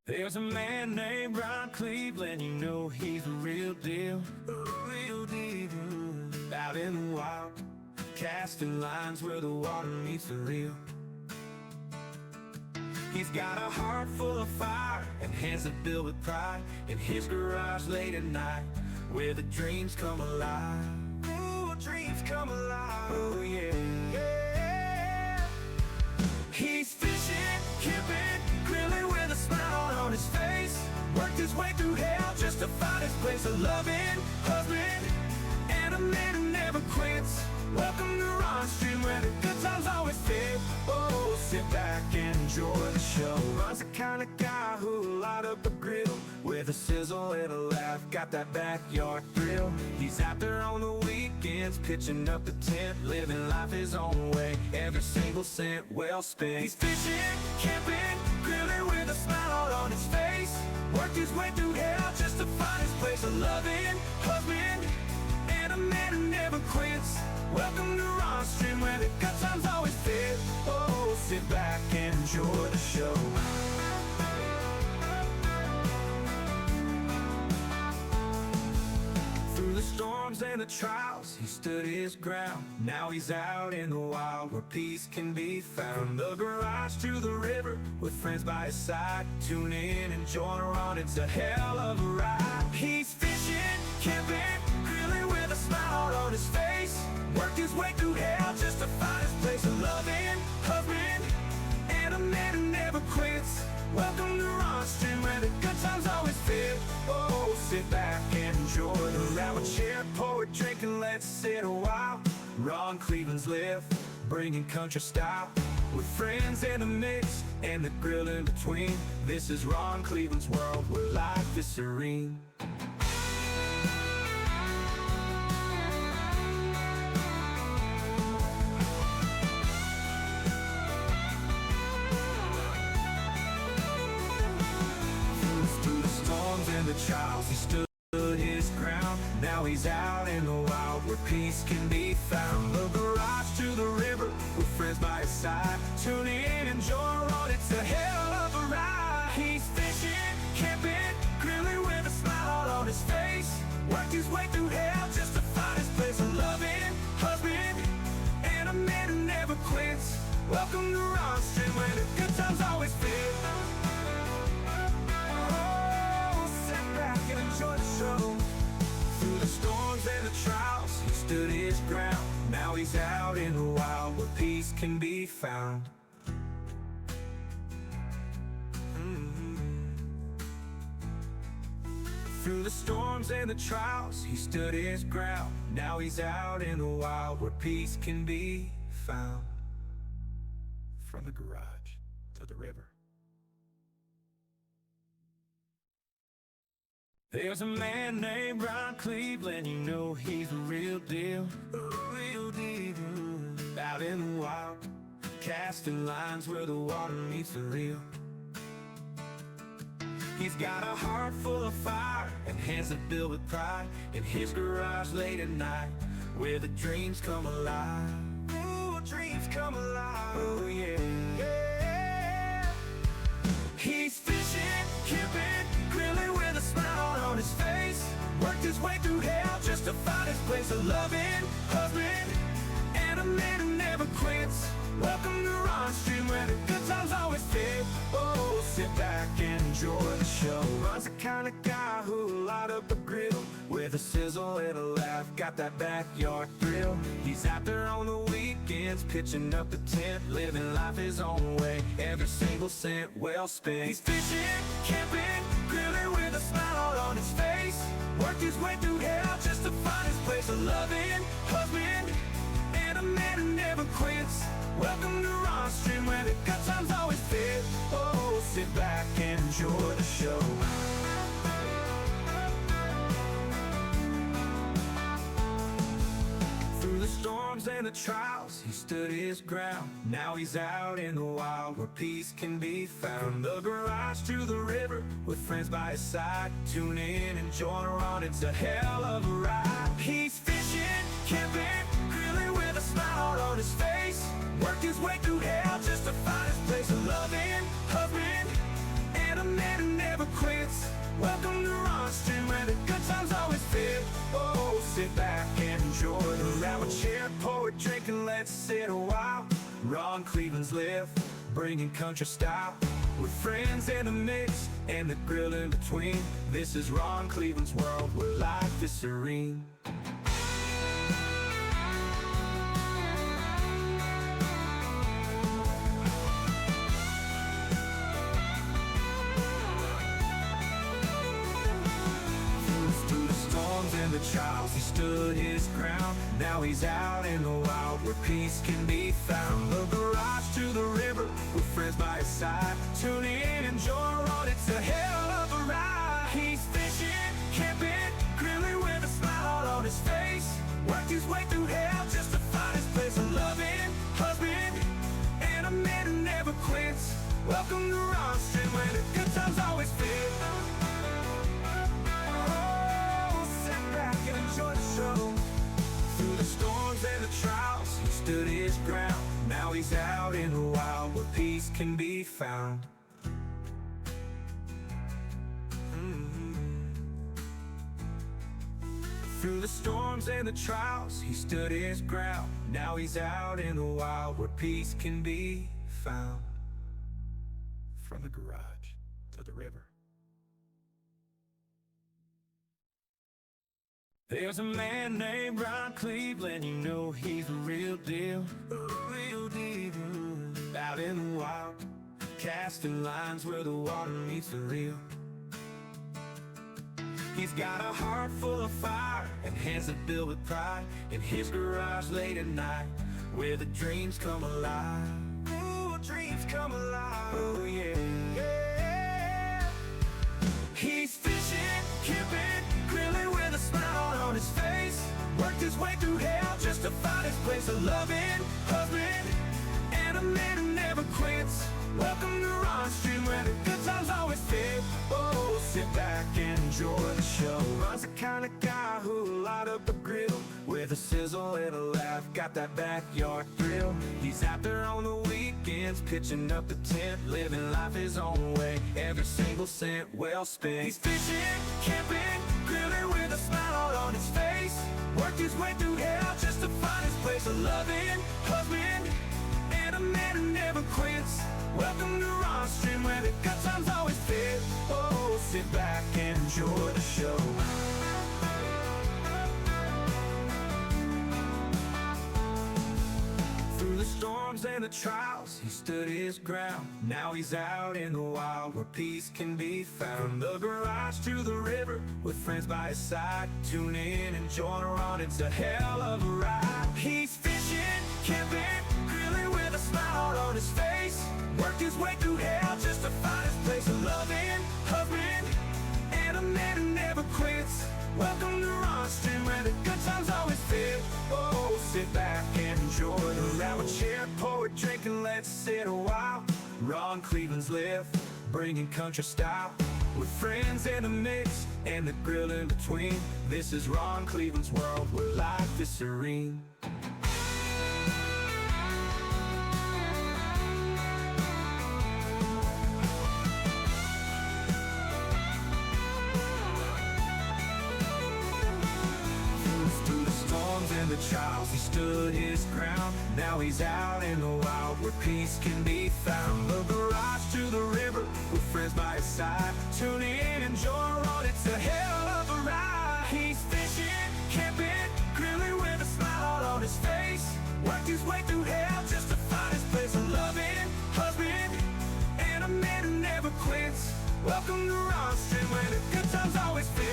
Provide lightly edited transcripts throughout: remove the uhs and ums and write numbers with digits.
There's a man named Ron Cleveland, you know he's the real deal. Real deal. Out in the wild, casting lines where the water meets the reel. He's got a heart full of fire and hands that build with pride. In his garage late at night, where the dreams come alive. Ooh, dreams come alive. Oh yeah, yeah. He's fishing, camping, grilling with a smile on his face. Worked his way through hell just to find his place. A loving husband and a man who never quits. Welcome to Ron Stream, where the good times always fit. Oh, sit back and enjoy the show. Ron's the kind of guy who'll light up a grill with a sizzle and a laugh, got that backyard thrill. He's out there on the weekends, pitching up the tent, living life his own way, every single cent well spent. He's fishing, camping, grilling with a smile on his face. Worked his way through hell just to find his place. A loving husband and a man who never quits. Welcome to Ron Stream, where the good times always fit. Oh, sit back and enjoy the show. Through the storms and the trials, he stood his ground. Now he's out in the wild, where peace can be found. From the garage to the river, with friends by his side. Tune in and join Ron, it's a hell of a ride. He's fishing, camping, grilling with a smile on his face. Worked his way through hell just to find his place. A loving husband and a man who never quits. Welcome to Ron Stream, where the good times always fit. Oh, sit back and enjoy the grab a chair, pour a drink, and let's sit a while. Ron Cleveland's live, bringing country style, with friends in the mix and the grill in between. This is Ron Cleveland's world, where life is serene. And the trials, he stood his ground. Now he's out in the wild, where peace can be found. The garage to the river, with friends by his side. Tune in and join Ron, it's a hell of a ride. He's fishing, camping, grilling with a smile on his face. Worked his way through hell just to find his place. A loving husband and a man who never quits. Welcome to Ron Stream, where the good times always fit. Enjoy the show. Through the storms and the trials, he stood his ground. Now he's out in the wild, where peace can be found. Through the storms and the trials, he stood his ground. Now he's out in the wild, where peace can be found. From the garage to the river. There's a man named Ron Cleveland, you know he's the real deal. Real deal. Out in the wild, casting lines where the water meets the reel. He's got a heart full of fire and hands that build with pride. In his garage late at night, where the dreams come alive. Ooh, dreams come alive. Oh yeah, yeah. He's fishing, camping, grilling with a smile on his face. Worked his way through hell just to find his place. A loving husband and a man who never quits. Welcome to Ron Stream, where the good times always fit. Oh, sit back and enjoy the show. Ron's the kind of guy who'll light up a grill with a sizzle and a laugh, got that backyard thrill. He's out there on the weekends, pitching up the tent, living life his own way, every single cent well spent. He's fishing, camping, grilling with a smile on his face. Worked his way through hell just to find his place. A loving husband and a man who never quits. Welcome to Ron Stream, where the good times always fit. Oh, sit back and enjoy the show. Through the storms and the trials, he stood his ground. Now he's out in the wild, where peace can be found. From the garage to the river, with friends by his side. Tune in and join Ron, it's a hell of a ride. He's fishing, camping, grilling with a smile on his face. Worked his way through hell just to find his place. A loving husband and a man who quits. Welcome to Ronstein, where the good times always fit. Oh, sit back and enjoy the loud chair, pour a drink and let's sit a while. Ron Cleveland's live, bringing country style, with friends in the mix and the grill in between. This is Ron Cleveland's world, where life is serene. Through the storms and the trials, he stood his ground. Now he's out in the wild, where peace can be found. The garage to the river, with friends by his side. Tune in, enjoy Ron, it's a hell of a ride. He's fishing, camping, grilling with a smile on his face. Worked his way through hell just to find his place. A loving husband and a man who never quits. Welcome to Ronstein, where the good times always fit. Oh, sit back and enjoy the show. Through the storms and the trials, he stood his ground. Now he's out in the wild, where peace can be found. Through the storms and the trials, he stood his ground. Now he's out in the wild, where peace can be found. From the garage to the river. There's a man named Ron Cleveland, you know he's the real deal. Real deal. Out in the wild, casting lines where the water meets the reel. He's got a heart full of fire and hands that build with pride. In his garage late at night, where the dreams come alive. Ooh, dreams come alive. Oh yeah, yeah. He's fishing, camping, grilling with a smile on his face. Worked his way through hell just to find his place. A loving husband and a man who never quits. Welcome to Ronstein, where the good times always fit. Oh, sit back and enjoy the show. Ron's the kind of guy who'll light up a grill with a sizzle and a laugh, got that backyard thrill. He's out there on the weekends, pitching up the tent, living life his own way, every single cent well spent. He's fishing, camping, grilling with a smile on his face. Worked his way through hell just to find his place. A loving husband and a man who never quits. Welcome to Ronstein, where the good times always fit. Oh, sit back and enjoy the show. Through the storms and the trials, he stood his ground. Now he's out in the wild, where peace can be found. From the garage to the river, with friends by his side. Tune in and join Ron, it's a hell of a ride. He's fishing, camping, grilling with a smile on his face. Worked his way through hell just to find his place. A loving husband and a man who never quits. Welcome to Ronstein, where the good times always fit. Oh, sit back and enjoy the loud chair, pour a drink and let's sit a while. Ron Cleveland's live, bringing country style, with friends in the mix and the grill in between. This is Ron Cleveland's world, where life is serene. And the trials, he stood his ground. Now he's out in the wild, where peace can be found. The garage to the river, with friends by his side. Tune in, enjoy Ron, it's a hell of a ride. He's fishing, camping, grilling with a smile on his face. Worked his way through hell just to find his place. A loving husband and a man who never quits. Welcome to Ronstein, where the good times always fit.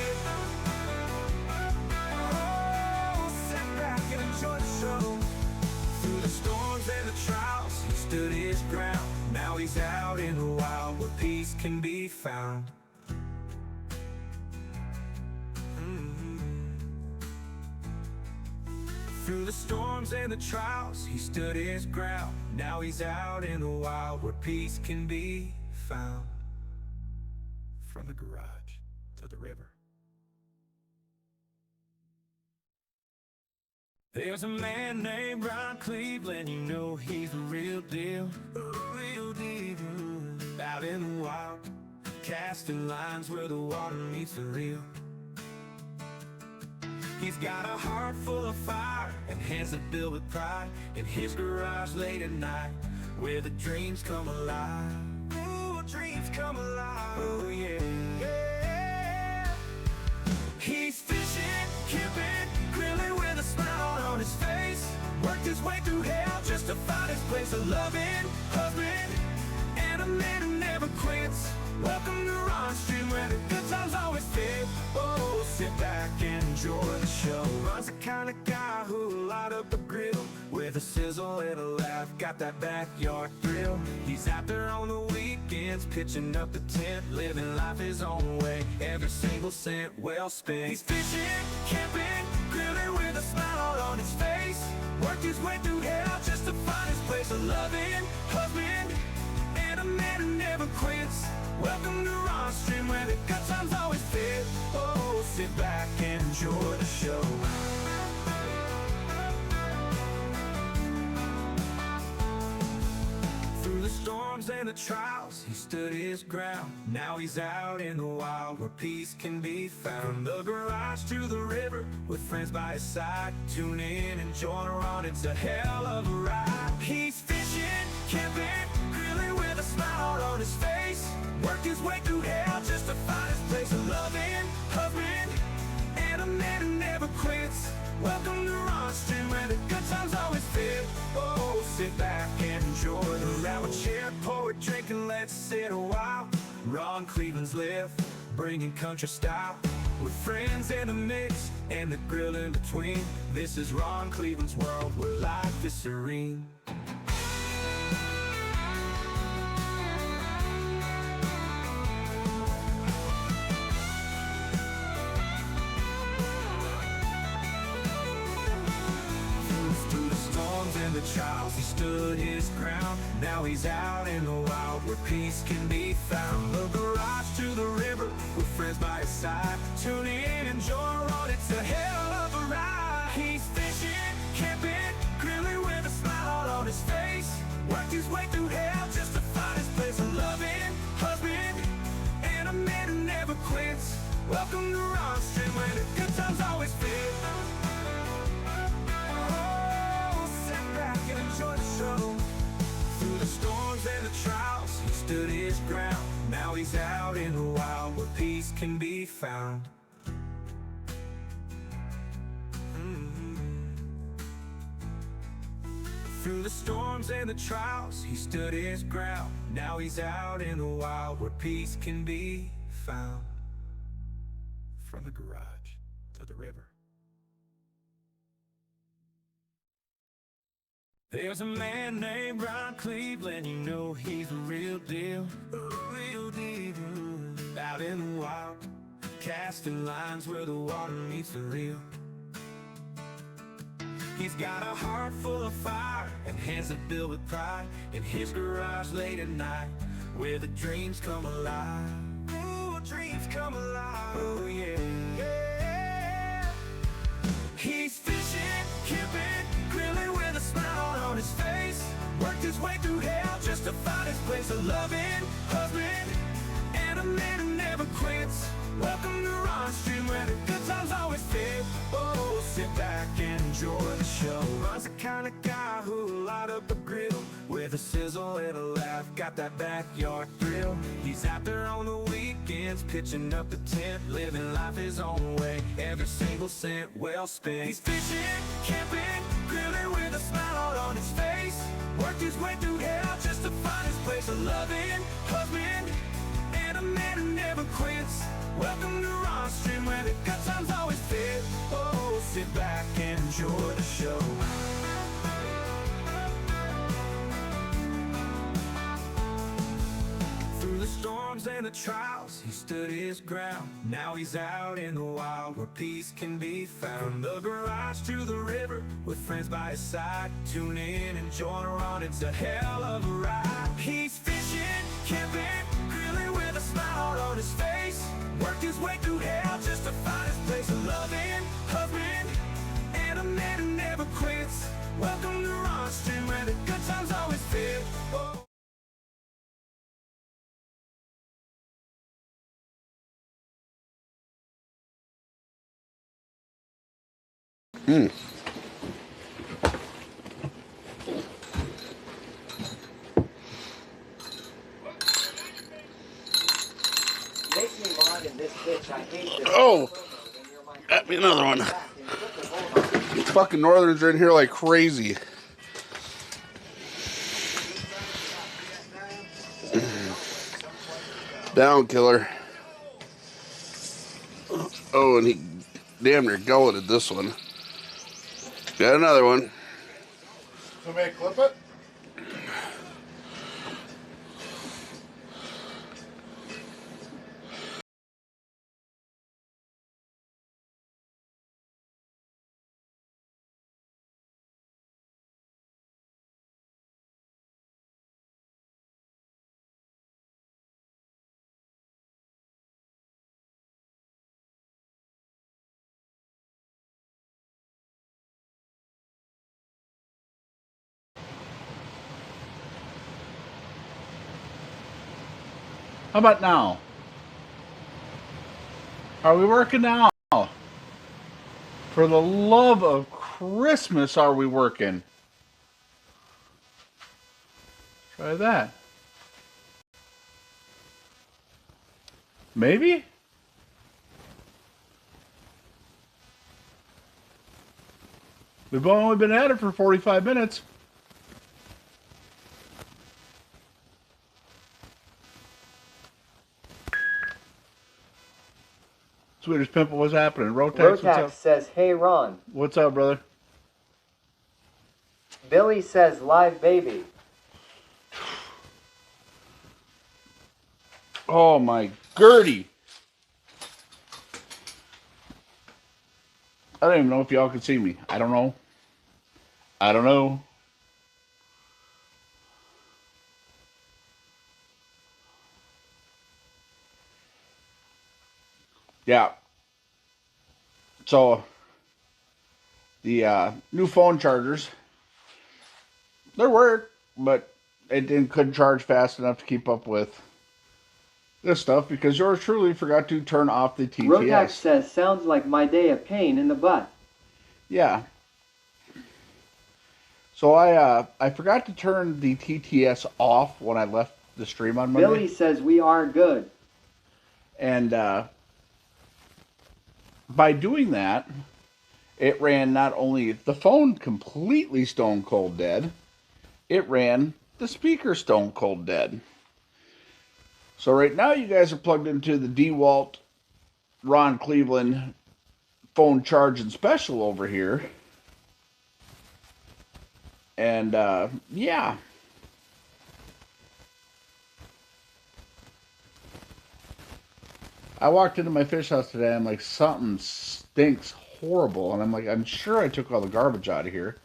Enjoy the show. Through the storms and the trials, he stood his ground. Now he's out in the wild, where peace can be found. Through the storms and the trials, he stood his ground. Now he's out in the wild, where peace can be found. From the garage to the river. There's a man named Ron Cleveland, you know he's the real deal. Real deal. Out in the wild, casting lines where the water meets the reel. He's got a heart full of fire and hands that build with pride. In his garage late at night, where the dreams come alive. Ooh, dreams come alive. Oh yeah, yeah. He's fishing, camping, grilling with a smile on his face. Worked his way through hell just to find his place. A loving husband and a man who never quits. Welcome to Ron Stream, where the good times always fit. Oh, sit back and enjoy the show. Ron's the kind of guy who'll light up a grill with a sizzle and a laugh, got that backyard thrill. He's out there on the weekends, pitching up the tent, living life his own way, every single cent well spent. He's fishing, camping, grilling with a smile on his face. Worked his way through hell just to find his place. A loving husband and a man who never quits. Welcome to Ron Stream, where the good times always fit. Oh, sit back and enjoy the show. Through the storms and the trials, he stood his ground. Now he's out in the wild, where peace can be found. From the garage to the river, with friends by his side. Tune in and join Ron, it's a hell of a ride. He's fishing, camping, grilling with a smile on his face. Worked his way through hell just to find his place. A loving husband and a man who never quits. Welcome to Ron Stream, where the good times always fit. Oh, sit back and enjoy the ride. With chair, poet, drinking, let's sit a while. Ron Cleveland's live, bringing country style. With friends in the mix and the grill in between. This is Ron Cleveland's world, where life is serene. And the trials, he stood his ground. Now he's out in the wild, where peace can be found. The garage to the river, with friends by his side. Tune in and join Ron, it's a hell of a ride. He's fishing, camping, grilling with a smile on his face. Worked his way through hell just to find his place. A loving husband and a man who never quits. Welcome to Ron Stream, where the good times always fit. Enjoy the show. Through the storms and the trials, he stood his ground. Now he's out in the wild, where peace can be found. Through the storms and the trials, he stood his ground. Now he's out in the wild, where peace can be found. From the garage to the river. There's a man named Ron Cleveland, you know he's the real deal. Real deal. Out in the wild, casting lines where the water meets the reel. He's got a heart full of fire and hands that build with pride. In his garage late at night, where the dreams come alive. Ooh, dreams come alive. Oh yeah, yeah. He's fishing, camping, grilling with a smile on his face. Worked his way through hell just to find his place. A loving husband and a man who never quits. Welcome to Ron Stream, where the good times always fit. Oh, sit back and enjoy the show. Ron's the kind of guy who'll light up a grill with a sizzle and a laugh, got that backyard thrill. He's out there on the weekends, pitching up the tent, living life his own way, every single cent well spent. He's fishing, camping, grilling with a smile on his face. Worked his way through hell just to find his place. A loving husband and a man who never quits. Welcome to Ron Stream, where the good times always fit. Oh, sit back and enjoy the show. Through the storms and the trials, he stood his ground. Now he's out in the wild, where peace can be found. From the garage to the river, with friends by his side. Tune in and join Ron, it's a hell of a ride. He's fishing, camping, grilling with a smile on his face. Worked his way through hell just to find his place. A loving husband and a man who never quits. Welcome to Ron Stream, where the good times always fit. Oh. Hmm. Make me mod in this bitch. I hate this. Oh, got me another one. Fucking Northerns are in here like crazy. Down, killer. Oh, and he damn near gulleted this one. Got another one. Somebody clip it? How about now? Are we working now? For the love of Christmas, are we working? Try that. Maybe? We've only been at it for 45 minutes. Swedish Pimple, what's happening? Rotax, what's up? says, hey Ron. What's up, brother? Billy says, live baby. Oh my Gertie. I don't even know if y'all can see me. I don't know. I don't know. Yeah. So the new phone chargers, they work, but it couldn't charge fast enough to keep up with this stuff because yours truly forgot to turn off the TTS. Rotax says, sounds like my day of pain in the butt. Yeah. So I forgot to turn the TTS off when I left the stream on Monday. Billy says, we are good. And by doing that, it ran not only the phone completely stone cold dead, it ran the speaker stone cold dead. So right now you guys are plugged into the DeWalt Ron Cleveland phone charging special over here. And yeah. I walked into my fish house today. I'm like, something stinks horrible. And I'm like, I'm sure I took all the garbage out of here.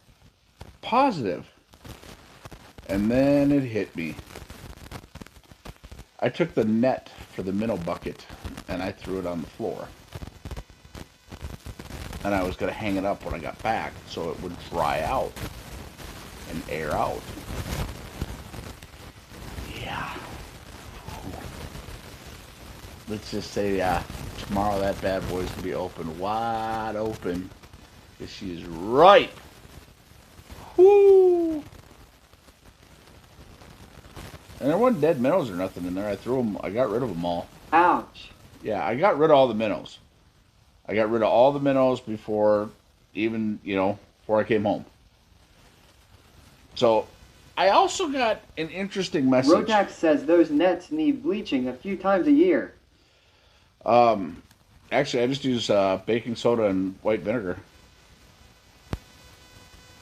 Positive. And then it hit me. I took the net for the minnow bucket and I threw it on the floor. And I was going to hang it up when I got back so it would dry out and air out. Yeah. Let's just say tomorrow that bad boy's going to be open, wide open. Because she is ripe. Whoo! And there wasn't dead minnows or nothing in there. I threw them. I got rid of them all. Ouch. Yeah, I got rid of all the minnows. I got rid of all the minnows before even, before I came home. So, I also got an interesting message. Rotax says those nets need bleaching a few times a year. Actually, I just use baking soda and white vinegar.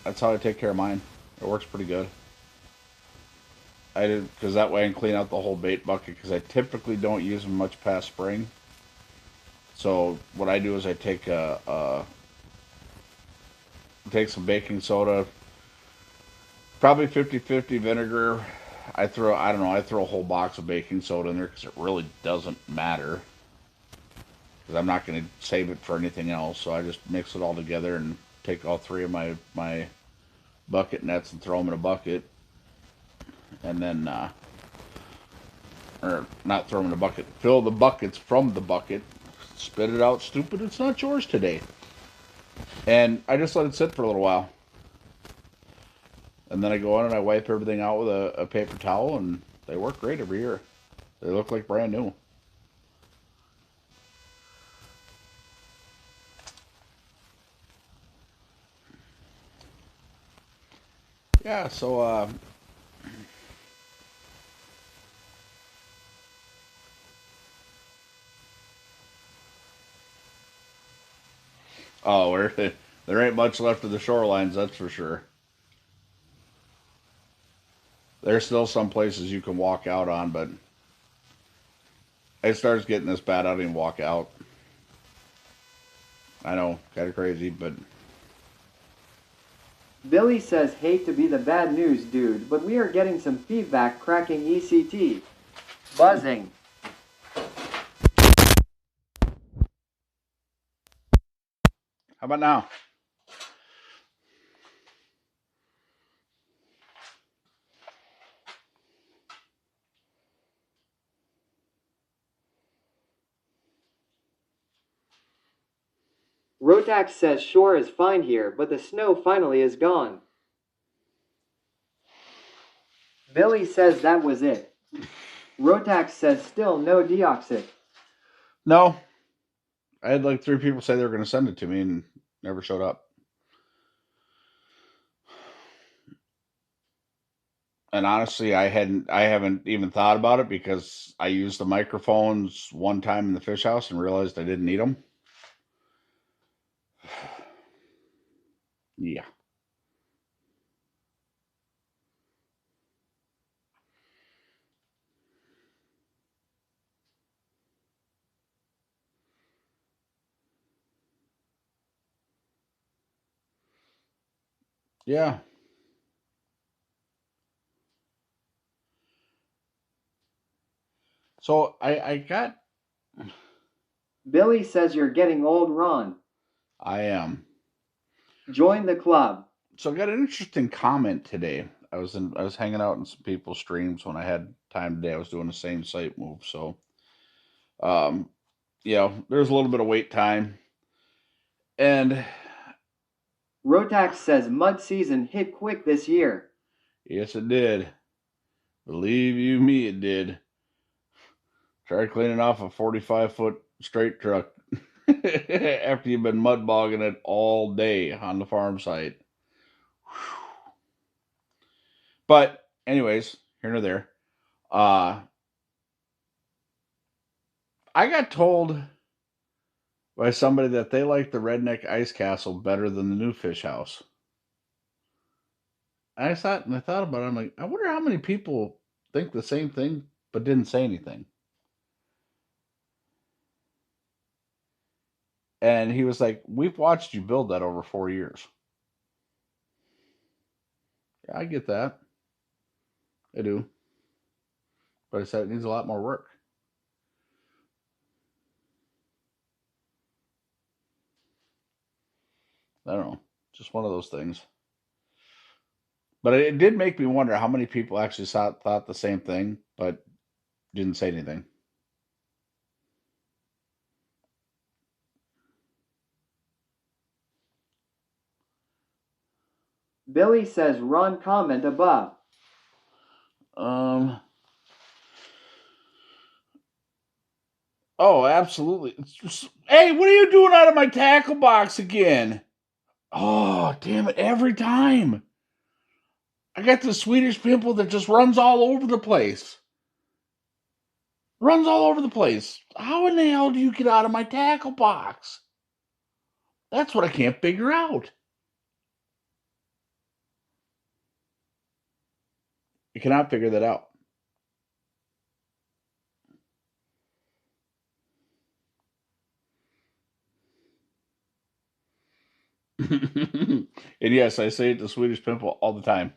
That's how I take care of mine. It works pretty good. I did because that way I can clean out the whole bait bucket because I typically don't use them much past spring. So what I do is I take take some baking soda, probably 50-50 vinegar. I throw a whole box of baking soda in there because it really doesn't matter. Because I'm not going to save it for anything else. So I just mix it all together and take all three of my bucket nets and throw them in a bucket. And then, or not throw them in a bucket, fill the buckets from the bucket, spit it out, stupid, it's not yours today. And I just let it sit for a little while. And then I go in and I wipe everything out with a paper towel, and they work great every year. They look like brand new. Yeah, so oh, there ain't much left of the shorelines, that's for sure. There's still some places you can walk out on, but it starts getting this bad. I don't even walk out. I know, kind of crazy, but Billy says, hate to be the bad news dude, but we are getting some feedback cracking ECT. Buzzing. how about now? Rotax says shore is fine here, but the snow finally is gone. Billy says that was it. Rotax says still no deoxit. No, I had like 3 people say they were going to send it to me and never showed up. And honestly, I haven't even thought about it because I used the microphones one time in the fish house and realized I didn't need them. Yeah. Yeah. So I got Billy says you're getting old, Ron. I am. Join the club. So I got an interesting comment today. I was hanging out in some people's streams when I had time today. I was doing the same site move, so um there's a little bit of wait time. And Rotax says mud season hit quick this year. yes, it did. Believe you me, it did. Tried cleaning off a 45-foot straight truck after you've been mud bogging it all day on the farm site. But anyways, here nor there. I got told by somebody that they like the Redneck Ice Castle better than the new fish house. I thought about it. I'm like, I wonder how many people think the same thing but didn't say anything. And he was like, "We've watched you build that over 4 years." Yeah, I get that. I do. But I said it needs a lot more work. I don't know. Just one of those things. But it did make me wonder how many people actually thought the same thing, but didn't say anything. Billy says Ron comment above. Oh, absolutely. Hey, what are you doing out of my tackle box again? Oh, damn it. Every time. I got this Swedish pimple that just runs all over the place. Runs all over the place. How in the hell do you get out of my tackle box? That's what I can't figure out. You cannot figure that out. And yes, I say it to Swedish pimple all the time.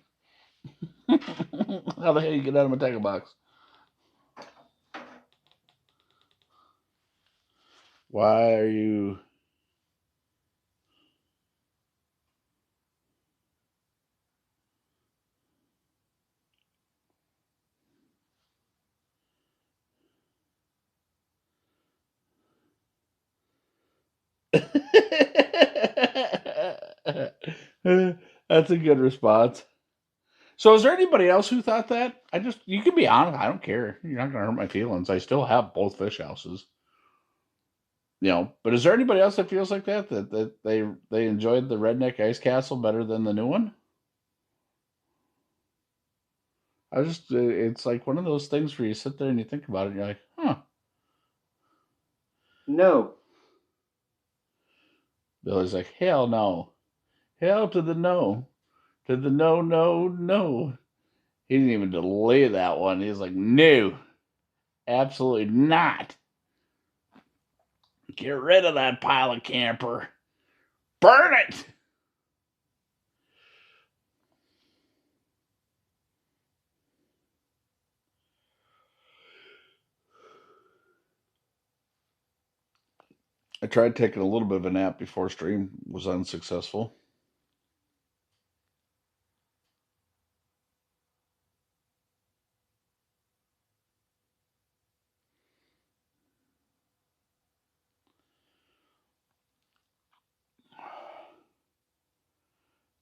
How the hell you get out of my tackle box? Why are you... That's a good response. So, is there anybody else who thought that? You can be honest. I don't care. You're not going to hurt my feelings. I still have both fish houses. But is there anybody else that feels like that they enjoyed the Redneck Ice Castle better than the new one? It's like one of those things where you sit there and you think about it and you're like, huh. No. Billy's like, hell no. Hell to the no. To the no, no, no. He didn't even delay that one. He's like, no. Absolutely not. Get rid of that pile of camper. Burn it. I tried taking a little bit of a nap before stream, was unsuccessful.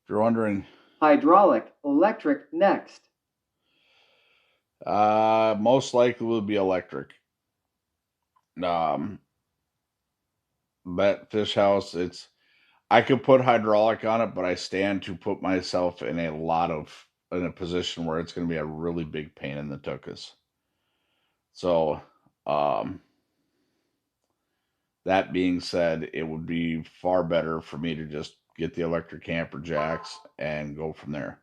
If you're wondering, Hydraulic, electric next. most likely will be electric. That fish house, I could put hydraulic on it, but I stand to put myself in a position where it's going to be a really big pain in the tuchus. So, that being said, it would be far better for me to just get the electric camper jacks and go from there.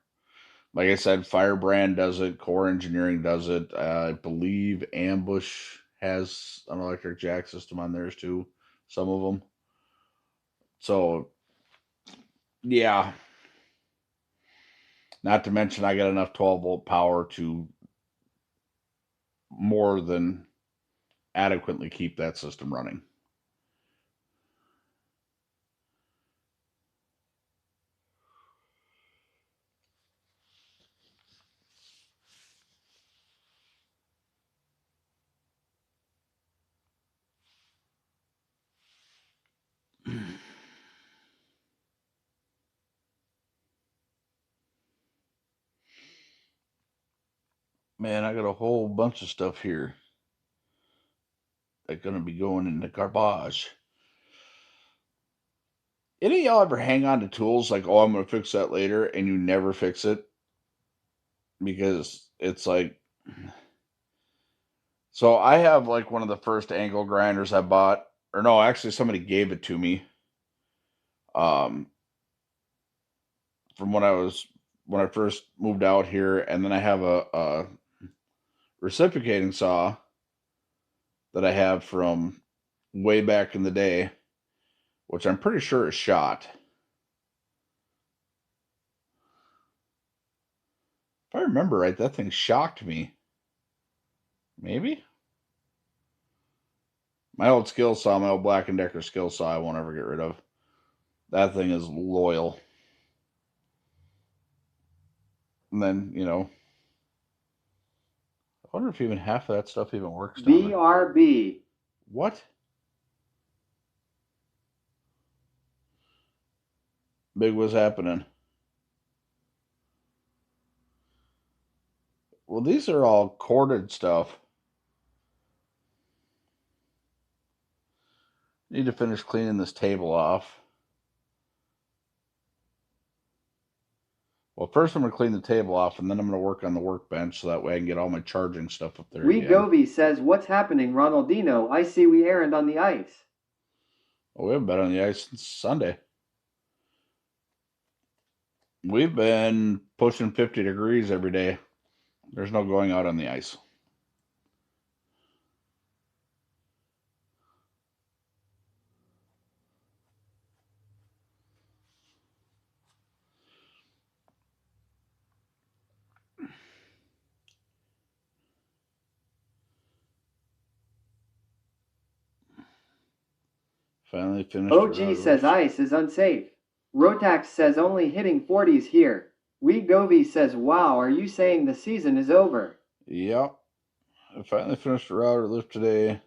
Like I said, Firebrand does it, Core Engineering does it. I believe Ambush has an electric jack system on theirs too. Some of them. So, yeah. Not to mention, I got enough 12-volt power to more than adequately keep that system running. Man, I got a whole bunch of stuff here that's going to be going in the garbage. Any of y'all ever hang on to tools like, oh, I'm going to fix that later, and you never fix it? Because it's like... So I have like one of the first angle grinders I bought. Or no, actually somebody gave it to me. From when I first moved out here. And then I have a reciprocating saw that I have from way back in the day, which I'm pretty sure is shot. If I remember right, that thing shocked me. Maybe? My old skill saw, my old Black & Decker skill saw, I won't ever get rid of. That thing is loyal. And then, I wonder if even half of that stuff even works. BRB. What? Big was happening. Well, these are all corded stuff. Need to finish cleaning this table off. Well, first I'm going to clean the table off, and then I'm going to work on the workbench so that way I can get all my charging stuff up there again. Govi says, what's happening, Ronaldinho? I see we errand on the ice. Well, we haven't been on the ice since Sunday. We've been pushing 50 degrees every day. There's no going out on the ice. Finally finished. OG says ice is unsafe. Rotax says only hitting 40s here. Govi says, wow, are you saying the season is over? Yep. I finally finished a router lift today.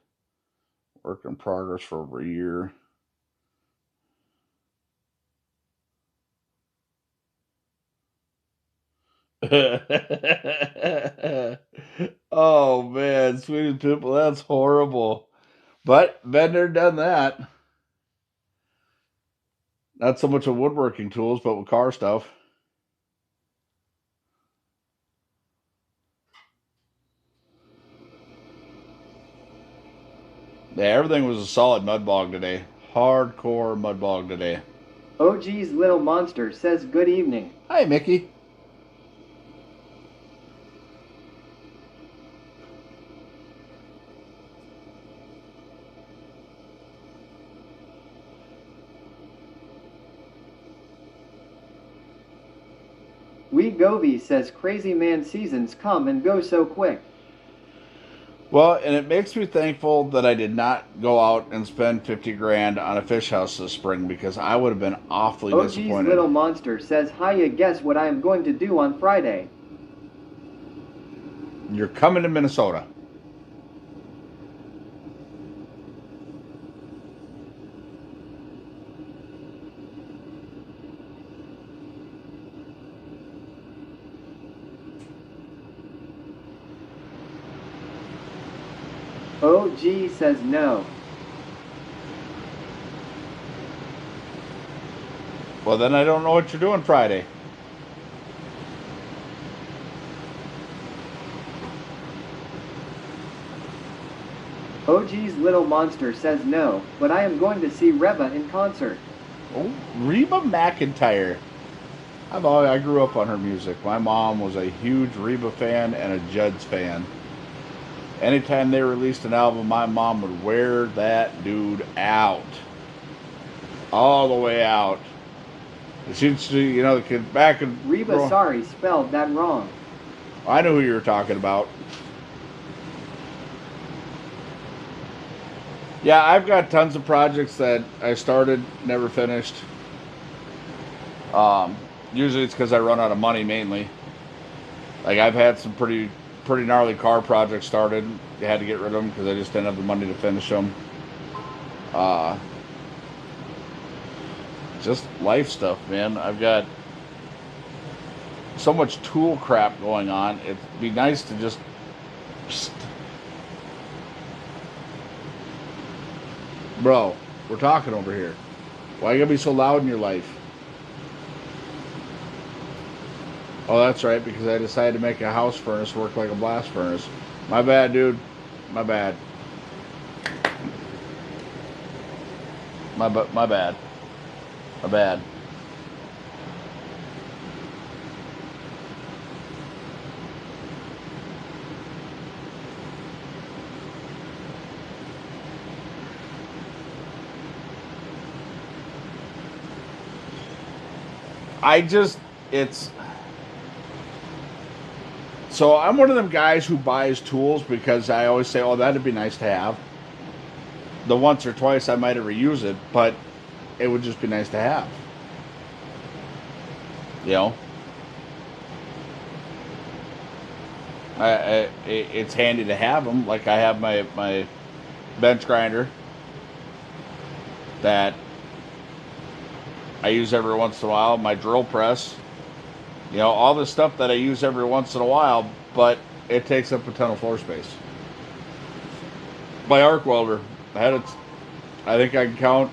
Work in progress for over a year. Oh man, Swedish people, that's horrible. But been there, done that. Not so much with woodworking tools, but with car stuff. Yeah, everything was a solid mud bog today. Hardcore mud bog today. OG's Little Monster says good evening. Hi, Mickey. Wee Govey says crazy man seasons come and go so quick. Well, and it makes me thankful that I did not go out and spend 50 grand on a fish house this spring because I would have been awfully OG's disappointed. Little Monster says hiya, guess what I am going to do on Friday. You're coming to Minnesota. OG says no. Well, then I don't know what you're doing Friday. OG's Little Monster says no, but I am going to see Reva in concert. Oh, Reba McEntire. I grew up on her music. My mom was a huge Reba fan and a Judds fan. Anytime they released an album, my mom would wear that dude out. All the way out. She'd, you know, the kid back in... Reba, sorry, spelled that wrong. I know who you were talking about. Yeah, I've got tons of projects that I started, never finished. Usually it's because I run out of money mainly. Like I've had some pretty gnarly car projects started. I had to get rid of them because I just didn't have the money to finish them. Just life stuff, man. I've got so much tool crap going on. It'd be nice to just Bro, we're talking over here. Why you gotta be so loud in your life? Oh, that's right, because I decided to make a house furnace work like a blast furnace. My bad, dude. My bad. My bad. My bad. So I'm one of them guys who buys tools because I always say, oh, that'd be nice to have. The once or twice I might have reused it, but it would just be nice to have. You know? It's handy to have them. Like I have my bench grinder that I use every once in a while, my drill press, you know, all this stuff that I use every once in a while, but it takes up a ton of floor space. My arc welder, I think I can count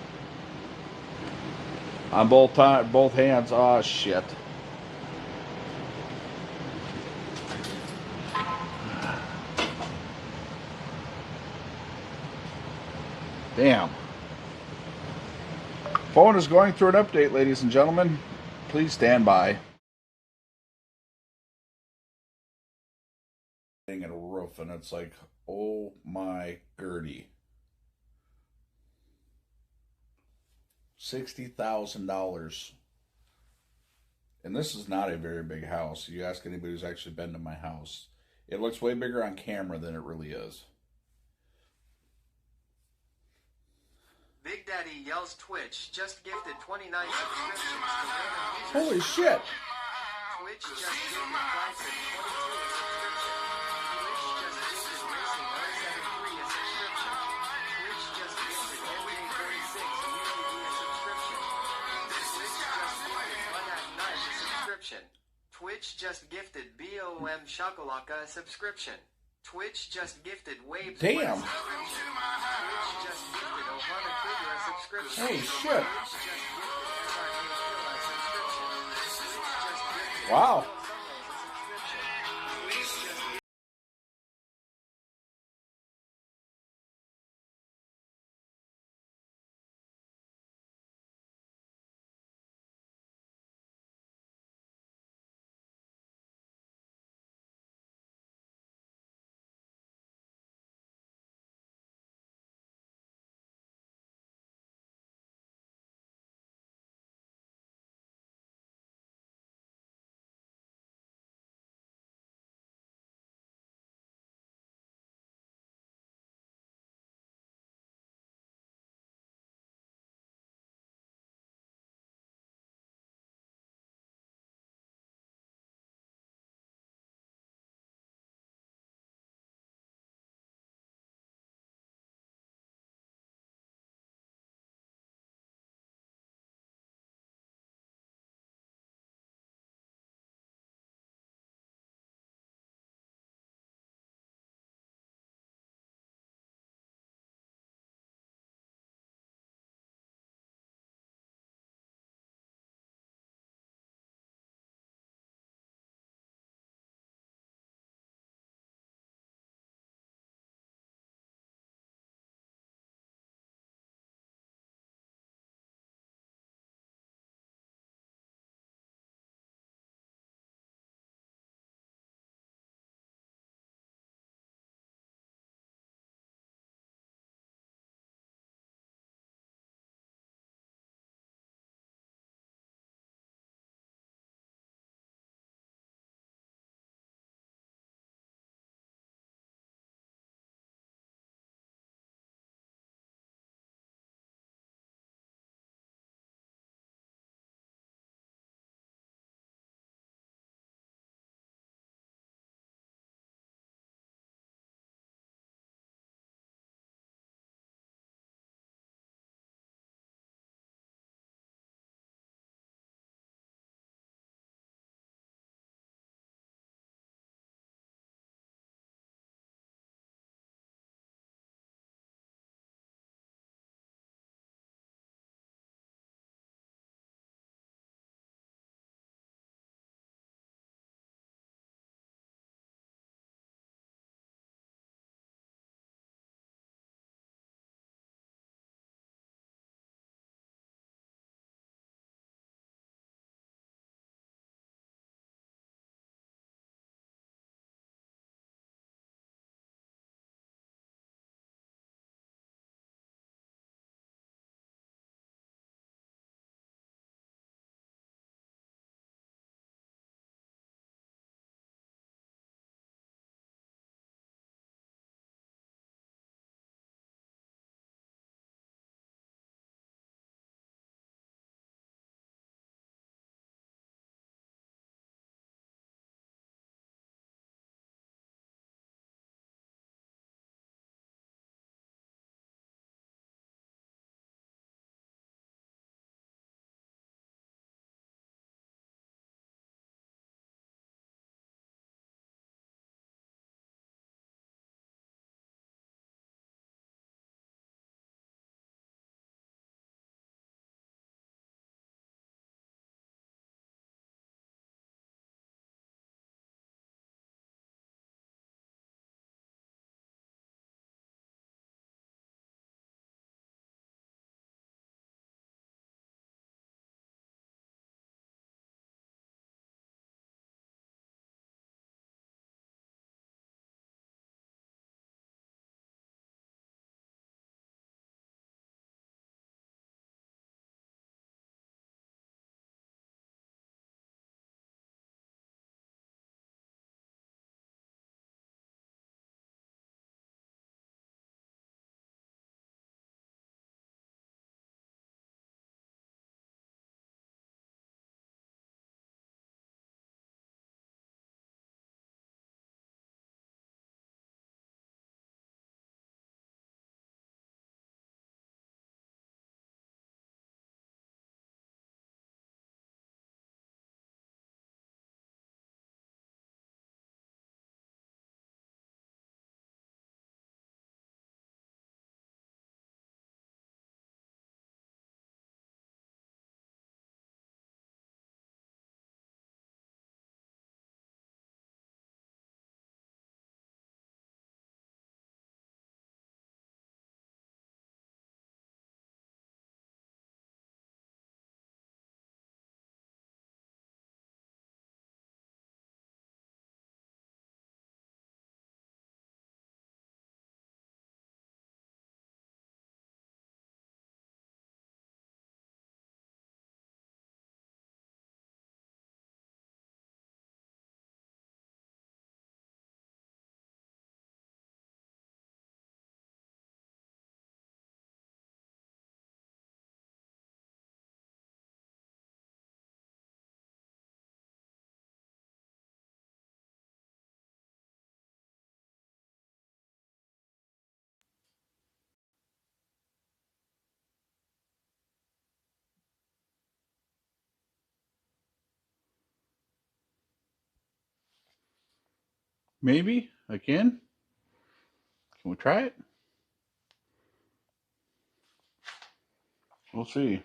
on both hands. Oh shit. Damn. Phone is going through an update, ladies and gentlemen. Please stand by. And a roof, and it's like, oh my Gertie. $60,000. And this is not a very big house. You ask anybody who's actually been to my house. It looks way bigger on camera than it really is. Big Daddy Yells Twitch just gifted 29 subscriptions to random Holy users. shit. Twitch just gifted Classic 22 a subscription. Twitch just gifted Racing 173 a subscription. Twitch just gifted MJ36 UAV a subscription. Twitch just gifted Budak Knife a subscription. Twitch just gifted BOM Shakalaka a subscrition. Twitch just gifted Waves. Damn. Twitch just gifted Ohana Krieger a subscription. Hey, shit. Twitch just gifted SRK Kill a subscription. Twitch just gifted Wow. Maybe I can. Can we try it? We'll see.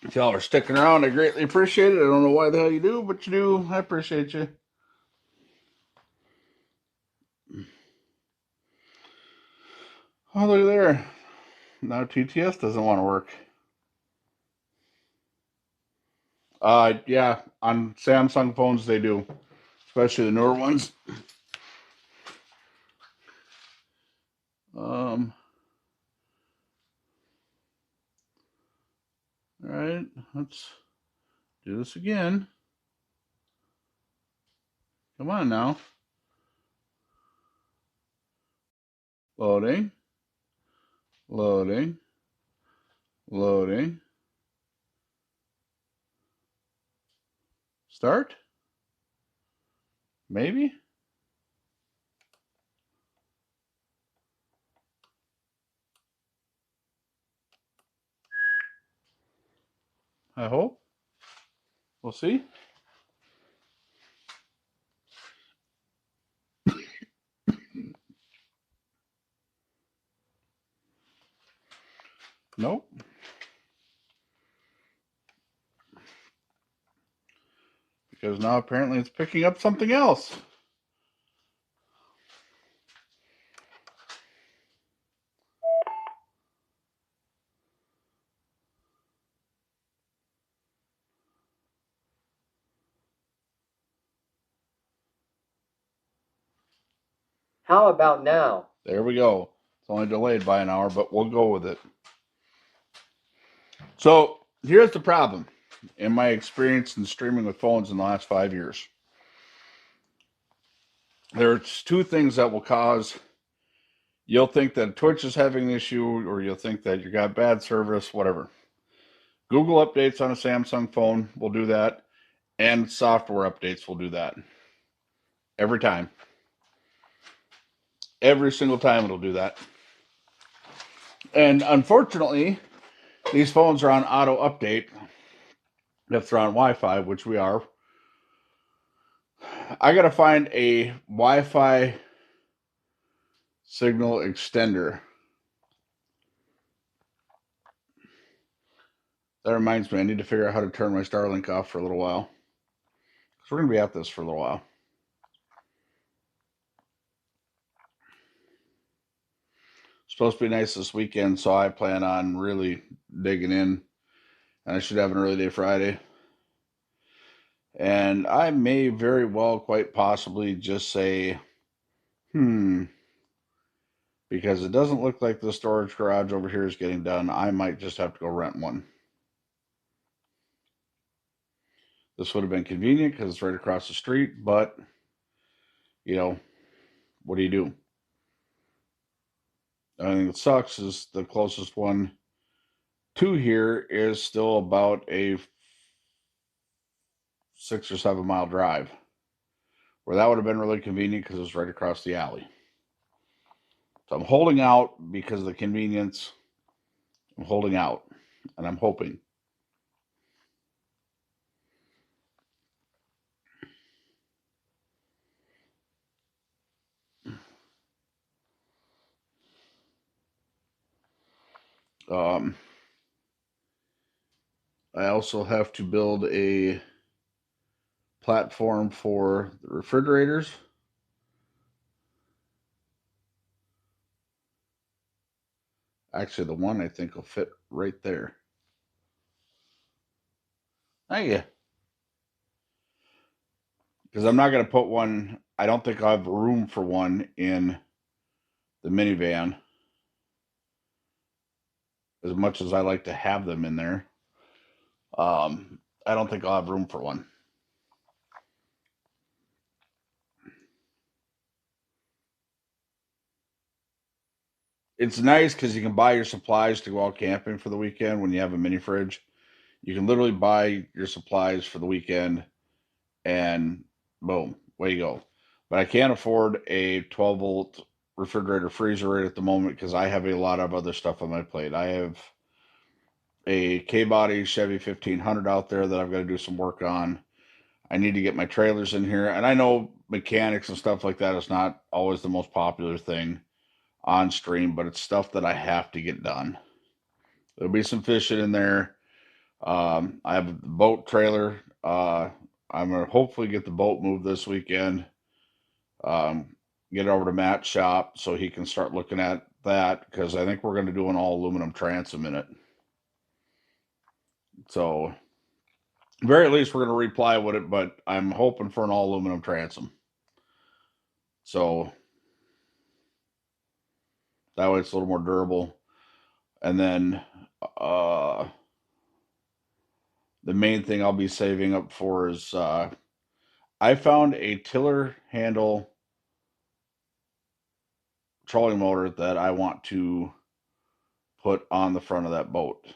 If y'all are sticking around, I greatly appreciate it. I don't know why the hell you do, but you do. I appreciate you. Oh, look at there. Now TTS doesn't want to work. Yeah, on Samsung phones they do, especially the newer ones. All right, let's do this again. Come on now. Loading. Loading. Loading. Start? Maybe? I hope. We'll see. Nope. Because now apparently it's picking up something else. How about now? There we go. It's only delayed by an hour, but we'll go with it. So here's the problem in my experience in streaming with phones in the last 5 years. There's two things that will cause, you'll think that Twitch is having an issue, or you'll think that you got bad service, whatever. Google updates on a Samsung phone will do that, and software updates will do that. Every time. Every single time it'll do that. And unfortunately, these phones are on auto update. If they're on Wi-Fi, which we are, I gotta find a Wi-Fi signal extender. That reminds me, I need to figure out how to turn my Starlink off for a little while. Because we're going to be at this for a little while. It's supposed to be nice this weekend, so I plan on really digging in. And I should have an early day Friday. And I may very well, quite possibly, just say, because it doesn't look like the storage garage over here is getting done. I might just have to go rent one. This would have been convenient because it's right across the street, but, you know, what do you do? The only thing that sucks is the closest one to here is still about a 6 or 7 mile drive, where that would have been really convenient because it was right across the alley. So I'm holding out because of the convenience. I'm holding out, and I'm hoping. I also have to build a platform for the refrigerators. Actually, the one I think will fit right there. Thank you. Because I'm not going to put one, I don't think I'll have room for one in the minivan. As much as I like to have them in there, I don't think I'll have room for one. It's nice because you can buy your supplies to go out camping for the weekend when you have a mini fridge. You can literally buy your supplies for the weekend and boom, way you go. But I can't afford a 12-volt refrigerator freezer right at the moment because I have a lot of other stuff on my plate. I have a K-body Chevy 1500 out there that I've got to do some work on. I need to get my trailers in here, and I know mechanics and stuff like that is not always the most popular thing on stream, but it's stuff that I have to get done. There'll be some fishing in there. I have a boat trailer. I'm gonna hopefully get the boat moved this weekend. Get it over to Matt's shop so he can start looking at that, because I think we're going to do an all aluminum transom in it. So, very least we're going to reply with it, but I'm hoping for an all aluminum transom. So that way it's a little more durable. And then the main thing I'll be saving up for is I found a tiller handle trolling motor that I want to put on the front of that boat.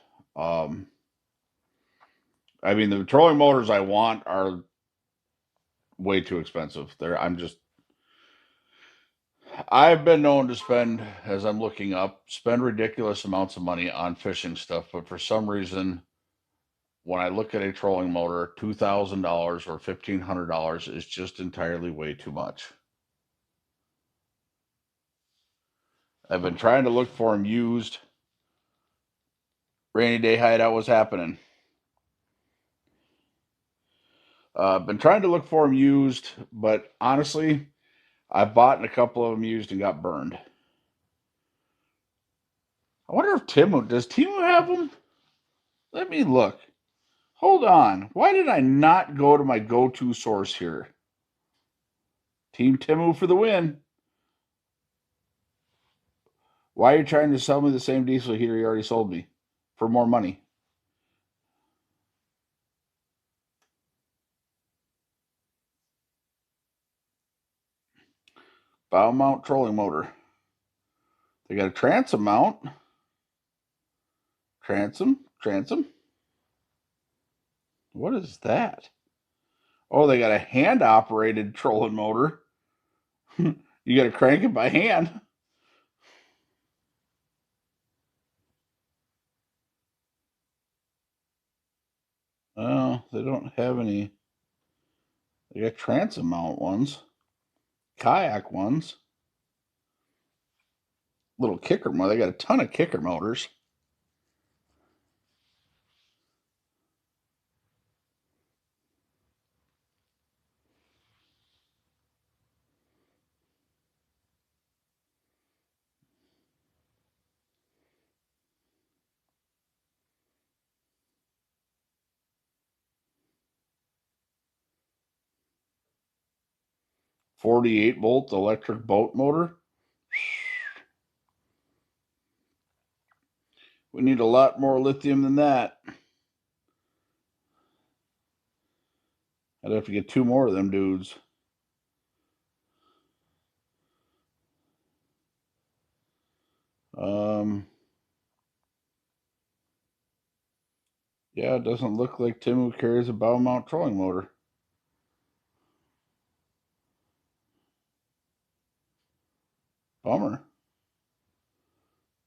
I mean, the trolling motors I want are way too expensive. I've been known to spend, as I'm looking up, spend ridiculous amounts of money on fishing stuff, but for some reason, when I look at a trolling motor, $2,000 or $1,500 is just entirely way too much. I've been trying to look for them used. Rainy day hideout was happening. Been trying to look for them used, but honestly, I bought a couple of them used and got burned. I wonder if does Temu have them? Let me look. Hold on. Why did I not go to my go-to source here? Team Temu for the win. Why are you trying to sell me the same diesel heater you already sold me for more money? Bow mount trolling motor. They got a transom mount. Transom. What is that? Oh, they got a hand-operated trolling motor. You got to crank it by hand. Oh, they don't have any. They got transom mount ones, kayak ones, little kicker motor. They got a ton of kicker motors. .48-volt electric boat motor. We need a lot more lithium than that. I'd have to get 2 more of them dudes. Yeah, it doesn't look like Temu carries a bow mount trolling motor.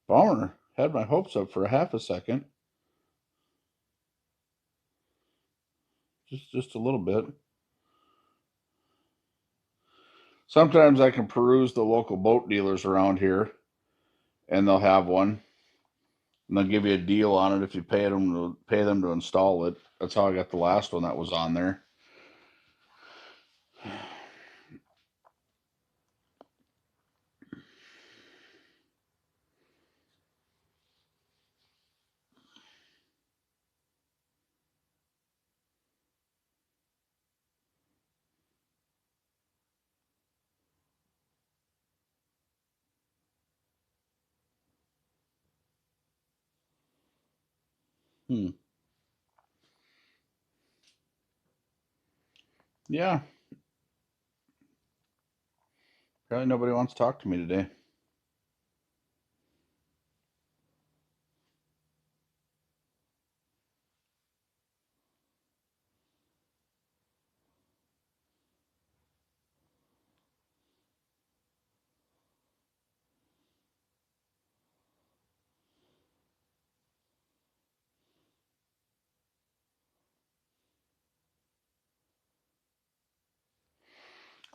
Bummer. Had my hopes up for a half a second. Just a little bit. Sometimes I can peruse the local boat dealers around here, and they'll have one, and they'll give you a deal on it if you pay them to install it. That's how I got the last one that was on there. Yeah. Apparently nobody wants to talk to me today.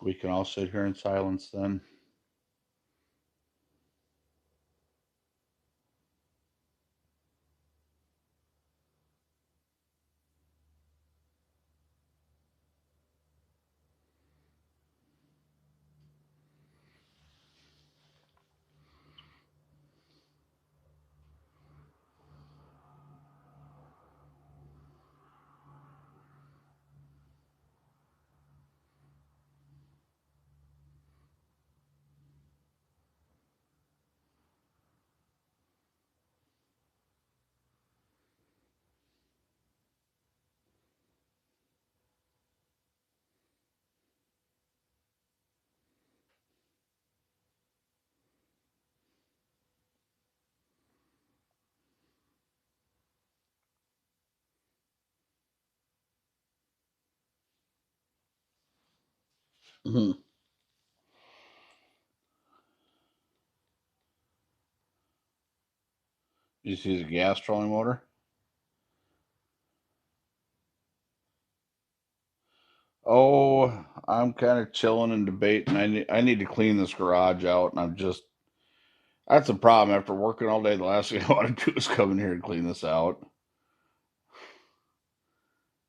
We can all sit here in silence then. Mm-hmm. You see the gas trolling motor? Oh, I'm kind of chilling and debating. I need to clean this garage out, and that's the problem. After working all day, the last thing I want to do is come in here and clean this out.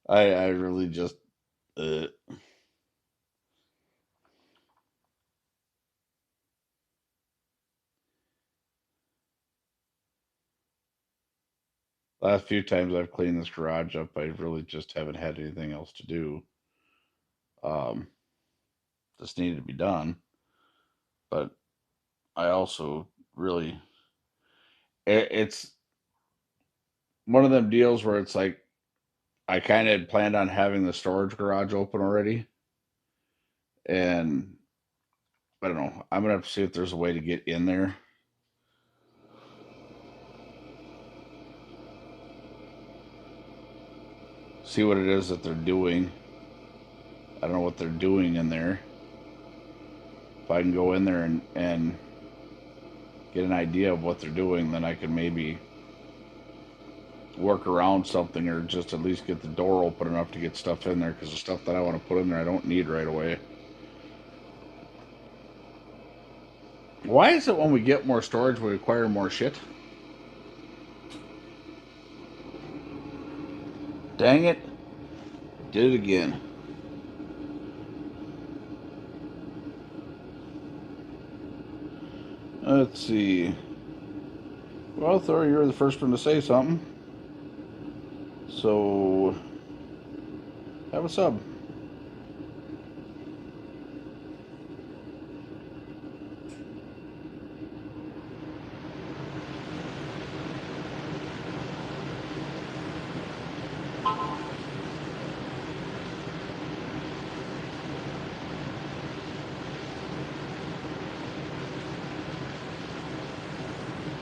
I really just uh, last few times I've cleaned this garage up, I really just haven't had anything else to do. Um, this needed to be done, but I also really it's one of them deals where it's like I kind of had planned on having the storage garage open already, and I don't know. I'm gonna have to see if there's a way to get in there. See what it is that they're doing. I don't know what they're doing in there. If I can go in there and get an idea of what they're doing, then I can maybe work around something or just at least get the door open enough to get stuff in there, because the stuff that I want to put in there I don't need right away. Why is it when we get more storage we acquire more shit? Dang it. Did it again. Let's see. Well, Thor, you're the first one to say something. So, have a sub.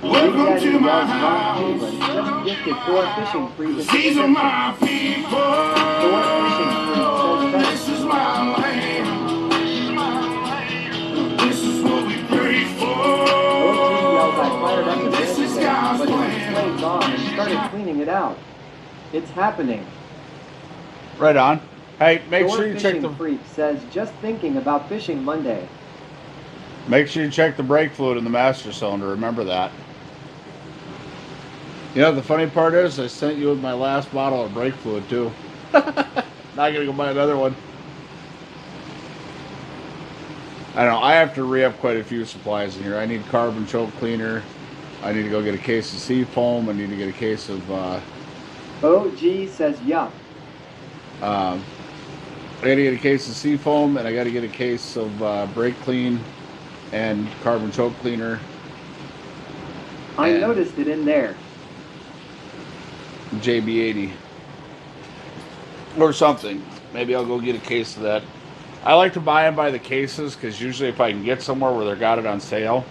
Welcome to my house. Just gifted 4 fishing freezes. These are my people. 4 fishing freezes. This is my land. This is what we pray for. OG yells I fired up the This is bandit, God's but he plan. slaved on and started cleaning it out. It's happening. Right on. Hey, make Thor sure you check Fishing the Freak says, just thinking about fishing Monday. make sure you check the brake fluid in the master cylinder. Remember that. You know, the funny part is I sent you with my last bottle of brake fluid too. Now I gotta go buy another one. I don't know. I have to re-up quite a few supplies in here. I need carbon choke cleaner. I need to go get a case of sea foam. I need to get a case of OG says, yup. I gotta get a case of sea foam, and I gotta get a case of brake clean and carbon choke cleaner. I And noticed it in there. JB80 or something. Maybe I'll go get a case of that. I like to buy them by the cases, because usually if I can get somewhere where they got it on sale,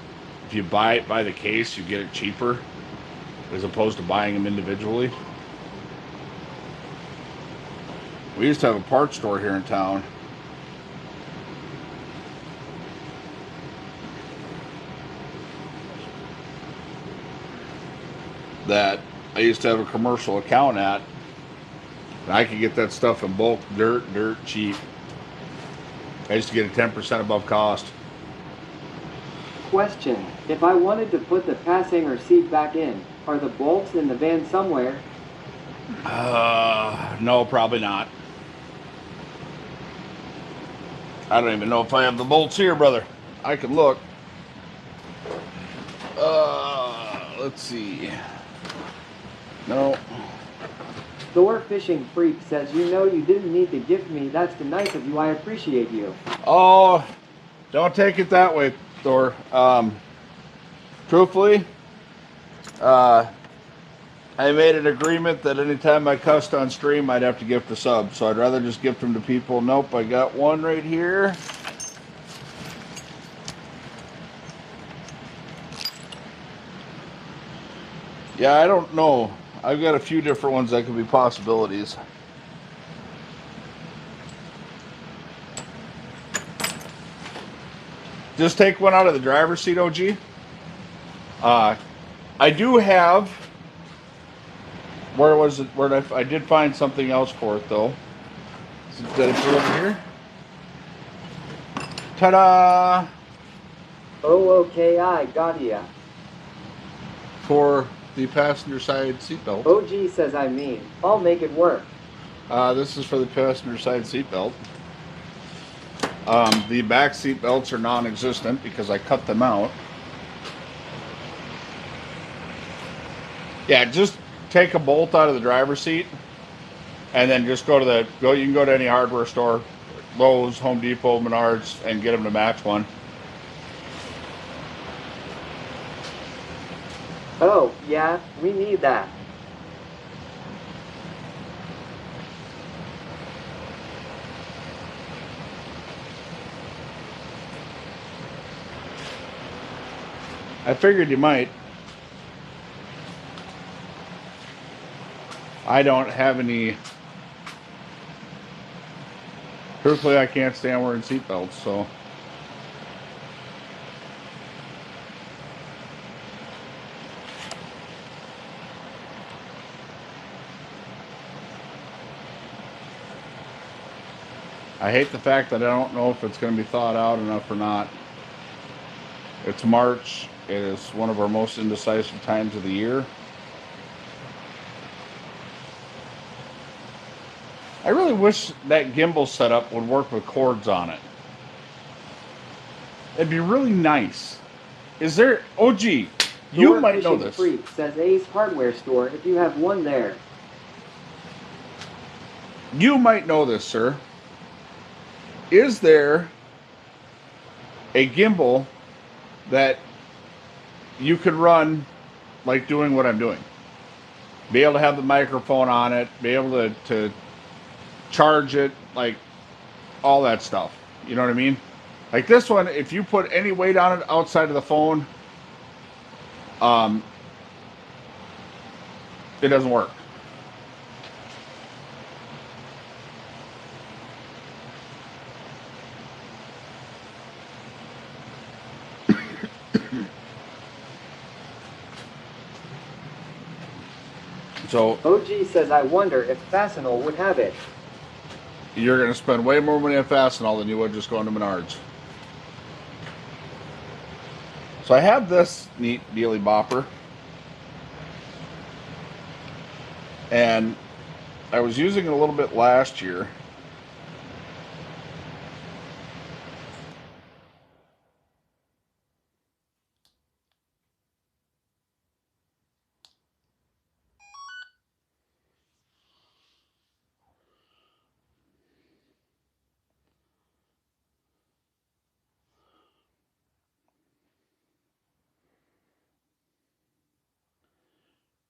if you buy it by the case, you get it cheaper as opposed to buying them individually. We used to have a parts store here in town. That I used to have a commercial account at, and I could get that stuff in bulk dirt cheap. I used to get it 10% above cost. Question. If I wanted to put the passenger seat back in, are the bolts in the van somewhere? No, probably not. I don't even know if I have the bolts here, brother. I can look. Let's see. No. Thor Fishing Freak says, you know you didn't need to gift me. That's nice of you. I appreciate you. Oh, don't take it that way, Thor. Truthfully, I made an agreement that anytime I cussed on stream, I'd have to gift a sub. So I'd rather just gift them to people. Nope, I got one right here. Yeah, I don't know. I've got a few different ones that could be possibilities. Just take one out of the driver's seat, OG. I do have. Where was it? Where I did find something else for it though. Did I put it over here? Ta-da! OOKI got ya. For the passenger side seatbelt. OG says I mean. I'll make it work. This is for the passenger side seatbelt. The back seat belts are non-existent because I cut them out. Yeah, just take a bolt out of the driver's seat, and then just go to You can go to any hardware store, Lowe's, Home Depot, Menards, and get them to match one. Oh, yeah, we need that. I figured you might. I don't have any. Truthfully, I can't stand wearing seatbelts, so. I hate the fact that I don't know if it's going to be thawed out enough or not. It's March. It is one of our most indecisive times of the year. I really wish that gimbal setup would work with cords on it. It'd be really nice. Is there... OG, you Thor might know Fishing this. Freak says Ace Hardware Store if you have one there. You might know this, sir. Is there a gimbal that you could run like doing what I'm doing? Be able to have the microphone on it, be able to charge it, like all that stuff. You know what I mean? Like this one, if you put any weight on it outside of the phone, it doesn't work. So OG says I wonder if Fastenal would have it. you're going to spend way more money on Fastenal than you would just going to Menards. So I have this neat dealy bopper. And I was using it a little bit last year.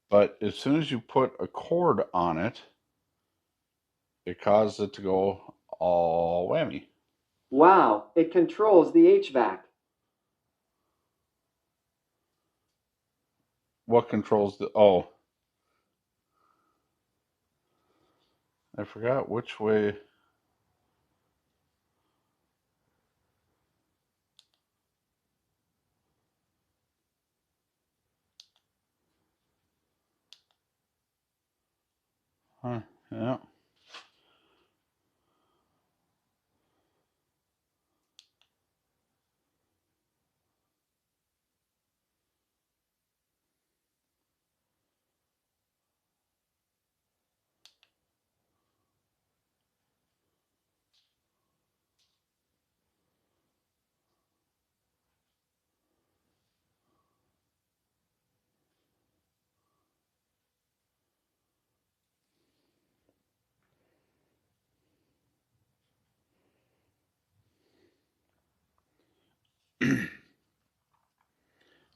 But as soon as you put a cord on it, it causes it to go all whammy. Wow, it controls the HVAC. What controls the... Oh. I forgot which way... Huh, yeah.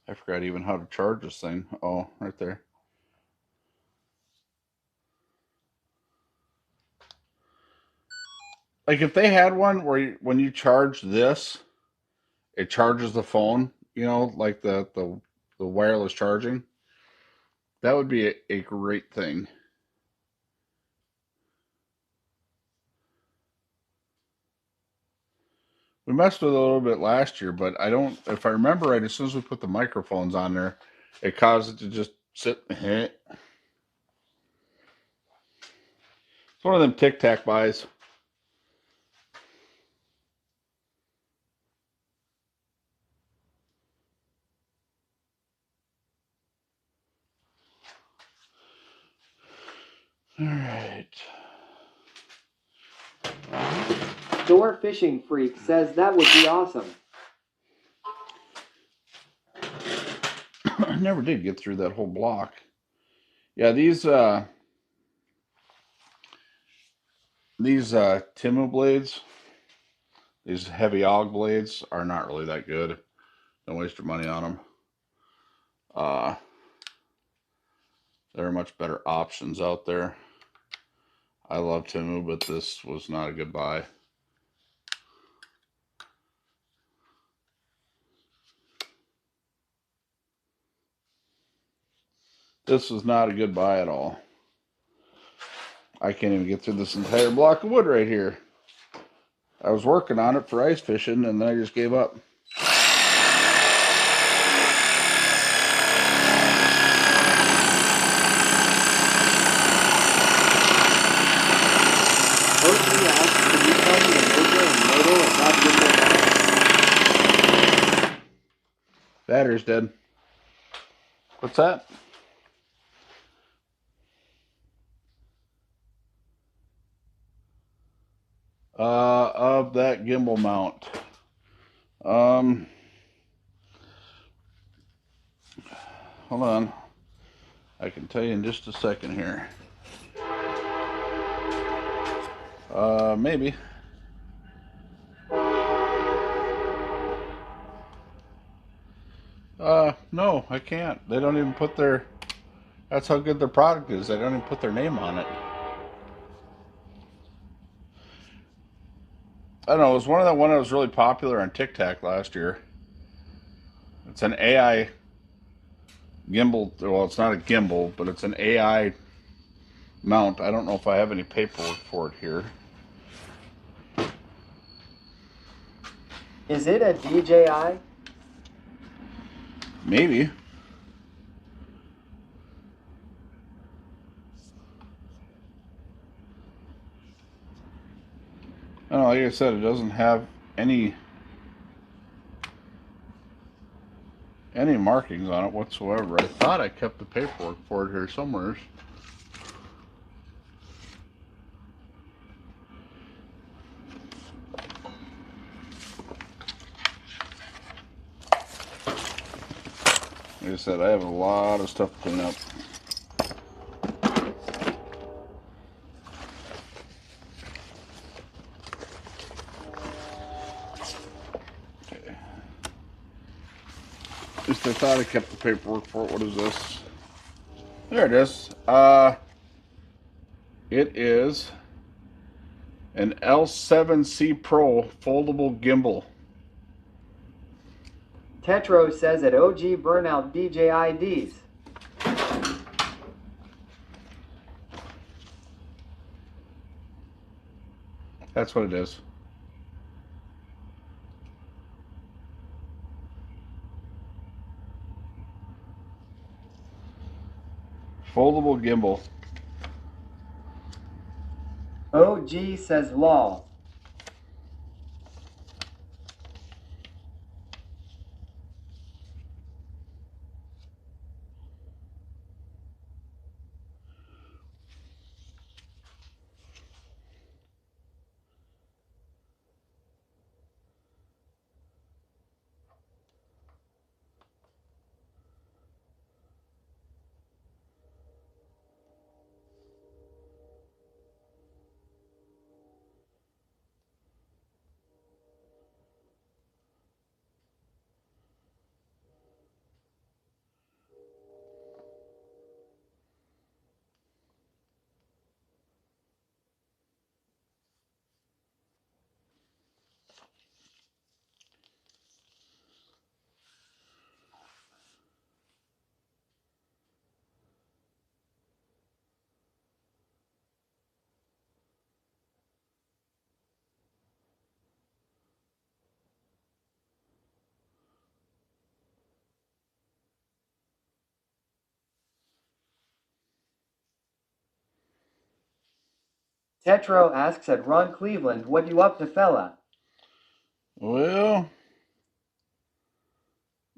I forgot even how to charge this thing. Oh, right there. Like if they had one where when you charge this, it charges the phone, you know, like the wireless charging, that would be a great thing. We messed with it a little bit last year, but I don't, if I remember right, as soon as we put the microphones on there, it caused it to just sit and hit. It's one of them Tic Tac buys. All right. Door Fishing Freak says that would be awesome. I never did get through that whole block. Yeah, these Timu blades, these heavy AUG blades are not really that good. Don't waste your money on them. There are much better options out there. I love Timu, but this was not a good buy. This was not a good buy at all. I can't even get through this entire block of wood right here. I was working on it for ice fishing, and then I just gave up. OG asks, can you tell me the major and modal of that gimbal? Battery's dead. What's that? Of that gimbal mount. Hold on. I can tell you in just a second here. Maybe. No, I can't. They don't even put their, that's how good their product is. They don't even put their name on it. I don't know, it was one that was really popular on Tic Tac last year. It's an AI gimbal. Well, it's not a gimbal, but it's an AI mount. I don't know if I have any paperwork for it here. Is it a DJI? Maybe. I don't know, like I said, it doesn't have any markings on it whatsoever. I thought I kept the paperwork for it here somewhere. Like I said, I have a lot of stuff to clean up. Okay. At least I thought I kept the paperwork for it. What is this? There it is. It is an L7C Pro foldable gimbal. Tetro says at OG Burnout DJIDs. That's what it is. Foldable gimbal. OG says lol. Tetro asks at Ron Cleveland, what you up to, fella? Well,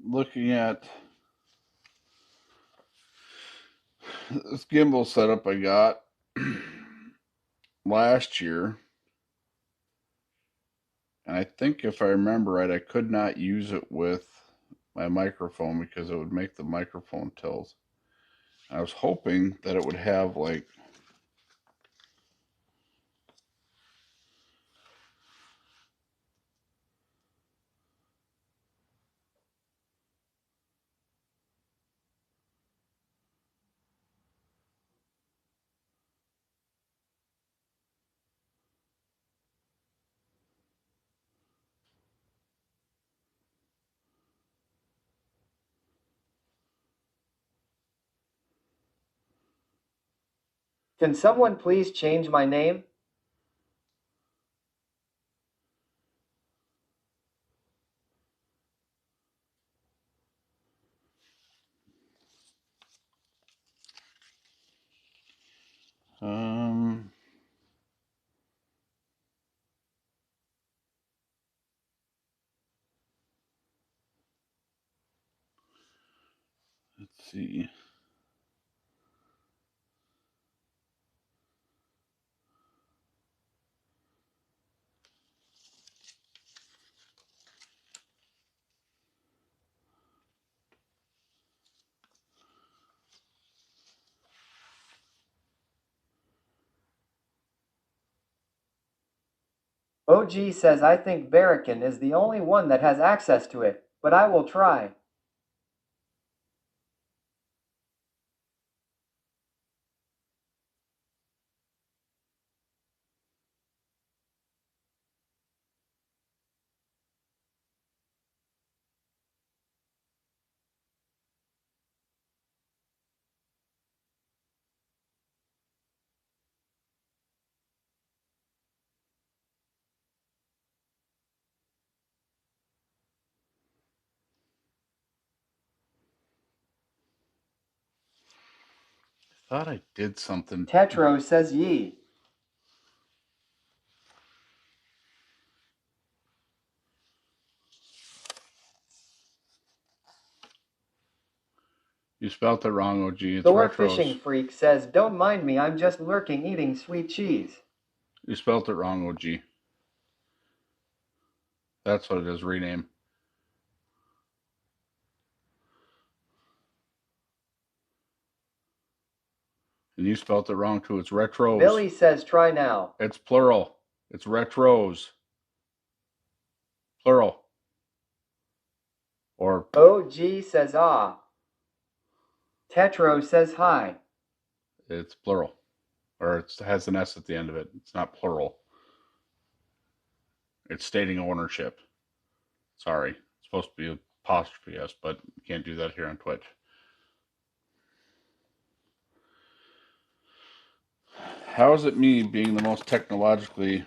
looking at this gimbal setup I got last year, and I think if I remember right, I could not use it with my microphone because it would make the microphone tilt. I was hoping that it would have like Can someone please change my name? um let's see. OG says I think Barracan is the only one that has access to it, but I will try. Thought I did something. Tetro says ye. You spelled it wrong, OG. It's Thor retros. Fishing Freak says don't mind me, I'm just lurking eating sweet cheese. You spelled it wrong, OG. That's what it is, rename. And you spelled it wrong too. It's retros. Billy says try now. It's plural. It's retros. Plural. Or OG says ah. Tetro says hi. it's plural. Or it has an S at the end of it. It's not plural. It's stating ownership. Sorry. It's supposed to be apostrophe S, but you can't do that here on Twitch. How is it me, being the most technologically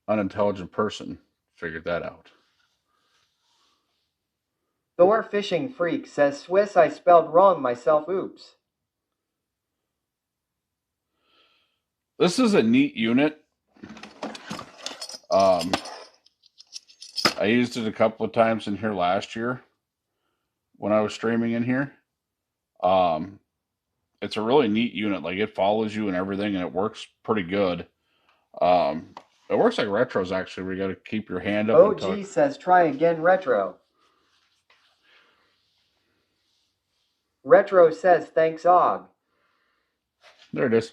unintelligent person, figured that out? Thor Fishing Freak says Swiss I spelled wrong myself, oops. This is a neat unit. I used it a couple of times in here last year when I was streaming in here. It's a really neat unit. Like, it follows you and everything, and it works pretty good. It works like retros, actually, where you got to keep your hand up. OG says try again, Retro. Retro says thanks, Og. There it is.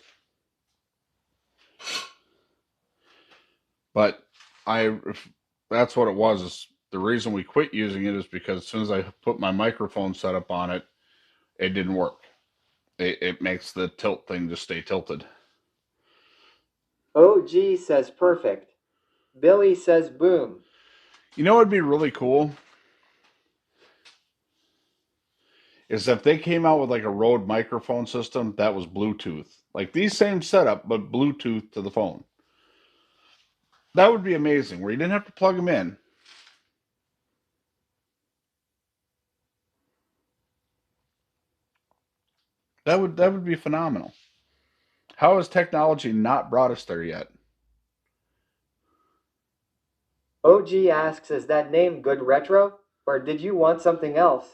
But that's what it was. Is the reason we quit using it is because as soon as I put my microphone setup on it, it didn't work. It makes the tilt thing just stay tilted. OG says perfect. Billy says boom. You know what would be really cool? Is if they came out with like a Rode microphone system that was Bluetooth. Like these same setup, but Bluetooth to the phone. That would be amazing, where you didn't have to plug them in. That would be phenomenal. How has technology not brought us there yet? OG asks, is that name good retro? Or did you want something else?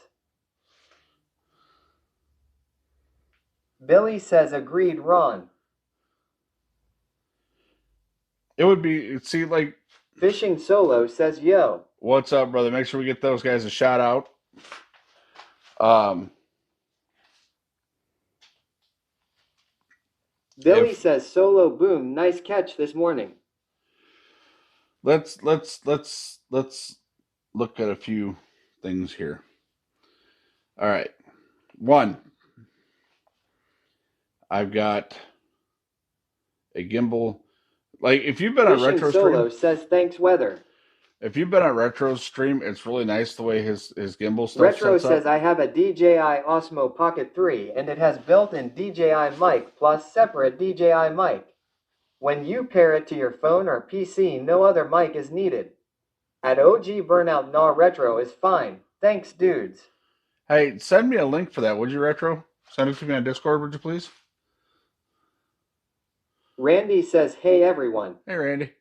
Billy says agreed, Ron. It would be, see, like, Fishing Solo says yo. what's up, brother? Make sure we get those guys a shout out. Billy says solo boom, nice catch this morning. Let's look at a few things here. All right. One, I've got a gimbal. Like, if you've been on Fishing Retro Solo Stream, says thanks weather. if you've been on Retro Stream, it's really nice the way his gimbal stuff Retro sets says up. I have a DJI Osmo Pocket 3 and it has built-in DJI mic plus separate DJI mic. When you pair it to your phone or PC, no other mic is needed. At OG Burnout Nah Retro is fine. Thanks, dudes. Hey, send me a link for that, would you, Retro? Send it to me on Discord, would you please? Randy says, hey everyone. Hey, Randy.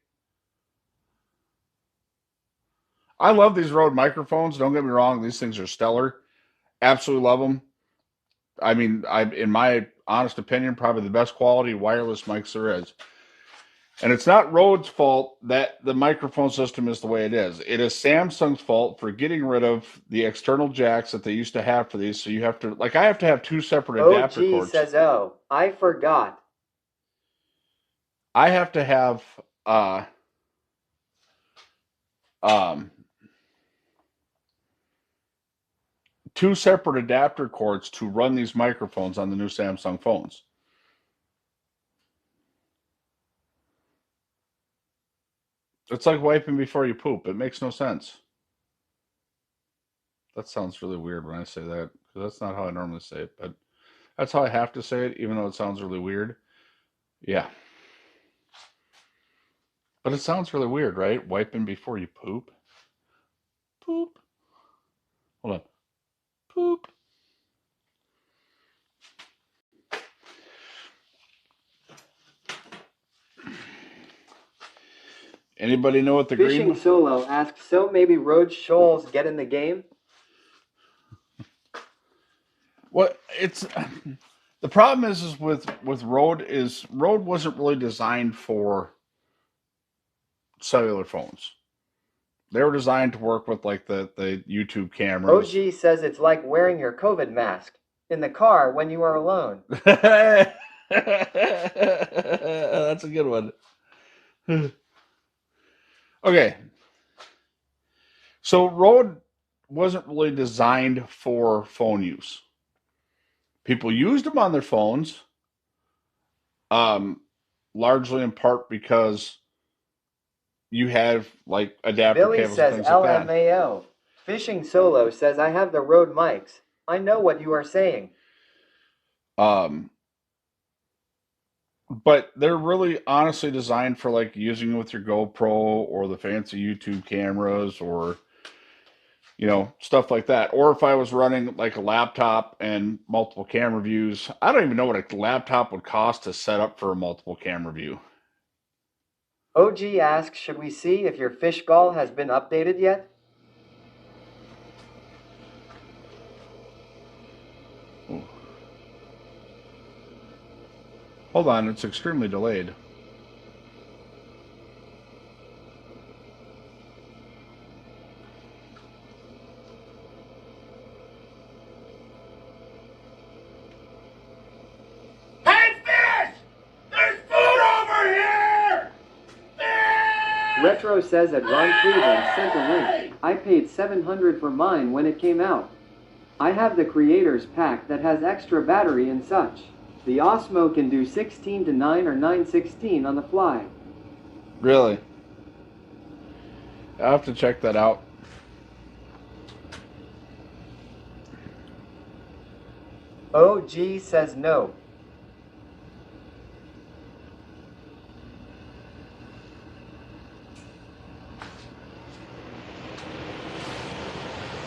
I love these Rode microphones. Don't get me wrong; these things are stellar. Absolutely love them. I mean, in my honest opinion, probably the best quality wireless mics there is. And it's not Rode's fault that the microphone system is the way it is. It is Samsung's fault for getting rid of the external jacks that they used to have for these. So you have to, like, I have to have two separate adapter OG cords. says, oh, I forgot. I have to have two separate adapter cords to run these microphones on the new Samsung phones. It's like wiping before you poop. It makes no sense. That sounds really weird when I say that, because that's not how I normally say it, but that's how I have to say it, even though it sounds really weird. Yeah. But it sounds really weird, right? Wiping before you poop. Poop. Hold on. Poop. Anybody know what the Fishing green... Solo asks, so maybe Rode Shoals get in the game? What it's the problem is with Rode wasn't really designed for cellular phones. They were designed to work with like the YouTube cameras. OG says it's like wearing your COVID mask in the car when you are alone. That's a good one. Okay. So Rode wasn't really designed for phone use. People used them on their phones, largely in part because you have like adapter Billy cables says and things like that. LMAO. Fishing Solo says I have the Rode mics. I know what you are saying. But they're really honestly designed for like using with your GoPro or the fancy YouTube cameras or, you know, stuff like that. Or if I was running like a laptop and multiple camera views, I don't even know what a laptop would cost to set up for a multiple camera view. OG asks, should we see if your fish gall has been updated yet? Ooh. Hold on, it's extremely delayed. Retro says that Ron Cleveland sent a link. I paid $700 for mine when it came out. I have the creator's pack that has extra battery and such. The Osmo can do 16 to 9 or 9/16 on the fly. Really? I'll have to check that out. OG says no.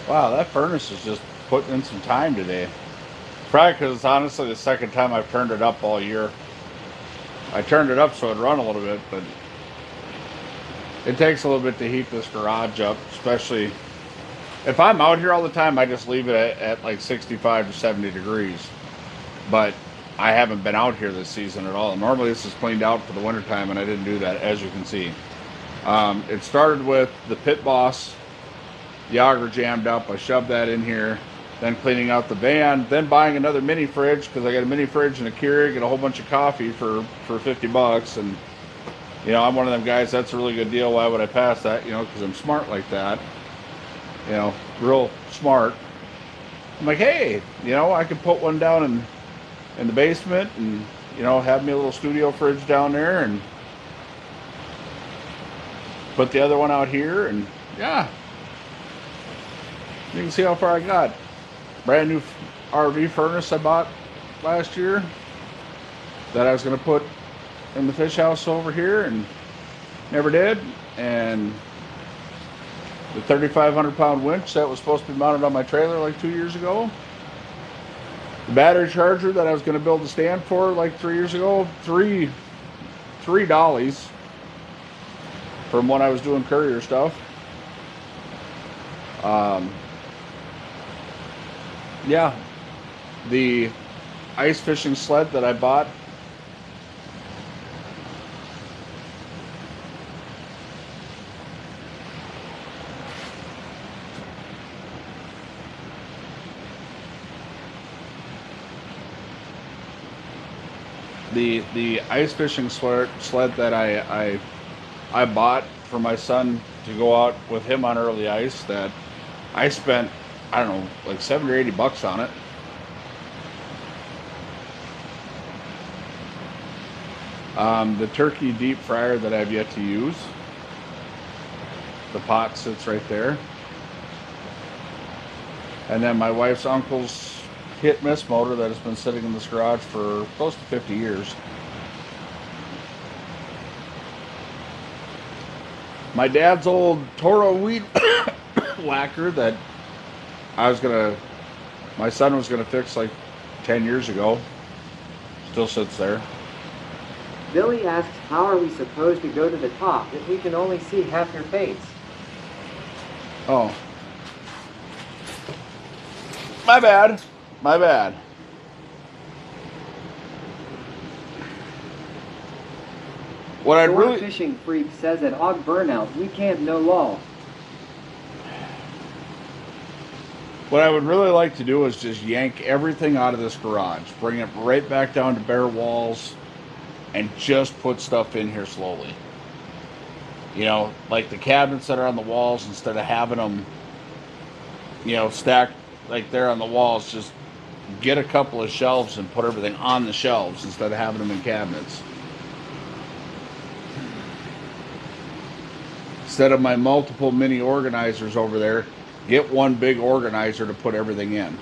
Wow, that furnace is just putting in some time today. Probably because it's honestly the second time I've turned it up all year. I turned it up so it'd run a little bit, but it takes a little bit to heat this garage up, especially if I'm out here all the time. I just leave it at like 65 to 70 degrees. But I haven't been out here this season at all. Normally this is cleaned out for the wintertime, and I didn't do that, as you can see. It started with the Pit Boss, the auger jammed up. I shoved that in here, then cleaning out the van, then buying another mini fridge, because I got a mini fridge and a Keurig and a whole bunch of coffee for $50. And you know, I'm one of them guys, that's a really good deal. Why would I pass that? You know, because I'm smart like that. You know, real smart. I'm like, hey, you know, I could put one down in the basement, and you know, have me a little studio fridge down there, and put the other one out here, and yeah, you can see how far I got. Brand new RV furnace I bought last year that I was going to put in the fish house over here, and never did. And the 3,500 pound winch that was supposed to be mounted on my trailer like 2 years ago. The battery charger that I was going to build a stand for like 3 years ago. Three dollies from when I was doing courier stuff. Yeah, the ice fishing sled that I bought, the ice fishing sled that I bought for my son to go out with him on early ice, that I spent, I don't know, like $70 or $80 on it. The turkey deep fryer that I've yet to use, the pot sits right there. And then my wife's uncle's hit miss motor that has been sitting in this garage for close to 50 years. My dad's old Toro weed whacker that my son was gonna fix like 10 years ago, still sits there. Billy asks, how are we supposed to go to the top if we can only see half your face? Oh. My bad. My bad. What I'd really... Fishing Freak says at Og Burnout, we can't no lol. What I would really like to do is just yank everything out of this garage, bring it right back down to bare walls, and just put stuff in here slowly. You know, like the cabinets that are on the walls, instead of having them, you know, stacked like there on the walls, just get a couple of shelves and put everything on the shelves instead of having them in cabinets. Instead of my multiple mini organizers over there, get one big organizer to put everything in.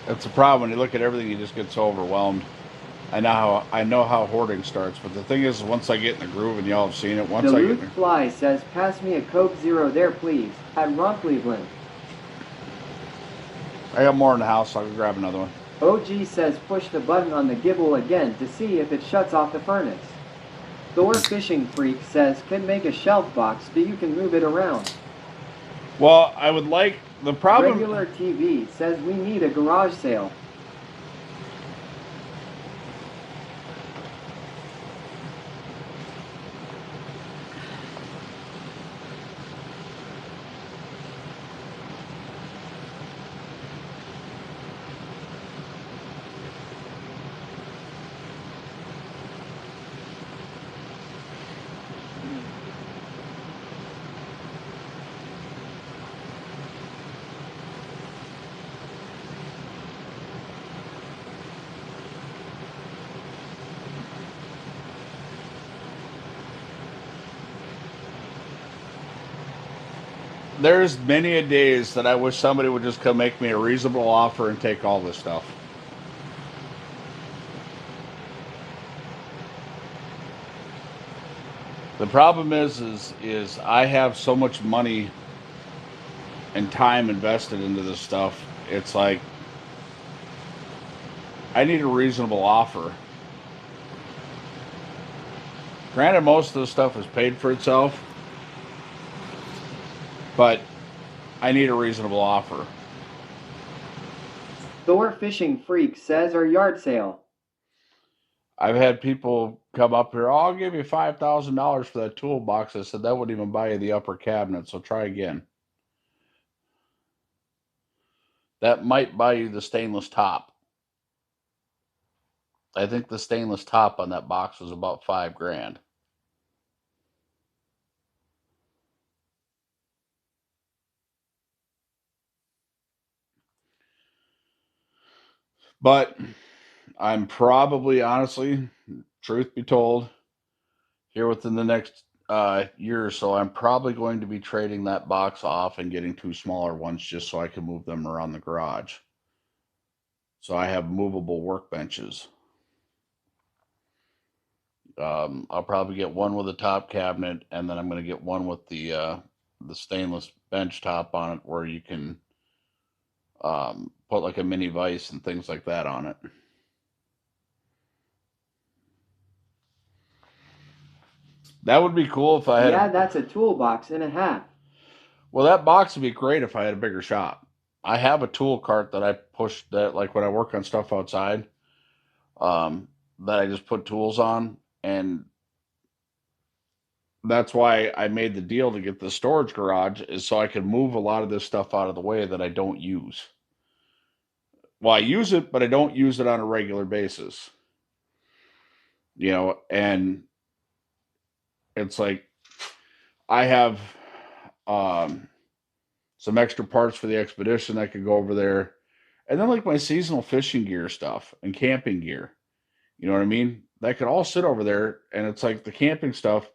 That's the problem. When you look at everything, you just get so overwhelmed. I know how hoarding starts, but the thing is, once I get in the groove, and y'all have seen it, once I get in the... Fly says, pass me a Coke Zero there, please, at Ron Cleveland. I got more in the house, so I'll go grab another one. OG says, push the button on the gibble again to see if it shuts off the furnace. Thor Fishing Freak says, can make a shelf box so you can move it around. Well, I would like... The problem... Regular TV says we need a garage sale. there's many a days that I wish somebody would just come make me a reasonable offer and take all this stuff. The problem is I have so much money and time invested into this stuff. It's like I need a reasonable offer. Granted, most of the stuff is paid for itself, but I need a reasonable offer. Thor Fishing Freak says our yard sale. I've had people come up here, oh, I'll give you $5,000 for that toolbox. I said, that wouldn't even buy you the upper cabinet, so try again. That might buy you the stainless top. I think the stainless top on that box was about $5,000. But I'm probably, honestly, truth be told, here within the next year or so, I'm probably going to be trading that box off and getting 2 smaller ones just so I can move them around the garage. So I have movable workbenches. I'll probably get one with a top cabinet, and then I'm going to get one with the stainless bench top on it, where you can put like a mini vise and things like that on it. That would be cool if I had. Yeah, that's a toolbox and a half. Well, that box would be great if I had a bigger shop. I have a tool cart that I push that, like when I work on stuff outside, that I just put tools on, and that's why I made the deal to get the storage garage, is so I could move a lot of this stuff out of the way that I don't use. Well, I use it, but I don't use it on a regular basis. And it's like I have some extra parts for the expedition that could go over there. And then like my seasonal fishing gear stuff and camping gear. You know what I mean? That could all sit over there, and it's like the camping stuff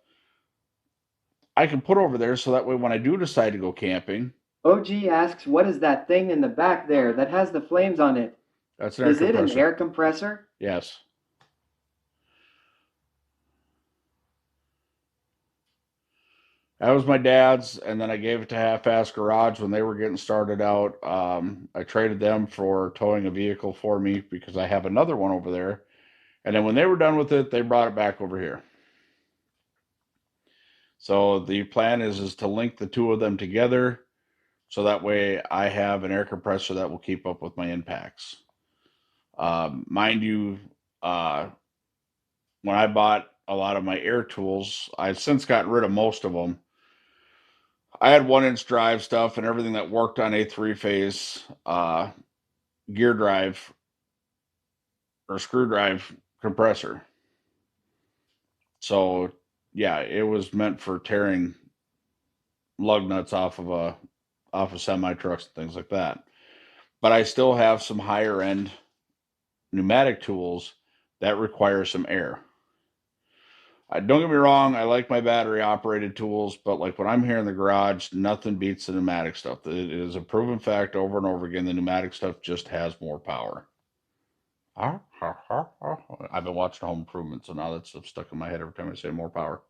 I can put over there so that way when I do decide to go camping. OG asks, what is that thing in the back there that has the flames on it? That's an air Is it compressor. an air compressor? Yes. That was my dad's, and then I gave it to Half Ass Garage when they were getting started out. I traded them for towing a vehicle for me because I have another one over there. And then when they were done with it, they brought it back over here. So the plan is to link the two of them together, so that way I have an air compressor that will keep up with my impacts. Mind you, when I bought a lot of my air tools, I've since gotten rid of most of them. I had 1-inch drive stuff and everything that worked on a 3-phase gear drive or screw drive compressor. So yeah, it was meant for tearing lug nuts off of semi trucks and things like that. But I still have some higher end pneumatic tools that require some air. Don't get me wrong, I like my battery operated tools, but like when I'm here in the garage, nothing beats the pneumatic stuff. It is a proven fact over and over again. The pneumatic stuff just has more power. I've been watching Home Improvement, so now that stuff's stuck in my head every time I say more power.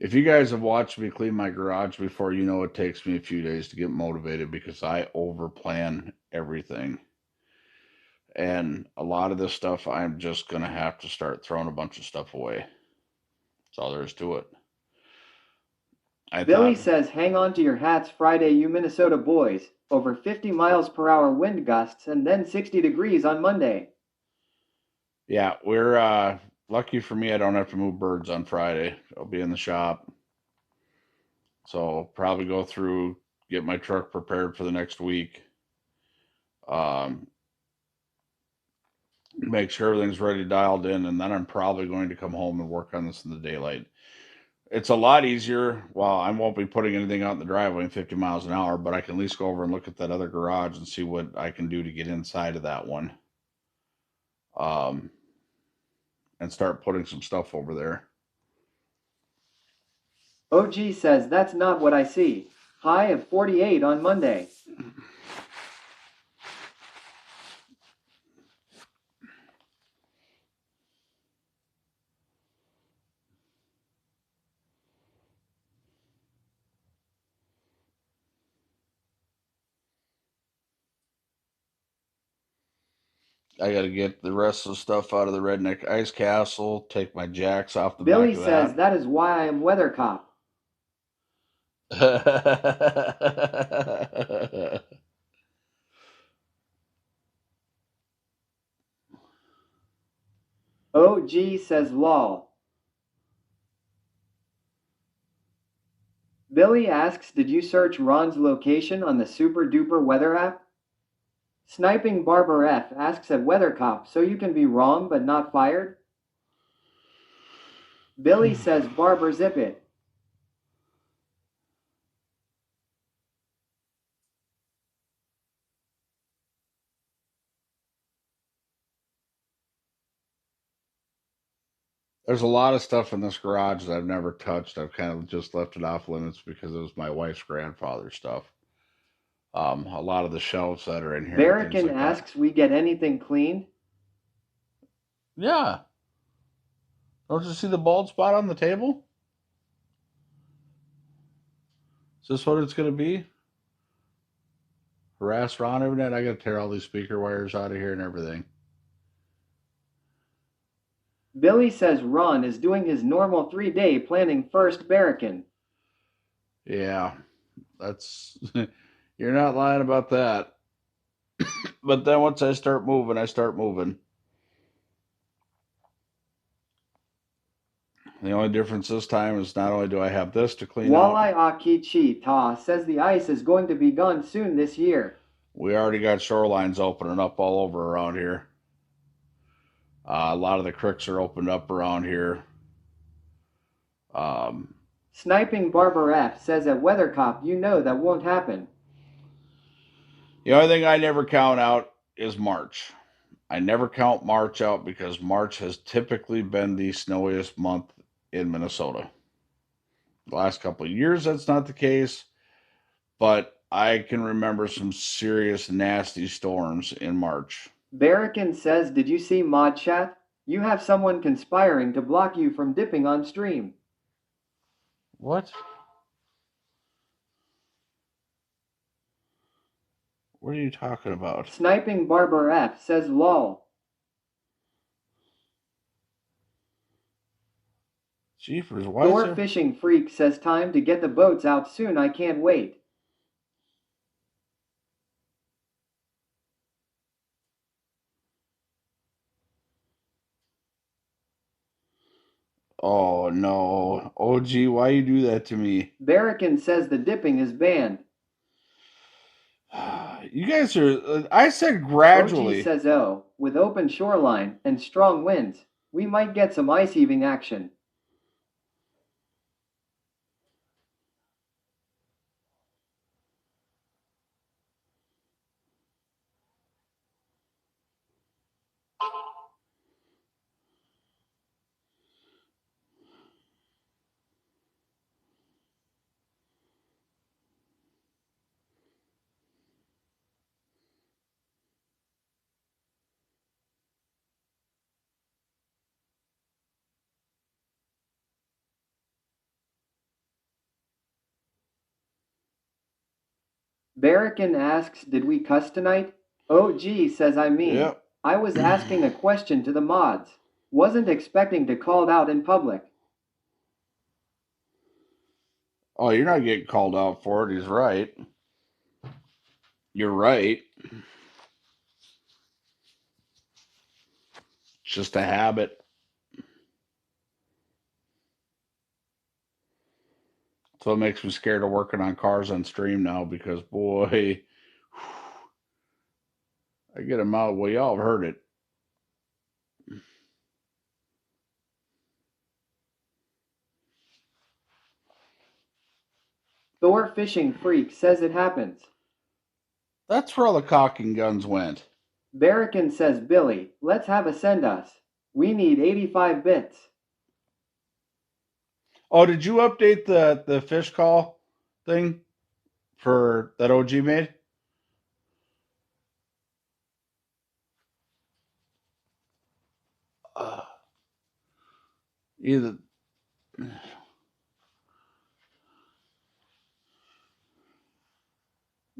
If you guys have watched me clean my garage before, you know it takes me a few days to get motivated because I overplan everything. And a lot of this stuff, I'm just going to have to start throwing a bunch of stuff away. That's all there is to it. Billy says, hang on to your hats Friday, you Minnesota boys. Over 50 miles per hour wind gusts and then 60 degrees on Monday. Yeah, we're lucky for me, I don't have to move birds on Friday. I'll be in the shop. So probably go through, get my truck prepared for the next week. make sure everything's ready dialed in, and then I'm probably going to come home and work on this in the daylight. It's a lot easier. Well, I won't be putting anything out in the driveway in 50 miles an hour, but I can at least go over and look at that other garage and see what I can do to get inside of that one. And start putting some stuff over there. OG says that's not what I see. High of 48 on Monday. I got to get the rest of the stuff out of the Redneck Ice Castle, take my jacks off the Billy back of says that is why I am weather cop. that. OG says lol. Billy asks, did you search Ron's location on the Super Duper Weather app? Sniping Barber F asks at Weather Cop, so you can be wrong but not fired? Billy says Barber zip it. There's a lot of stuff in this garage that I've never touched. I've kind of just left it off limits because it was my wife's grandfather's stuff. A lot of the shelves that are in here. Barrican like asks, we get anything cleaned? Yeah. Don't you see the bald spot on the table? Is this what it's going to be? Harass Ron every night? I got to tear all these speaker wires out of here and everything. Billy says Ron is doing his normal 3-day planning first, Barrican. Yeah, that's... You're not lying about that. But then once I start moving, I start moving. The only difference this time is not only do I have this to clean Walleye out. Akichi Ta says the ice is going to be gone soon this year. We already got shorelines opening up all over around here. A lot of the creeks are opened up around here. Sniping Barber F says at Weather Cop, you know that won't happen. The only thing I never count out is March. I never count March out because March has typically been the snowiest month in Minnesota. The last couple of years, that's not the case, but I can remember some serious nasty storms in March. Barrican says, did you see Mod Chat? You have someone conspiring to block you from dipping on stream. What? What are you talking about? Sniping Barber F says lol. Jeepers, why is Thor there... Fishing Freak says time to get the boats out soon, I can't wait. Oh no. OG, why you do that to me? Barrican says the dipping is banned. You guys are... I said gradually. OG says oh, with open shoreline and strong winds, we might get some ice heaving action. Barrican asks, did we cuss tonight? OG says I mean. Yep. I was asking a question to the mods. Wasn't expecting to called out in public. Oh, you're not getting called out for it. He's right. You're right. It's just a habit. So it makes me scared of working on cars on stream now because, boy, I get them out. Well, y'all have heard it. Thor Fishing Freak says it happens. That's where all the cocking guns went. Barrican says, Billy, let's have a send us. We need 85 bits. Oh, did you update the fish call thing for that OG made? Either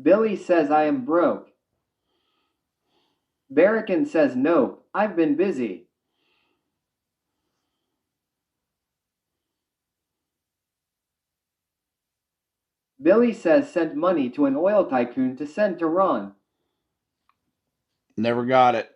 Billy says I am broke. Barrican says nope, I've been busy. Billy says sent money to an oil tycoon to send to Ron. never got it.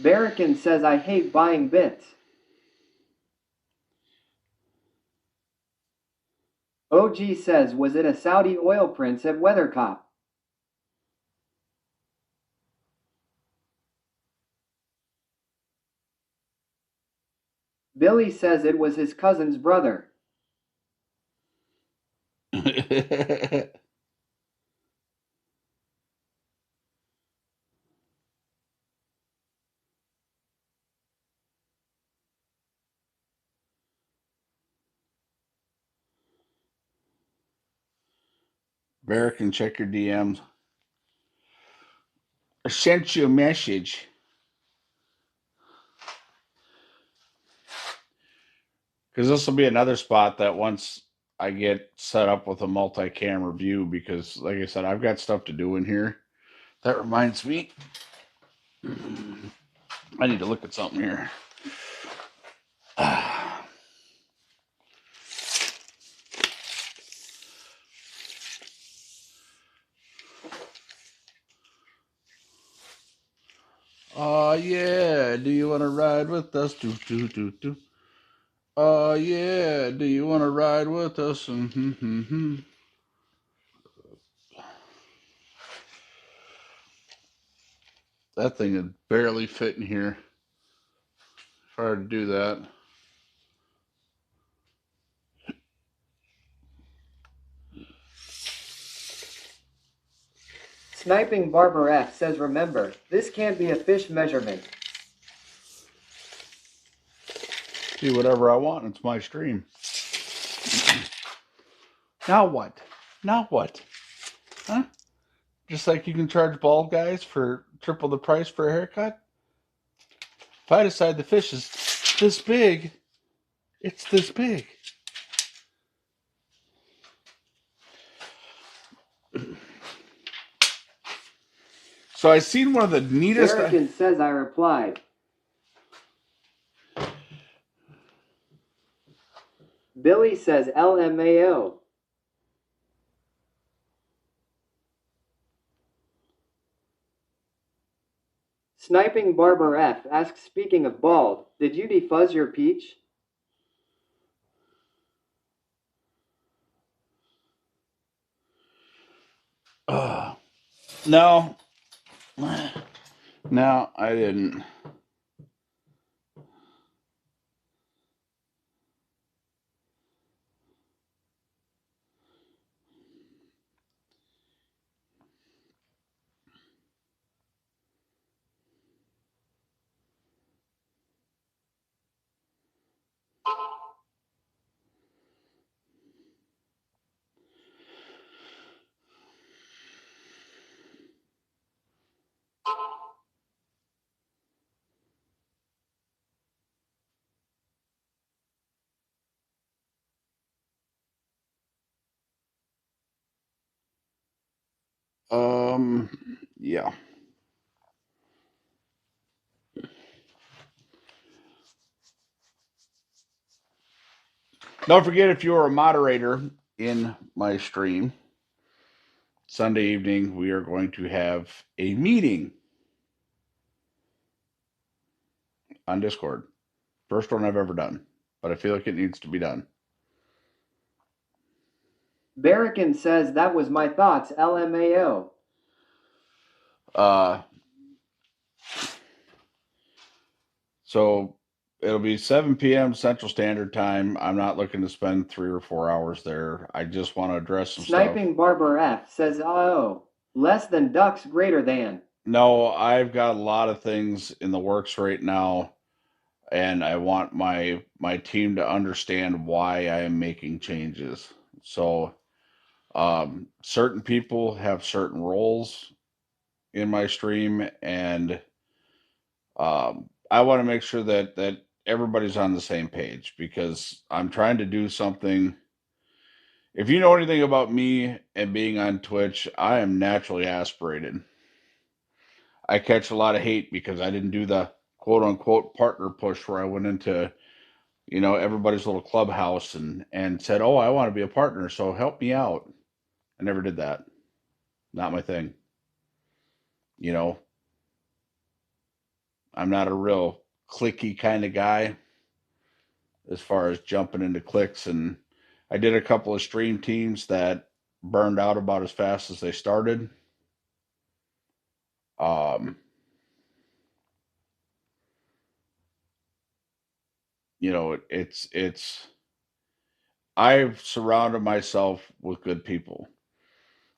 Barrican says I hate buying bits. OG says was it a Saudi oil prince at Weathercop? Billy says it was his cousin's brother. Barrick can check your DMs. I sent you a message. Because this will be another spot that once I get set up with a multi-camera view, because like I said, I've got stuff to do in here. That reminds me, I need to look at something here. Oh yeah, do you want to ride with us? Do do do do. Oh yeah, do you want to ride with us? That thing would barely fit in here if I were to do that. Sniping Barber F says remember, this can't be a fish measurement. Do whatever I want. It's my stream. Now what? Now what? Huh? Just like you can charge bald guys for triple the price for a haircut? If I decide the fish is this big, it's this big. So I seen one of the neatest. Barrican says I replied. Billy says LMAO. Sniping Barber F asks speaking of bald, did you defuzz your peach? No. No, I didn't. Yeah. Don't forget, if you're a moderator in my stream, Sunday evening, we are going to have a meeting on Discord. First one I've ever done, but I feel like it needs to be done. Barrican says that was my thoughts, LMAO. So it'll be 7 p.m. Central Standard Time. I'm not looking to spend 3 or 4 hours there. I just want to address some Sniping stuff. Barber F says, oh, less than ducks greater than. No, I've got a lot of things in the works right now, and I want my team to understand why I am making changes. So certain people have certain roles in my stream, and I want to make sure that everybody's on the same page, because I'm trying to do something. If you know anything about me and being on Twitch, I am naturally aspirated. I catch a lot of hate because I didn't do the quote unquote partner push where I went into, everybody's little clubhouse and said, "Oh, I want to be a partner, so help me out." I never did that. Not my thing. I'm not a real clicky kind of guy as far as jumping into cliques, and I did a couple of stream teams that burned out about as fast as they started. It's I've surrounded myself with good people.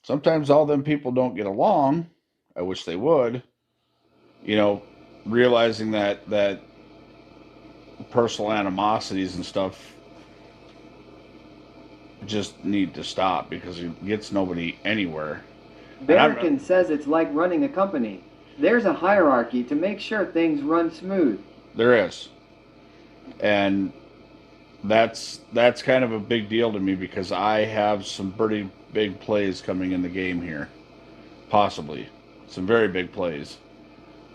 Sometimes all them people don't get along. I wish they would. Realizing that personal animosities and stuff just need to stop, because it gets nobody anywhere. Barrican says it's like running a company. There's a hierarchy to make sure things run smooth. There is. And that's kind of a big deal to me, because I have some pretty big plays coming in the game here. Possibly. Some very big plays.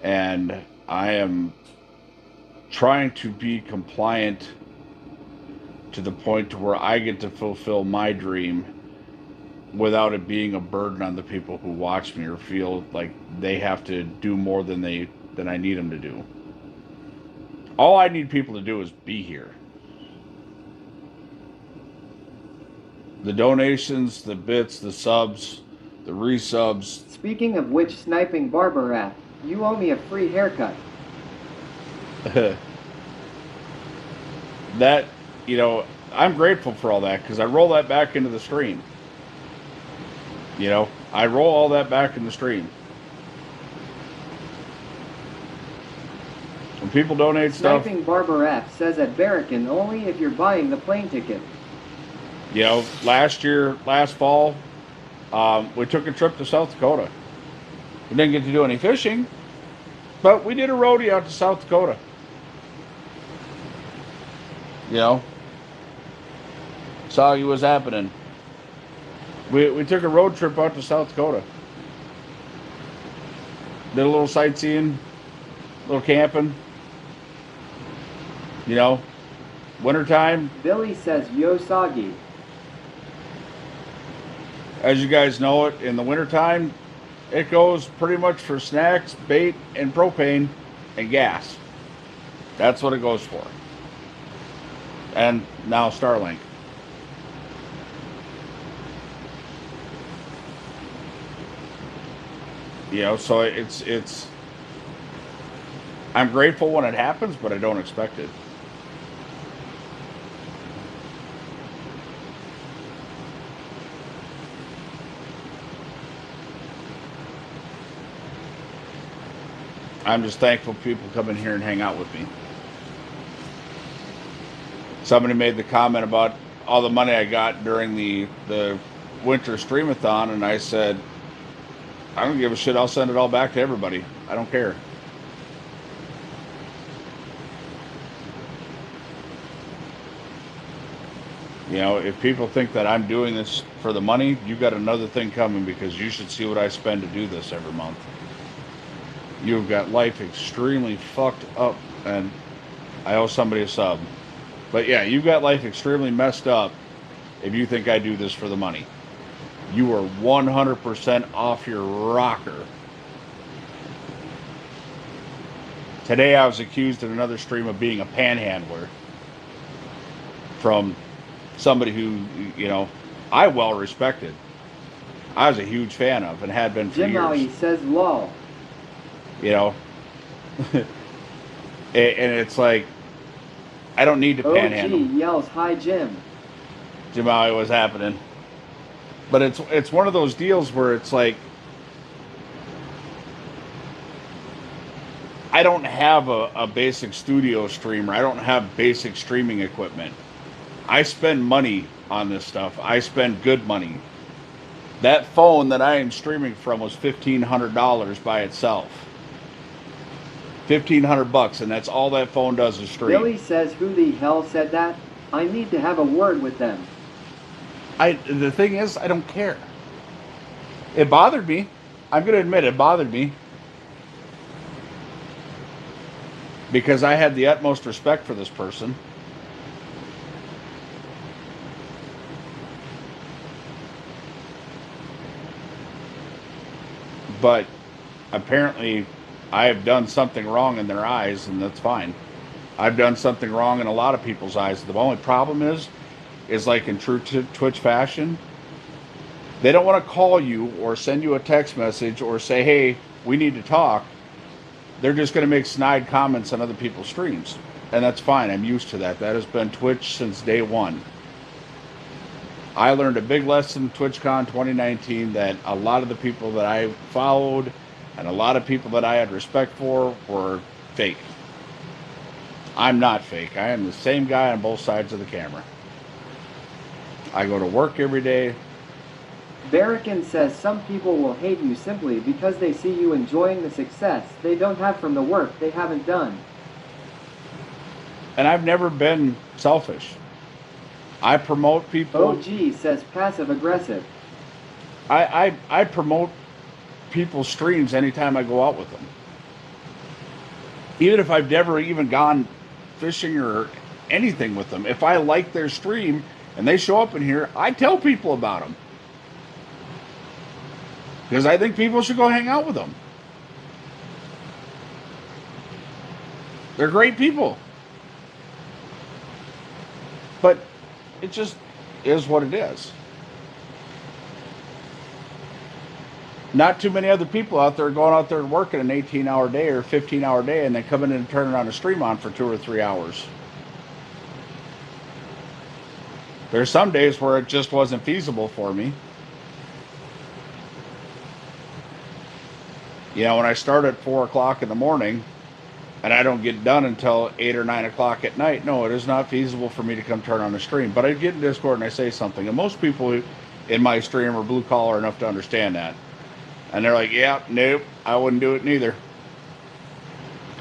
And I am trying to be compliant to the point to where I get to fulfill my dream without it being a burden on the people who watch me or feel like they have to do more than I need them to do. All I need people to do is be here. The donations, the bits, the subs, the resubs. Speaking of which, Sniping Barber F, you owe me a free haircut. That, I'm grateful for all that, because I roll that back into the stream. I roll all that back in the stream. When people donate stuff. Sniping Barber F says at Barrican only if you're buying the plane ticket. Last fall, we took a trip to South Dakota. We didn't get to do any fishing, but we did a roadie out to South Dakota. Saw you was happening. We took a road trip out to South Dakota. Did a little sightseeing, a little camping. Wintertime. Billy says yo soggy. As you guys know it, in the wintertime, it goes pretty much for snacks, bait, and propane, and gas. That's what it goes for. And now Starlink. So it's I'm grateful when it happens, but I don't expect it. I'm just thankful people come in here and hang out with me. Somebody made the comment about all the money I got during the winter streamathon, and I said, I don't give a shit. I'll send it all back to everybody. I don't care. If people think that I'm doing this for the money, you got another thing coming, because you should see what I spend to do this every month. You've got life extremely fucked up, and I owe somebody a sub. But yeah, you've got life extremely messed up if you think I do this for the money. You are 100% off your rocker. Today I was accused in another stream of being a panhandler from somebody who, you know, I well respected. I was a huge fan of and had been for Jim years. Maui says lol. You know, and it's like I don't need to OG panhandle. yells hi Jim. Jamawi was happening, but it's one of those deals where it's like I don't have a basic studio streamer. I don't have basic streaming equipment. I spend money on this stuff. I spend good money. That phone that I am streaming from was $1,500 by itself. $1,500, and that's all that phone does is stream. Billy says who the hell said that? I need to have a word with them. The thing is, I don't care. It bothered me. I'm going to admit it bothered me. Because I had the utmost respect for this person. But apparently I have done something wrong in their eyes, and that's fine. I've done something wrong in a lot of people's eyes. The only problem is like in true Twitch fashion, they don't want to call you or send you a text message or say, hey, we need to talk. They're just going to make snide comments on other people's streams. And that's fine. I'm used to that. That has been Twitch since day one. I learned a big lesson TwitchCon 2019 that a lot of the people that I followed and a lot of people that I had respect for were fake. I'm not fake. I am the same guy on both sides of the camera. I go to work every day. Barrican says some people will hate you simply because they see you enjoying the success they don't have from the work they haven't done. And I've never been selfish. I promote people. OG says passive aggressive. I promote people's streams anytime I go out with them. Even if I've never even gone fishing or anything with them. If I like their stream and they show up in here, I tell people about them. Because I think people should go hang out with them. They're great people. But it just is what it is. Not too many other people out there going out there and working an 18-hour day or 15-hour day and then coming in and turning on a stream on for 2 or 3 hours. There's some days where it just wasn't feasible for me. You know, when I start at 4 o'clock in the morning and I don't get done until 8 or 9 o'clock at night, no, it is not feasible for me to come turn on a stream. But I get in Discord and I say something, and most people in my stream are blue collar enough to understand that. And they're like, yeah, nope, I wouldn't do it neither.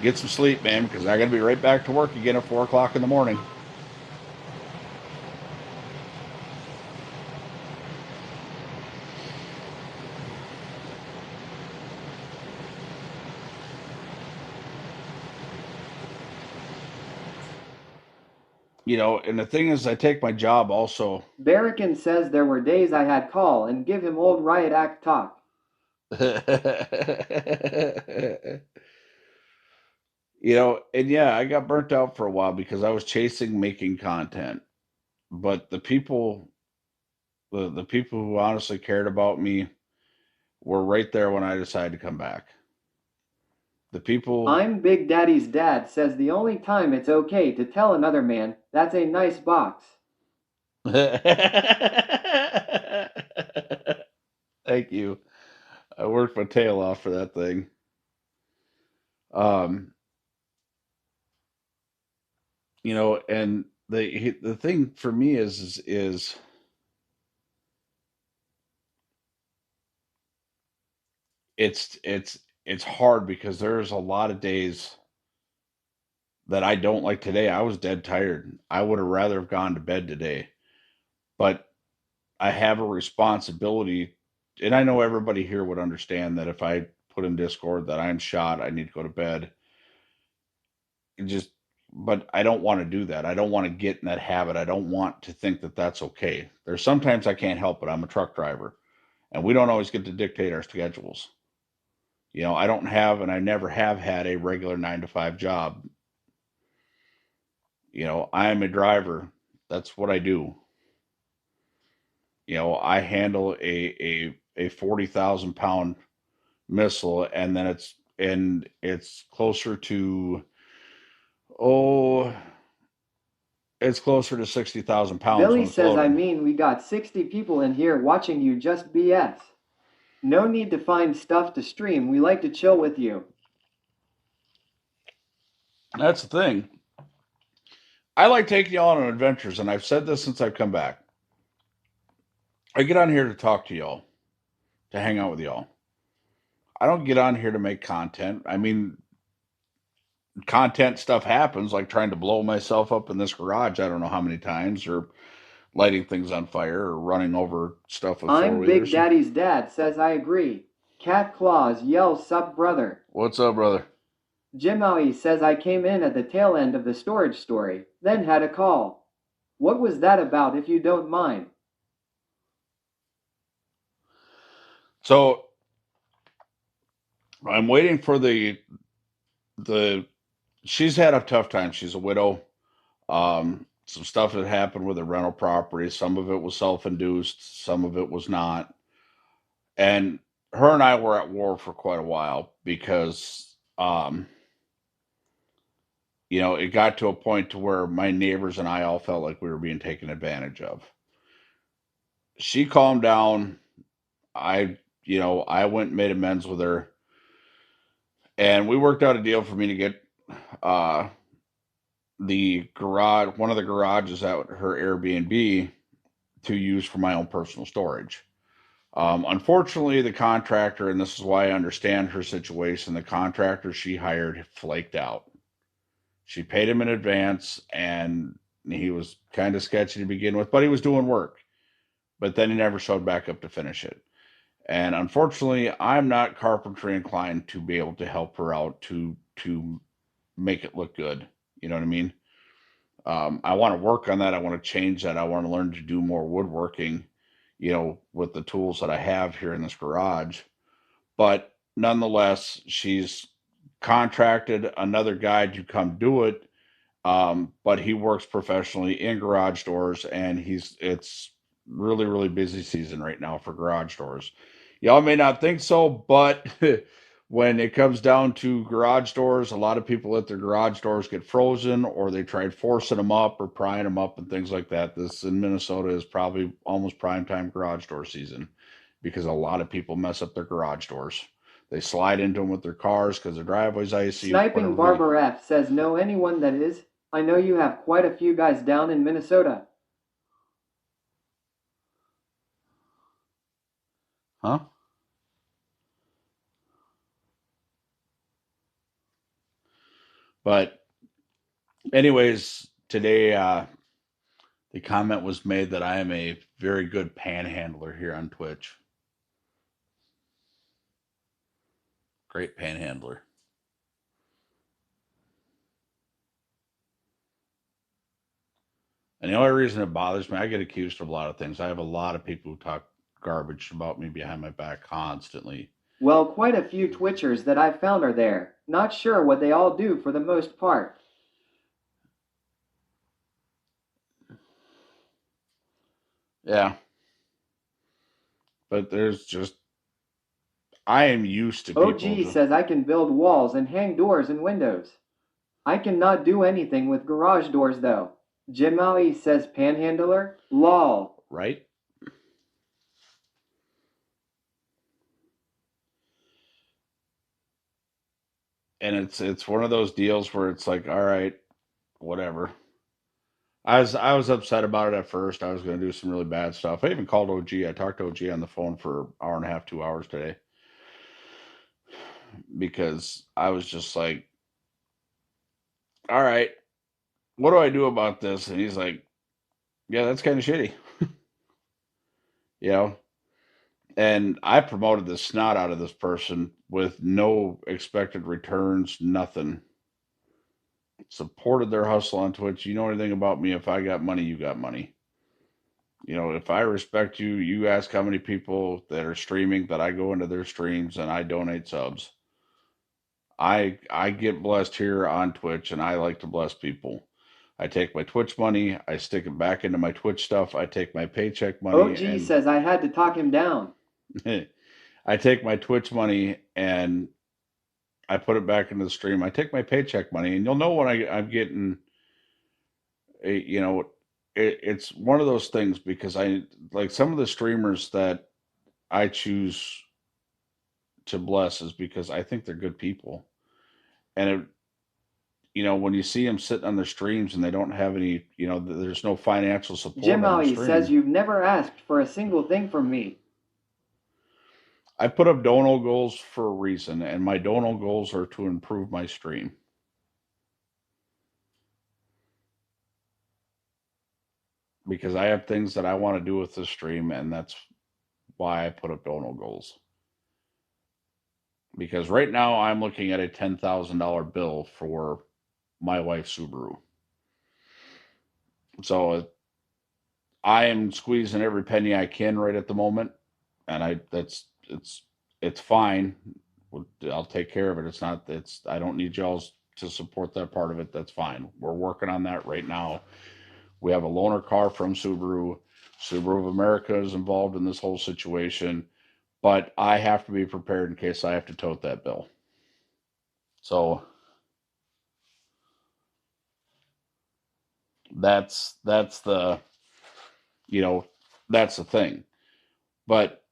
Get some sleep, man, because I got to be right back to work again at 4 o'clock in the morning. You know, and the thing is, I take my job also. Barrican says there were days I had call and give him old riot act talk. You know, and yeah, I got burnt out for a while because I was chasing making content. But the people who honestly cared about me were right there when I decided to come back. The people I'm Big Daddy's dad says the only time it's okay to tell another man, that's a nice box. Thank you. I worked my tail off for that thing. You know, and the thing for me is it's hard because there's a lot of days that I don't like today. I was dead tired. I would have rather have gone to bed today. But I have a responsibility, and I know everybody here would understand that if I put in Discord that I'm shot, I need to go to bed. Just but I don't want to do that. I don't want to get in that habit. I don't want to think that that's okay. There's sometimes I can't help it. I'm a truck driver, and we don't always get to dictate our schedules. I don't have, and I never have had a regular 9 to 5 job. I am a driver. That's what I do. I handle a 40,000 pound missile, and then it's closer to, oh, it's closer to 60,000 pounds Billy when it's says, I loaded. mean, we got 60 people in here watching you just BS. No need to find stuff to stream. We like to chill with you. That's the thing. I like taking y'all on adventures, and I've said this since I've come back. I get on here to talk to y'all, to hang out with y'all. I don't get on here to make content. I mean, content stuff happens, like trying to blow myself up in this garage I don't know how many times, or lighting things on fire, or running over stuff with I'm Big four-wheelers. Daddy's dad, says I agree. Cat Claus yells, sup brother. What's up, brother? Jim Maui says I came in at the tail end of the storage story, then had a call. What was that about, if you don't mind? So I'm waiting for the she's had a tough time. She's a widow. Some stuff had happened with the rental property. Some of it was self-induced, some of it was not. And her and I were at war for quite a while because it got to a point to where my neighbors and I all felt like we were being taken advantage of. She calmed down. I went and made amends with her, and we worked out a deal for me to get one of the garages at her Airbnb to use for my own personal storage. Unfortunately, the contractor, and this is why I understand her situation, the contractor she hired flaked out. She paid him in advance, and he was kind of sketchy to begin with, but he was doing work. But then he never showed back up to finish it. And unfortunately, I'm not carpentry inclined to be able to help her out to make it look good. You know what I mean? I want to work on that. I want to change that. I want to learn to do more woodworking, with the tools that I have here in this garage. But nonetheless, she's contracted another guy to come do it. But he works professionally in garage doors, and it's really, really busy season right now for garage doors. Y'all may not think so, but when it comes down to garage doors, a lot of people at their garage doors get frozen, or they tried forcing them up or prying them up and things like that. This in Minnesota is probably almost prime time garage door season because a lot of people mess up their garage doors. They slide into them with their cars because their driveway's icy. Sniping Barber F says, know anyone that is? I know you have quite a few guys down in Minnesota. Huh? But anyways, today the comment was made that I am a very good panhandler here on Twitch. Great panhandler. And the only reason it bothers me, I get accused of a lot of things. I have a lot of people who talk garbage about me behind my back constantly. Well, quite a few Twitchers that I've found are there. Not sure what they all do for the most part. Yeah. But there's just, I am used to people. OG says I can build walls and hang doors and windows. I cannot do anything with garage doors though. Jim Maui says panhandler? Lol. Right? And it's one of those deals where it's like, all right, whatever. I was upset about it at first. I was going to do some really bad stuff. I even called OG. I talked to OG on the phone for an hour and a half, 2 hours today, because I was just like, all right, what do I do about this? And he's like, yeah, that's kind of shitty. And I promoted the snot out of this person with no expected returns, nothing. supported their hustle on Twitch. You know anything about me? If I got money, you got money. You know, if I respect you, you ask how many people that are streaming that I go into their streams and I donate subs. I get blessed here on Twitch, and I like to bless people. I take my Twitch money, I stick it back into my Twitch stuff. I take my paycheck money OG and says I had to talk him down. I take my Twitch money and I put it back into the stream. I take my paycheck money, and you'll know when I'm getting, you know, it's one of those things because I like some of the streamers that I choose to bless is because I think they're good people. And it, you know, when you see them sitting on their streams and they don't have any, you know, there's no financial support Jim on the Ali stream. says you've never asked for a single thing from me. I put up dono goals for a reason, and my dono goals are to improve my stream. Because I have things that I want to do with the stream, and that's why I put up dono goals. Because right now I'm looking at a $10,000 bill for my wife's Subaru. So I am squeezing every penny I can right at the moment, and it's fine. I'll take care of it. I don't need y'all to support that part of it. That's fine. We're working on that right now. We have a loaner car from Subaru. Subaru of America is involved in this whole situation, but I have to be prepared in case I have to tote that bill. So that's the, you know, that's the thing. But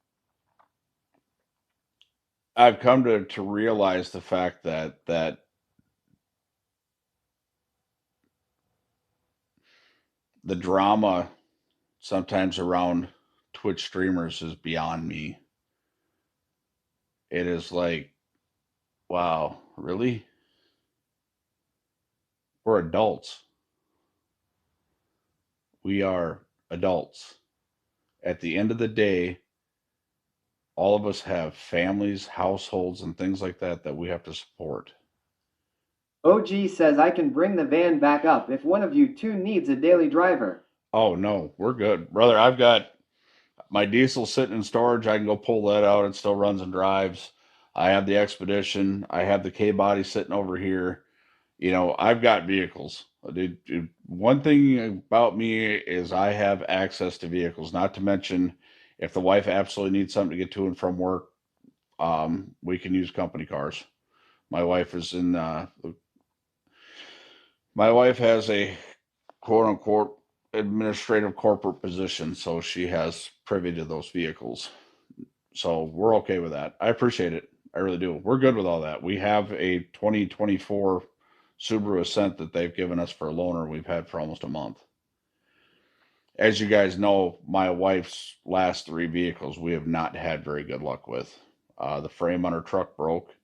I've come to realize the fact that the drama sometimes around Twitch streamers is beyond me. It is like, wow, really? We're adults. We are adults. At the end of the day, all of us have families, households, and things like that we have to support. OG says I can bring the van back up if one of you two needs a daily driver. Oh, no, we're good. Brother, I've got my diesel sitting in storage. I can go pull that out. It still runs and drives. I have the Expedition. I have the K-Body sitting over here. You know, I've got vehicles. Dude, one thing about me is I have access to vehicles, not to mention if the wife absolutely needs something to get to and from work, we can use company cars. My wife is in, my wife has a quote unquote administrative corporate position, so she has privy to those vehicles. So we're okay with that. I appreciate it. I really do. We're good with all that. We have a 2024 Subaru Ascent that they've given us for a loaner we've had for almost a month. As you guys know, my wife's last 3 vehicles we have not had very good luck with. The frame on her truck broke,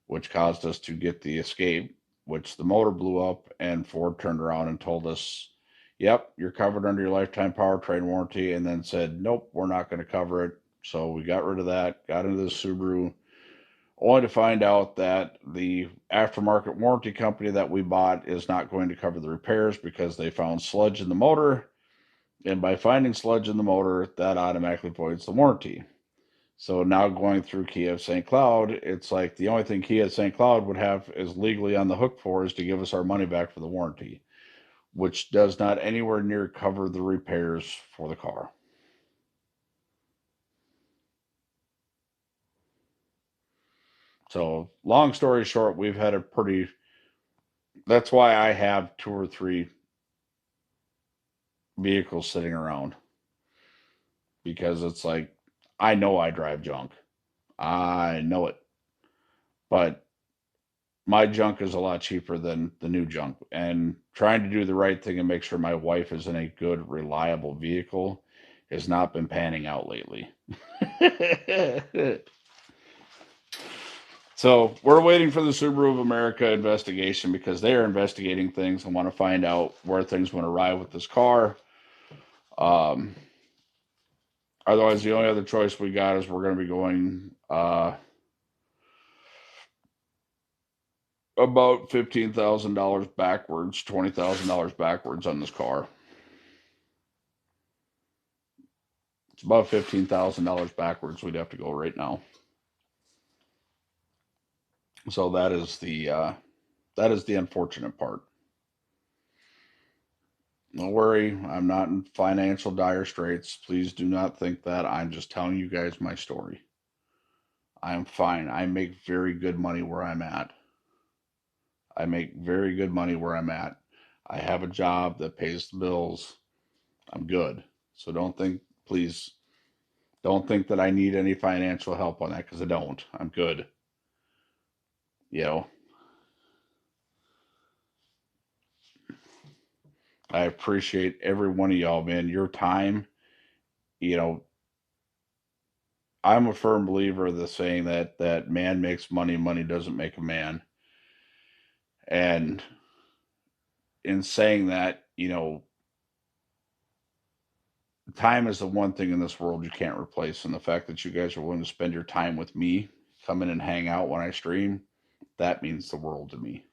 which caused us to get the Escape, which the motor blew up, and Ford turned around and told us, yep, you're covered under your lifetime powertrain warranty, and then said, nope, we're not going to cover it. So we got rid of that, got into the Subaru, only to find out that the aftermarket warranty company that we bought is not going to cover the repairs because they found sludge in the motor. And by finding sludge in the motor, that automatically voids the warranty. So now going through Kia of St. Cloud, it's like the only thing Kia of St. Cloud would have is legally on the hook for is to give us our money back for the warranty, which does not anywhere near cover the repairs for the car. So long story short, we've had a pretty, that's why I have 2 or 3 vehicles sitting around, because it's like, I know I drive junk. I know it. But my junk is a lot cheaper than the new junk. And trying to do the right thing and make sure my wife is in a good, reliable vehicle has not been panning out lately. So we're waiting for the Subaru of America investigation because they are investigating things and want to find out where things went awry with this car. Otherwise, the only other choice we got is we're going to be going about $15,000 backwards, $20,000 backwards on this car. It's about $15,000 backwards we'd have to go right now. So that is the unfortunate part. Don't worry, I'm not in financial dire straits. Please do not think that. I'm just telling you guys my story. I'm fine. I make very good money where I'm at. I make very good money where I'm at. I have a job that pays the bills. I'm good. So please don't think that I need any financial help on that, because I don't. I'm good. You know, I appreciate every one of y'all, man. Your time, you know, I'm a firm believer of the saying that man makes money, money doesn't make a man. And in saying that, you know, time is the one thing in this world you can't replace. And the fact that you guys are willing to spend your time with me, come in and hang out when I stream, that means the world to me.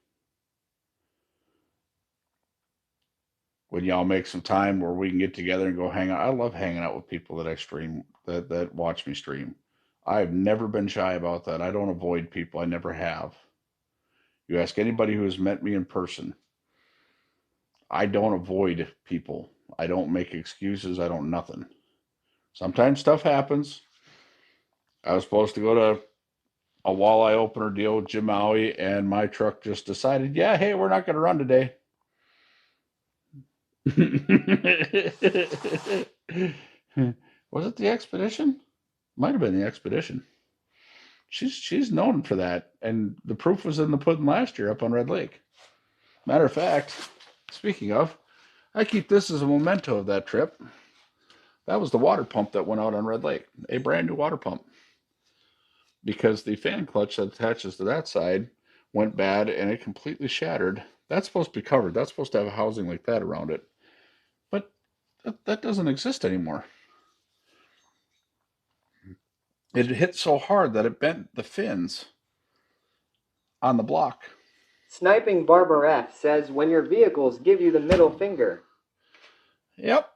When y'all make some time where we can get together and go hang out. I love hanging out with people that I stream, that watch me stream. I've never been shy about that. I don't avoid people. I never have. You ask anybody who has met me in person, I don't avoid people. I don't make excuses. I don't nothing. Sometimes stuff happens. I was supposed to go to a walleye opener deal with Jim Maui, and my truck just decided, yeah, hey, we're not going to run today. Was it the Expedition? Might have been the Expedition. She's known for that, and the proof was in the pudding last year up on Red Lake. Matter of fact, speaking of, I keep this as a memento of that trip. That was the water pump that went out on Red Lake, a brand new water pump, because the fan clutch that attaches to that side went bad and it completely shattered. That's supposed to be covered. That's supposed to have a housing like that around it, but that doesn't exist anymore. It hit so hard that it bent the fins on the block. Sniping Barber F says, when your vehicles give you the middle finger. Yep.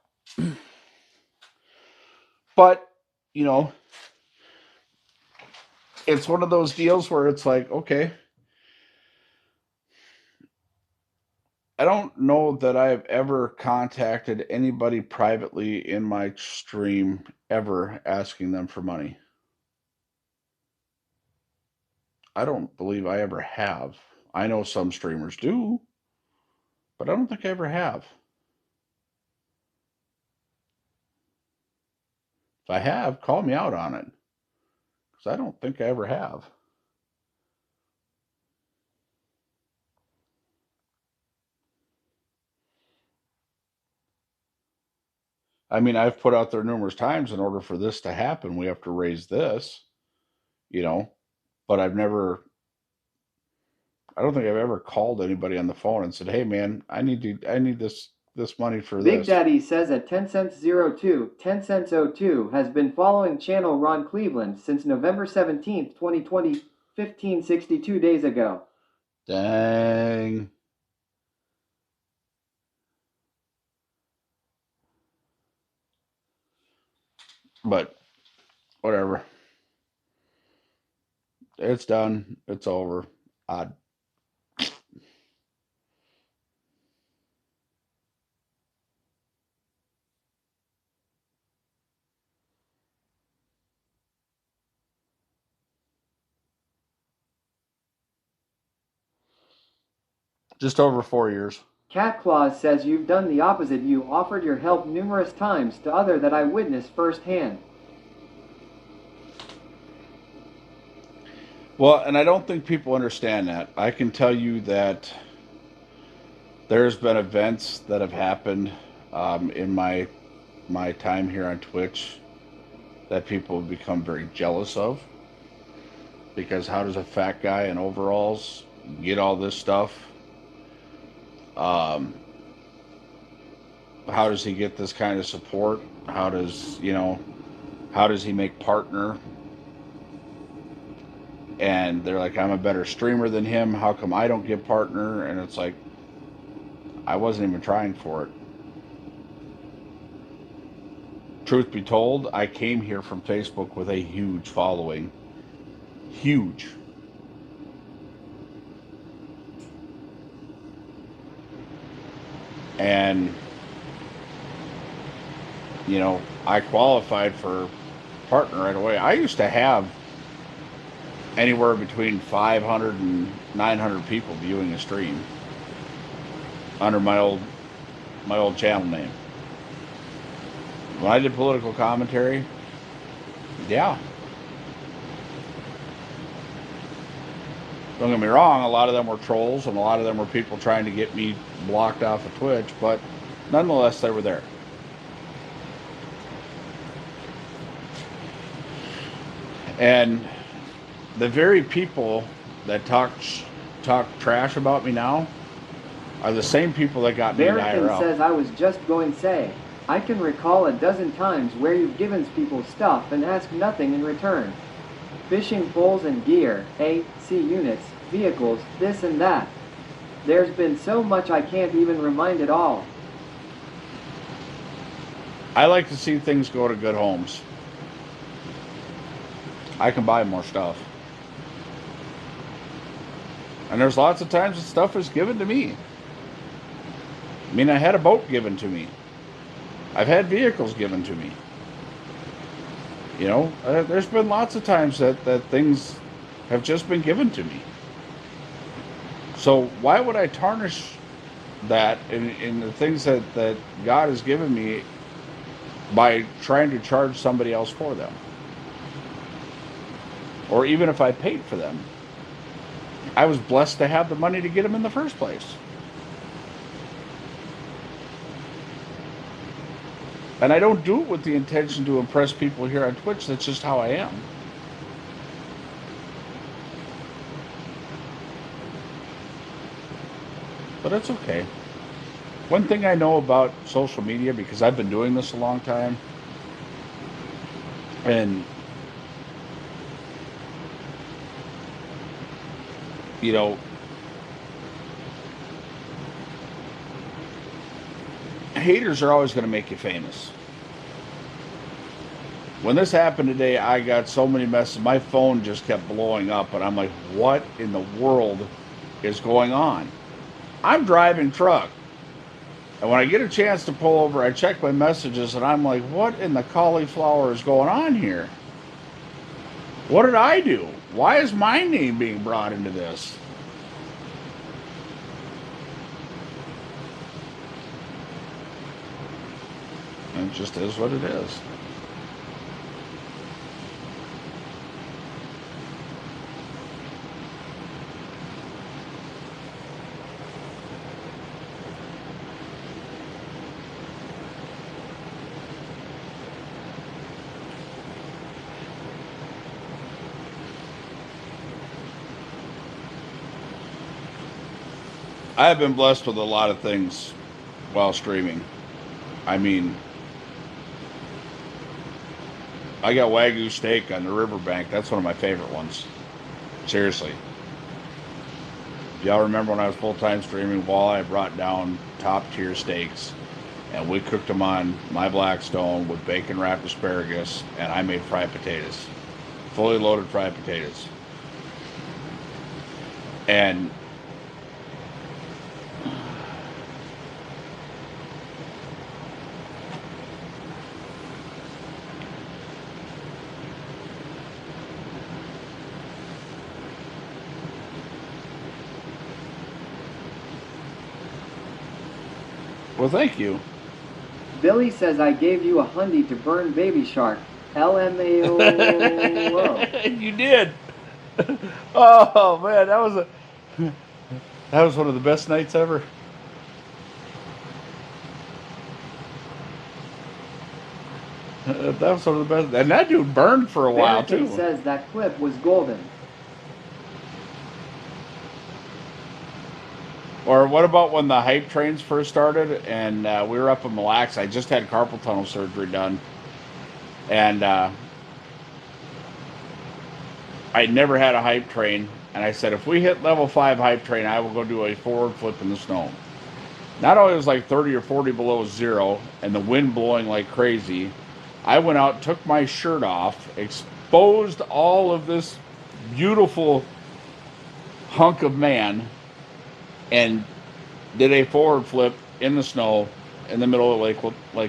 But, you know, it's one of those deals where it's like, okay, I don't know that I've ever contacted anybody privately in my stream ever asking them for money. I don't believe I ever have. I know some streamers do, but I don't think I ever have. If I have, call me out on it, because I don't think I ever have. I mean, I've put out there numerous times, in order for this to happen, we have to raise this, you know, but I don't think I've ever called anybody on the phone and said, hey man, I need this money for Big this. Daddy says at 10 cents 02, 10 cents 02 has been following channel Ron Cleveland since November 17th, 2020, 1562 days ago. Dang. But whatever. It's done. It's over. Just over 4 years. Cat Claus says you've done the opposite. You offered your help numerous times to other that I witnessed firsthand. Well, and I don't think people understand that. I can tell you that there's been events that have happened in my time here on Twitch that people have become very jealous of. Because how does a fat guy in overalls get all this stuff? How does he get this kind of support? How does he make partner? and they're like, I'm a better streamer than him. How come I don't get partner? And it's like, I wasn't even trying for it. Truth be told, I came here from Facebook with a huge following. Huge. And, you know, I qualified for partner right away. I used to have anywhere between 500 and 900 people viewing a stream under my old channel name. When I did political commentary, yeah. Don't get me wrong, a lot of them were trolls and a lot of them were people trying to get me blocked off of Twitch, but nonetheless, they were there. And the very people that talk trash about me now are the same people that got me in Barrington IRL. says, I was just going to say, I can recall a dozen times where you've given people stuff and asked nothing in return. Fishing poles and gear, AC units, vehicles, this and that. There's been so much I can't even remind it all. I like to see things go to good homes. I can buy more stuff. And there's lots of times that stuff is given to me. I mean, I had a boat given to me. I've had vehicles given to me. You know, there's been lots of times that things have just been given to me. So why would I tarnish that in the things that God has given me by trying to charge somebody else for them? Or even if I paid for them. I was blessed to have the money to get them in the first place. And I don't do it with the intention to impress people here on Twitch. That's just how I am. But it's okay. One thing I know about social media, because I've been doing this a long time, and you know, haters are always going to make you famous. When this happened today, I got so many messages. My phone just kept blowing up, and I'm like, what in the world is going on? I'm driving truck. And when I get a chance to pull over, I check my messages, and I'm like, what in the cauliflower is going on here? What did I do? Why is my name being brought into this? And it just is what it is. I have been blessed with a lot of things while streaming. I mean, I got Wagyu steak on the riverbank. That's one of my favorite ones. Seriously. Y'all remember when I was full-time streaming, Walleye brought down top-tier steaks, and we cooked them on my Blackstone with bacon-wrapped asparagus, and I made fried potatoes. Fully loaded fried potatoes. And well, thank you. Billy says I gave you $100 to burn Baby Shark. LMAO. You did. Oh man, that was one of the best nights ever. That was one of the best, and that dude burned for a while Barrington too. says that clip was golden. Or what about when the hype trains first started and we were up in Mille Lacs? I just had carpal tunnel surgery done, and I never had a hype train, and I said, if we hit level 5 hype train, I will go do a forward flip in the snow. Not only was like 30 or 40 below zero and the wind blowing like crazy, I went out, took my shirt off, exposed all of this beautiful hunk of man, and did a forward flip in the snow in the middle of Lake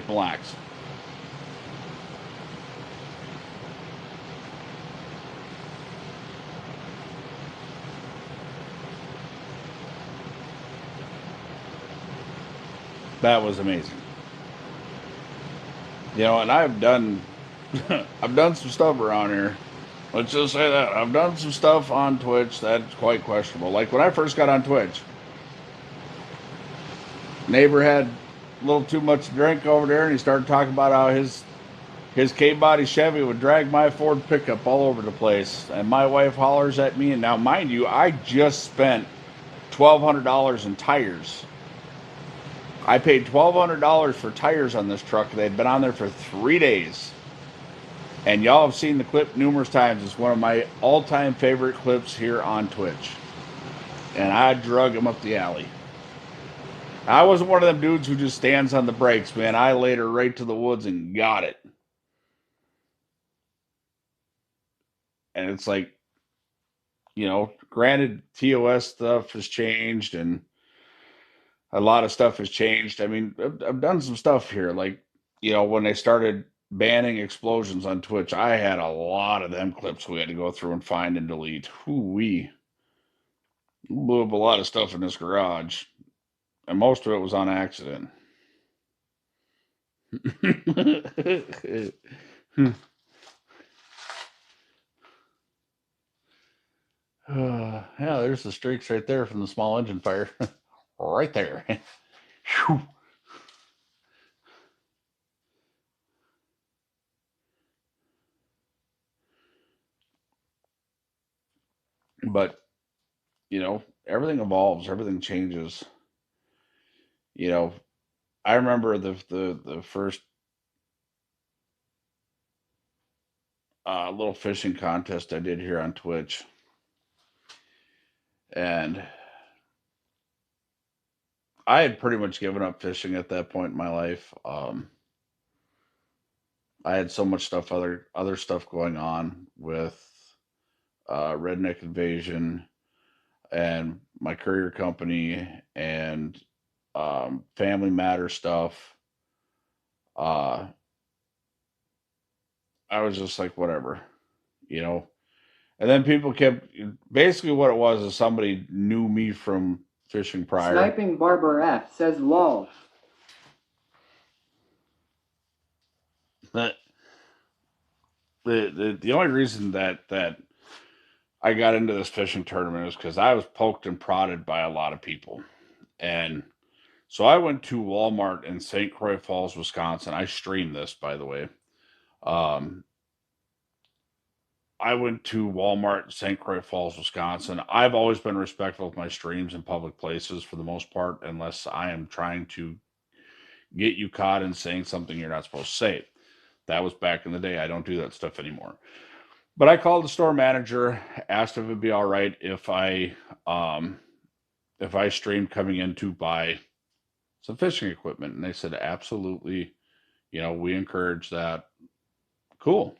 Mille Lacs. That was amazing. You know, and I've done I've done some stuff around here. Let's just say that I've done some stuff on Twitch that's quite questionable. Like when I first got on Twitch, neighbor had a little too much to drink over there, and he started talking about how his K-body Chevy would drag my Ford pickup all over the place. And my wife hollers at me, and now mind you, I just spent $1,200 in tires. I paid $1,200 for tires on this truck. They'd been on there for 3 days. And y'all have seen the clip numerous times. It's one of my all-time favorite clips here on Twitch. And I drug him up the alley. I wasn't one of them dudes who just stands on the brakes, man. I laid her right to the woods and got it. And it's like, you know, granted, TOS stuff has changed and a lot of stuff has changed. I mean, I've done some stuff here. Like, you know, when they started banning explosions on Twitch, I had a lot of them clips we had to go through and find and delete. Hoo-wee. Blew up a lot of stuff in this garage. And most of it was on accident. Yeah, there's the streaks right there from the small engine fire. Right there. Whew. But, you know, everything evolves, everything changes. You know, I remember the first little fishing contest I did here on Twitch. And I had pretty much given up fishing at that point in my life. I had so much stuff, other stuff going on with Redneck Invasion and my courier company and Family Matter stuff. I was just like, whatever, you know. And then people kept, basically what it was is somebody knew me from fishing prior. Sniping Barber F says lol. That the only reason that I got into this fishing tournament is because I was poked and prodded by a lot of people. And so I went to Walmart in St. Croix Falls, Wisconsin. I streamed this, by the way. I went to Walmart in St. Croix Falls, Wisconsin. I've always been respectful of my streams in public places for the most part, unless I am trying to get you caught in saying something you're not supposed to say. That was back in the day. I don't do that stuff anymore. But I called the store manager, asked if it'd be all right if I streamed coming in to buy some fishing equipment, and they said absolutely. You know, we encourage that. Cool.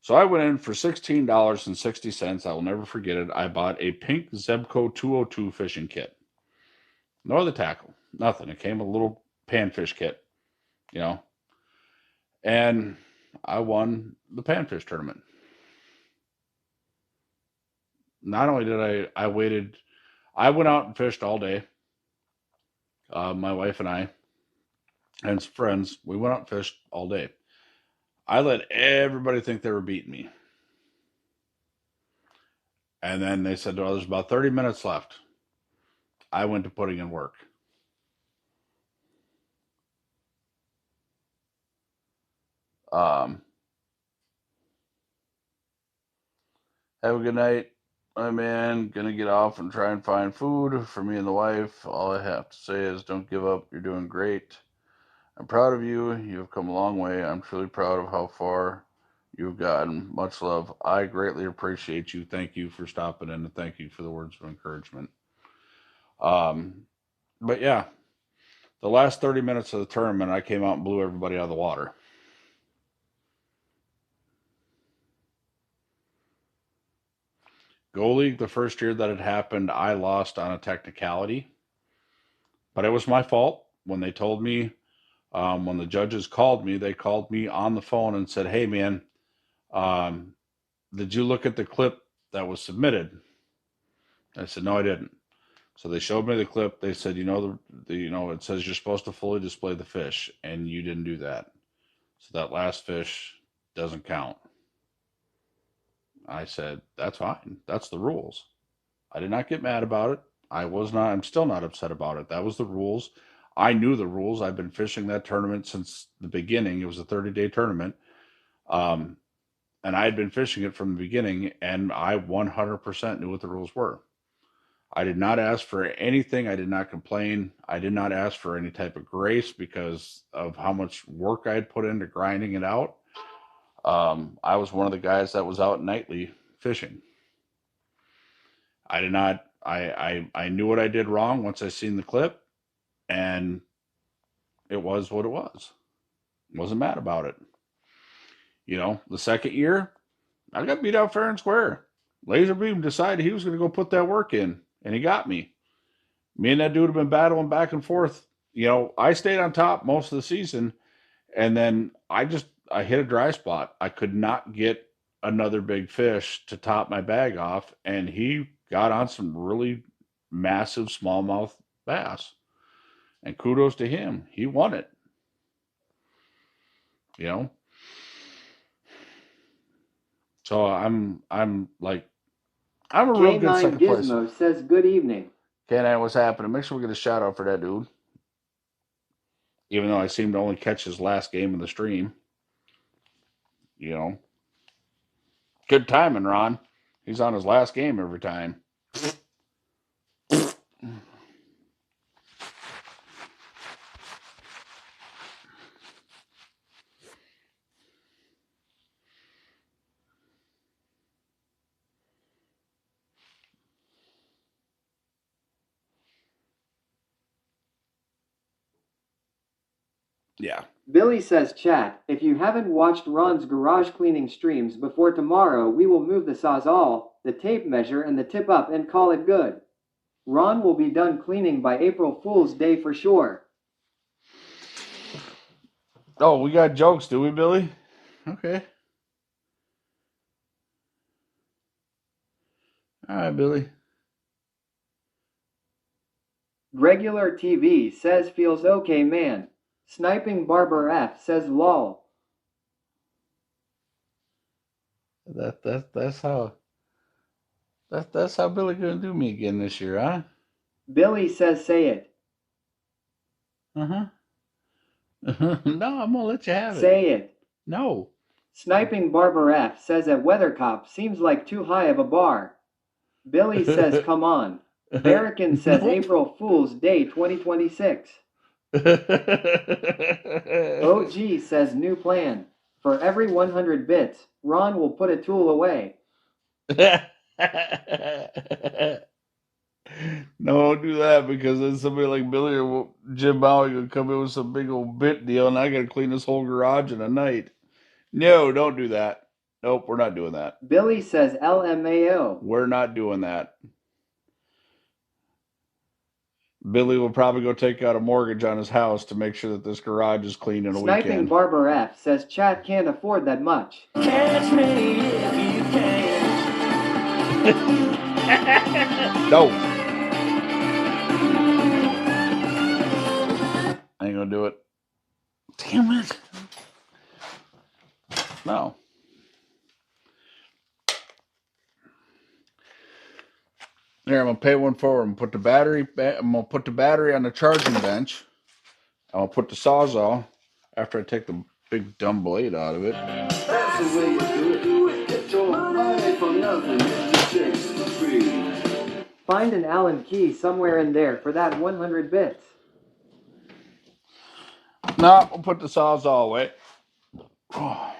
So I went in for $16.60. I will never forget it. I bought a pink Zebco 202 fishing kit. No other tackle, nothing. It came with a little panfish kit, you know. And I won the panfish tournament. Not only did I waited, I went out and fished all day. My wife and I and some friends, we went out and fished all day. I let everybody think they were beating me. And then they said, oh, there's about 30 minutes left. I went to putting in work. Have a good night. I'm gonna get off and try and find food for me and the wife. All I have to say is don't give up. You're doing great. I'm proud of you. You've come a long way. I'm truly proud of how far You've gotten much love. I greatly appreciate you. Thank you for stopping in and thank you for the words of encouragement. Um, but yeah, the last 30 minutes of the tournament, I came out and blew everybody out of the water. Go League, the first year that it happened, I lost on a technicality, but it was my fault. When they told me, when the judges called me, they called me on the phone and said, "Hey, man, um, did you look at the clip that was submitted?" I said, "No, I didn't." So they showed me the clip. They said, it says you're supposed to fully display the fish, and you didn't do that. So that last fish doesn't count. I said, that's fine. That's the rules. I did not get mad about it. I'm still not upset about it. That was the rules. I knew the rules. I've been fishing that tournament since the beginning. It was a 30-day tournament. Um, and I had been fishing it from the beginning, and I 100% knew what the rules were. I did not ask for anything. I did not complain. I did not ask for any type of grace because of how much work I had put into grinding it out. I was one of the guys that was out nightly fishing. I did not. I knew what I did wrong once I seen the clip, and it was what it was. Wasn't mad about it. The second year, I got beat out fair and square. Laser Beam decided he was going to go put that work in, and he got me. Me and that dude have been battling back and forth. I stayed on top most of the season, and then I hit a dry spot. I could not get another big fish to top my bag off, and he got on some really massive smallmouth bass. And kudos to him. He won it. So I'm a real good K9 second place. Gizmo says good evening. K9, what's happening? Make sure we get a shout out for that dude. Even though I seem to only catch his last game in the stream. Good timing, Ron. He's on his last game every time. Yeah. Billy says, chat, if you haven't watched Ron's garage cleaning streams before tomorrow, we will move the sawzall, the tape measure, and the tip up and call it good. Ron will be done cleaning by April Fool's Day for sure. Oh, we got jokes, do we, Billy? Okay. All right, Billy. Regular TV says feels okay, man. Sniping Barber F says lol. That's how Billy gonna do me again this year, huh? Billy says say it. No, I'm gonna let you have it. Say it. No. Sniping Barber F says at Weathercop seems like too high of a bar. Billy says come on. Barrican says Nope. April Fool's Day 2026. OG says new plan. For every 100 bits, Ron will put a tool away. No, don't do that because then somebody like Billy or Jim Bowie will come in with some big old bit deal and I gotta clean this whole garage in a night. No, don't do that. Nope, we're not doing that. Billy says LMAO. We're not doing that. Billy will probably go take out a mortgage on his house to make sure that this garage is clean in a Sniping weekend. Barber F says chat can't afford that much. Catch me if you can. No. I ain't gonna do it. Damn it. No. Here, I'm gonna pay one forward and put the battery. I'm gonna put the battery on the charging bench. I'm gonna put the sawzall after I take the big dumb blade out of it. That's the way you do it. Get your money for nothing. It's just free. Find an Allen key somewhere in there for that 100 bits. No, we'll put the sawzall away. Oh.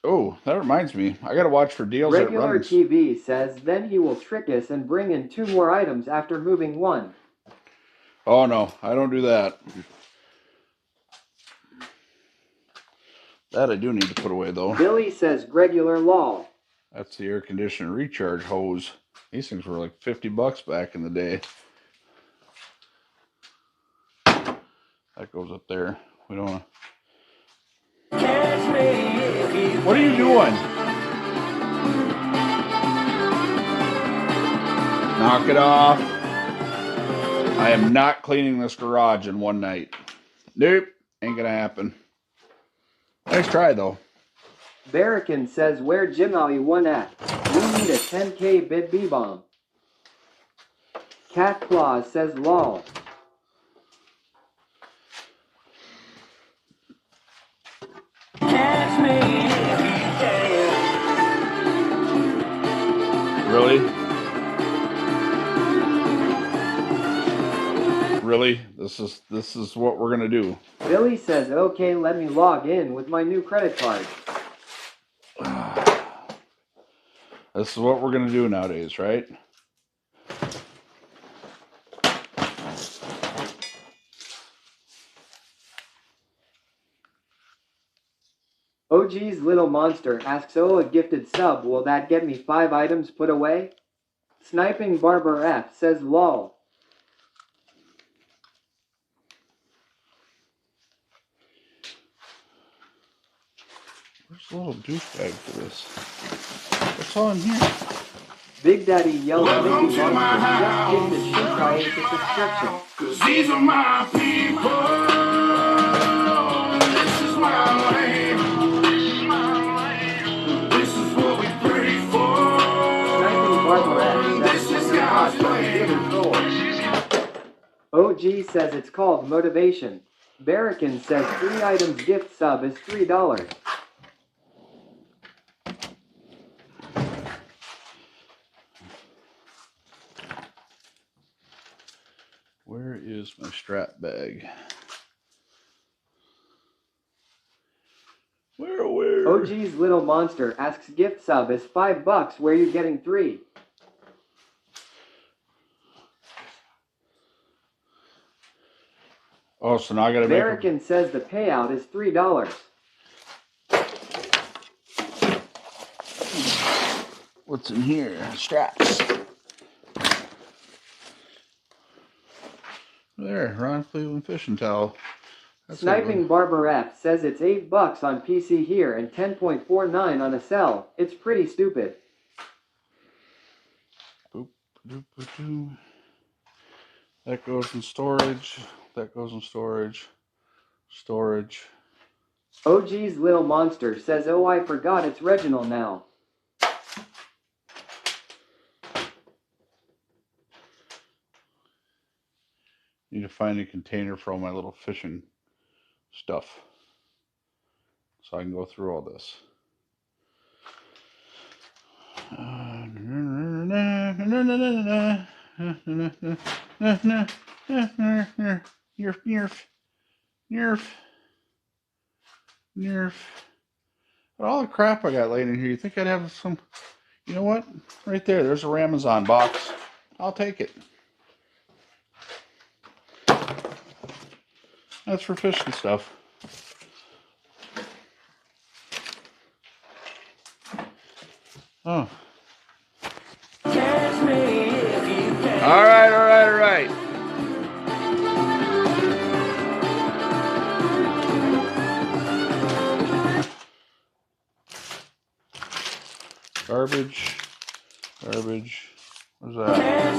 Oh, that reminds me. I gotta watch for deals at Regular Runners. TV says then he will trick us and bring in 2 more items after moving 1. Oh no, I don't do that. That I do need to put away though. Billy says regular lol. That's the air conditioner recharge hose. These things were like $50 back in the day. That goes up there. We don't want to. What are you doing? Knock it off. I am not cleaning this garage in one night. Nope, ain't gonna happen. Nice try though. Barrican says where Jim Ali 1 at? We need a 10k bid B-bomb. Cat Claus says lol. Really? Really? This is what we're gonna do. Billy says okay, let me log in with my new credit card. This is what we're gonna do nowadays, right? OG's Little Monster asks, oh, a gifted sub, will that get me 5 items put away? Sniping Barber F says lol. Where's the little douchebag for this? What's all in here? Big Daddy yells Mickey Monster just gifted Shinkai into subscription. Cause these are my people. This is my land. This is what we pray for. Sniping Barber F This says is God's OG says it's called motivation. Barrican says 3 items gift sub is $3. Where is my strap bag? Where? OG's Little Monster asks gift sub is $5 where you getting 3. Oh, so now I gotta make. Barrican says the payout is $3. What's in here? Straps. There, Ron Cleveland fishing towel. That's Sniping Barber F says it's $8 on PC here and 10.49 on a cell. It's pretty stupid. Boop, doop, doop, doop. That goes in storage. That goes in storage. Storage. OG's Little Monster says, oh, I forgot it's Reginald now. Need to find a container for all my little fishing stuff so I can go through all this. Nerf. But all the crap I got laying in here, you think I'd have some, you know what? Right there, there's a Ramazan box. I'll take it. That's for fishing stuff. Oh. All right. Garbage. Where's that? Garbage.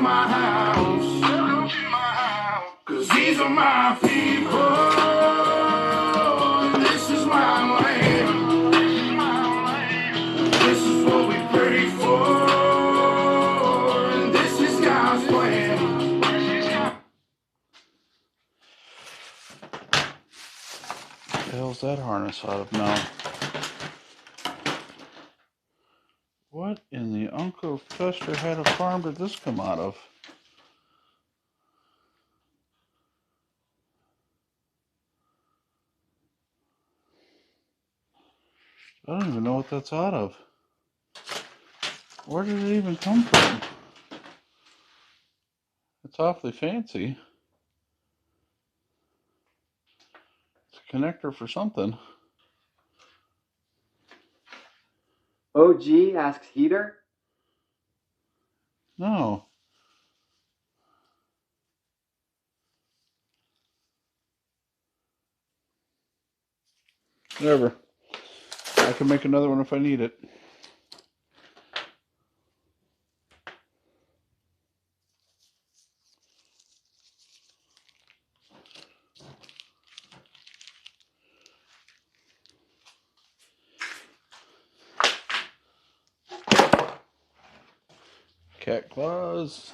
my house. Cause these are my people. This is my land. This is what we pray for. And this is God's plan. What the hell's that harness out of now? What in the Uncle Fester had a farm did this come out of? I don't even know what that's out of. Where did it even come from? It's awfully fancy. It's a connector for something. OG asks heater. No. Whatever. I can make another one if I need it. Cat claws.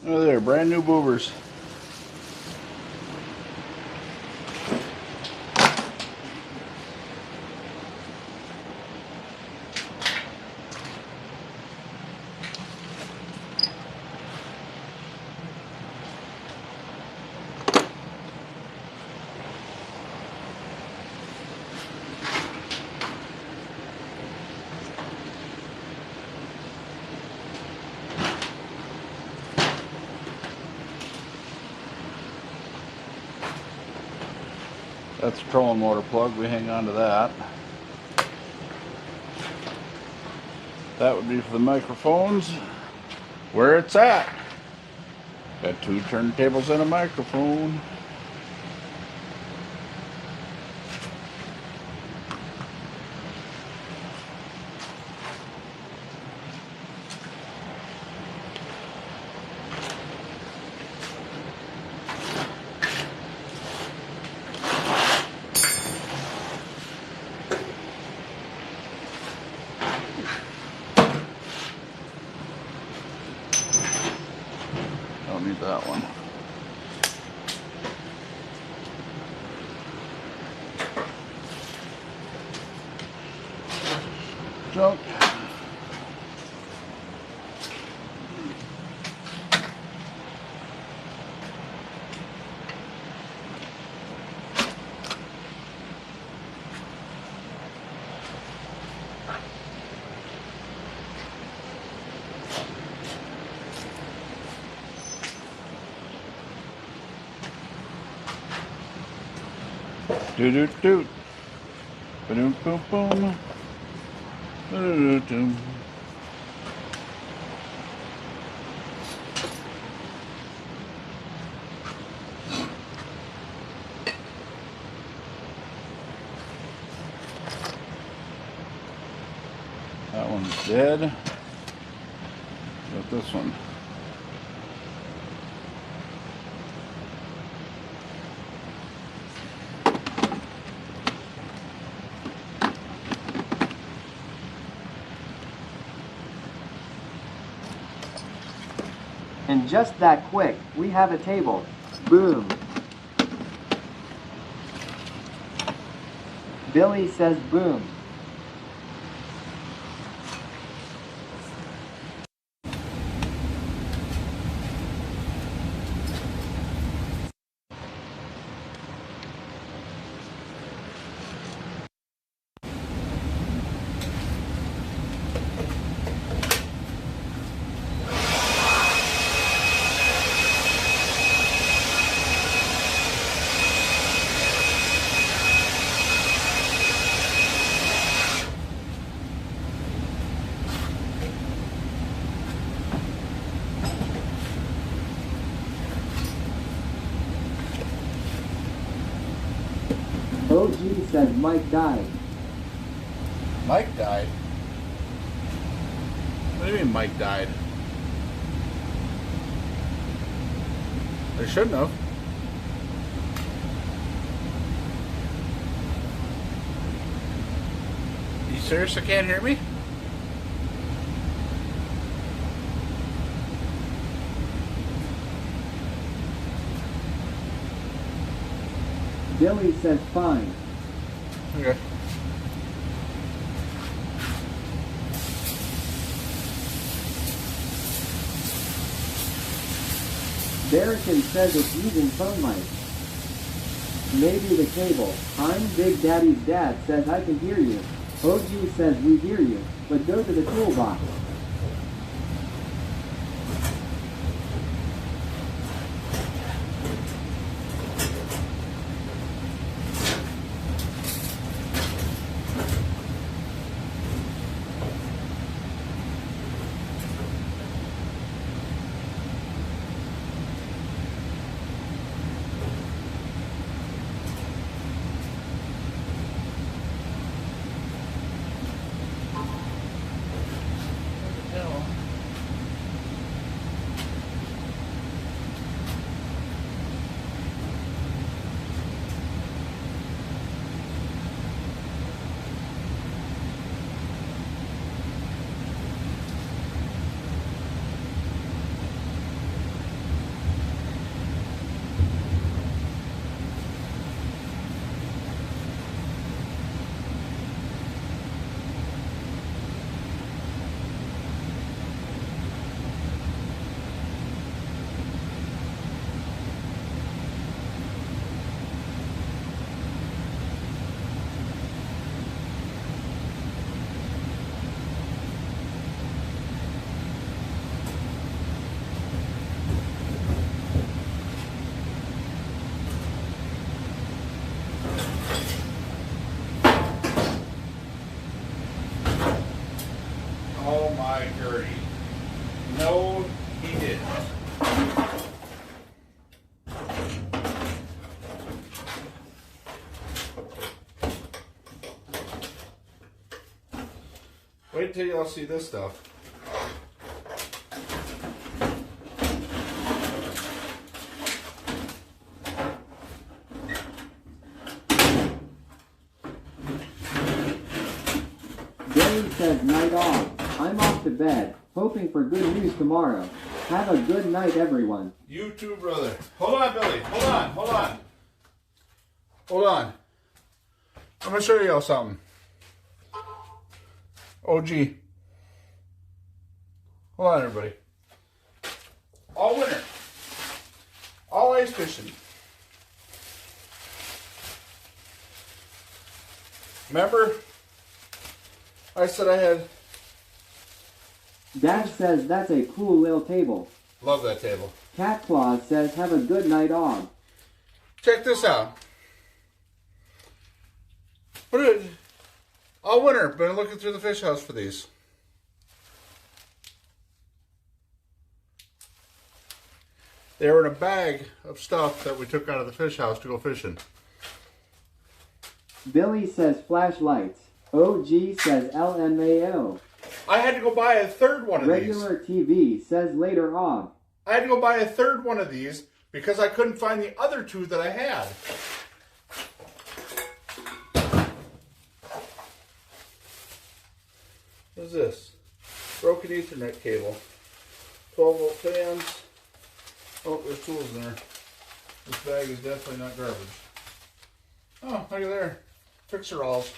Oh, there, brand new boobers. That's a trolling motor plug. We hang on to that. That would be for the microphones. Where it's at. Got 2 turntables and a microphone. Don't need that one. Junk. Doot doot doot. Boom boom boom. Doot doot. That one's dead. Got this one. And just that quick, we have a table. Boom. Billy says boom. OG says Mike died. Mike died? What do you mean Mike died? They shouldn't have. You seriously can't hear me? Billy says fine. Okay. Barrican says it's using phone mic. Maybe the cable. I'm Big Daddy's dad says I can hear you. OG says we hear you, but go to the toolbox. Oh my Gertie. No, he didn't. Wait till y'all see this stuff. Billy says night off. I'm off to bed, hoping for good news tomorrow. Have a good night, everyone. You too, brother. Hold on, Billy. Hold on. Hold on. Hold on. I'm going to show y'all something. OG. Hold on, everybody. All winter. All ice fishing. Remember? I said I had... Dash says that's a cool little table. Love that table. Cat Claus says have a good night on. Check this out. All winter, been looking through the fish house for these. They were in a bag of stuff that we took out of the fish house to go fishing. Billy says flashlights. OG says LMAO. I had to go buy a third one of Regular TV says later on. I had to go buy a third one of these because I couldn't find the other two that I had. What is this? Broken Ethernet cable. 12-volt fans. Oh, there's tools in there. This bag is definitely not garbage. Oh, look at there. Fixer-alls.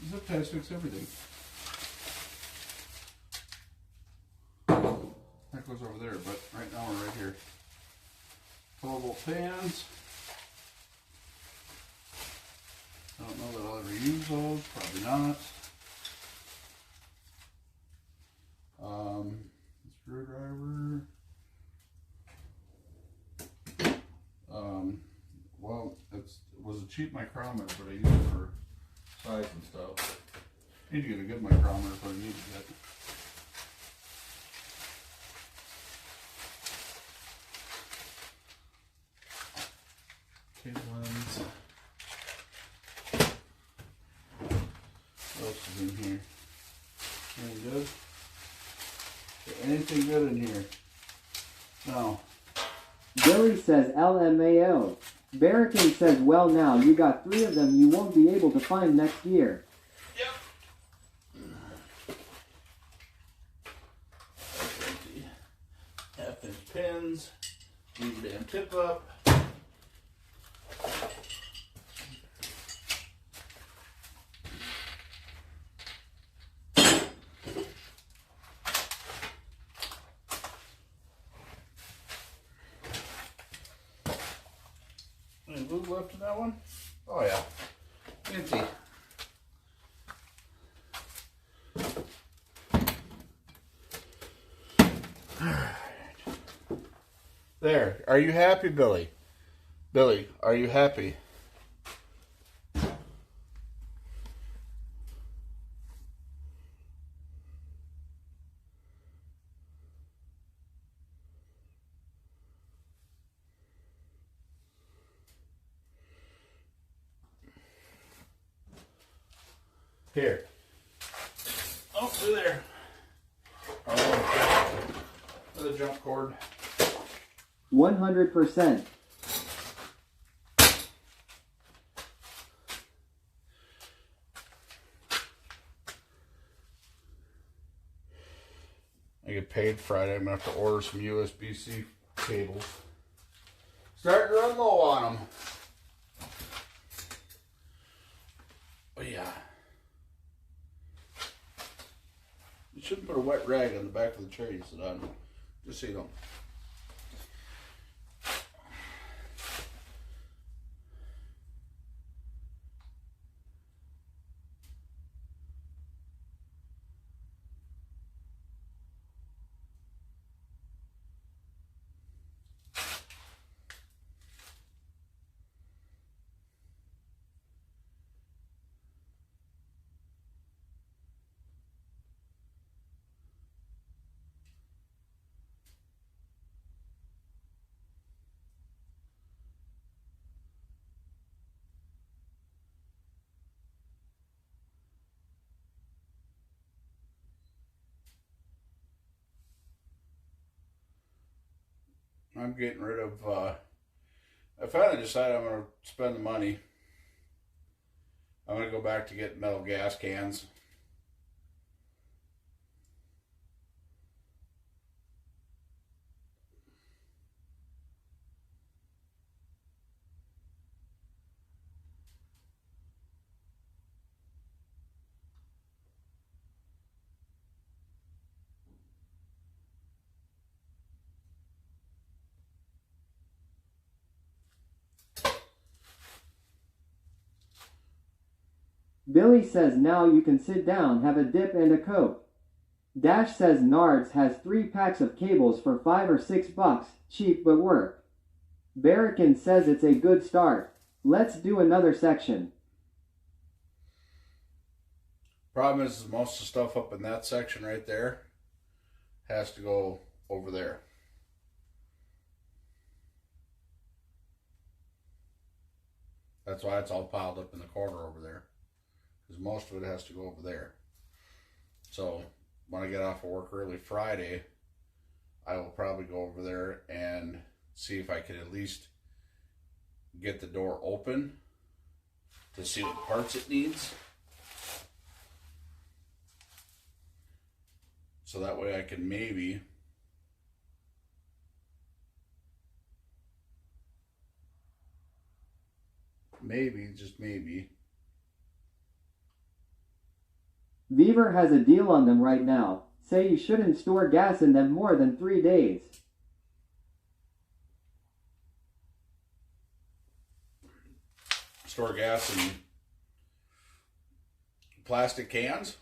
Zip ties fix everything. That goes over there, but right now we're right here. 12-volt pans. I don't know that I'll ever use those, probably not. Screwdriver. Well, it was a cheap micrometer, but I use it for size and stuff. I need to get a good micrometer if I need to get. Cable lens. What else is in here? Anything good? Anything good in here? No. Billy says LMAO. Barrican says, well now, you got 3 of them you won't be able to find next year. Empty. Half-inch pins. New damn tip up. Any lube left in that one? Oh yeah. Empty. There. Are you happy, Billy? Billy, are you happy? Here. Oh, through there. Oh, the jump cord. 100%. I get paid Friday. I'm gonna have to order some USB-C cables. Starting to run low on them. Oh yeah. You shouldn't put a wet rag on the back of the chair you sit on. Just so you don't. I'm getting rid of, I finally decided I'm going to spend the money. I'm going to go back to get metal gas cans. Billy says now you can sit down, have a dip and a Coke. Dash says Nards has 3 packs of cables for $5 or $6, cheap but work. Barrican says it's a good start. Let's do another section. Problem is most of the stuff up in that section right there has to go over there. That's why it's all piled up in the corner over there. Because most of it has to go over there. So when I get off of work early Friday, I will probably go over there and see if I can at least get the door open to see what parts it needs. So that way I can maybe just maybe. Beaver has a deal on them right now. Say you shouldn't store gas in them more than 3 days. Store gas in plastic cans.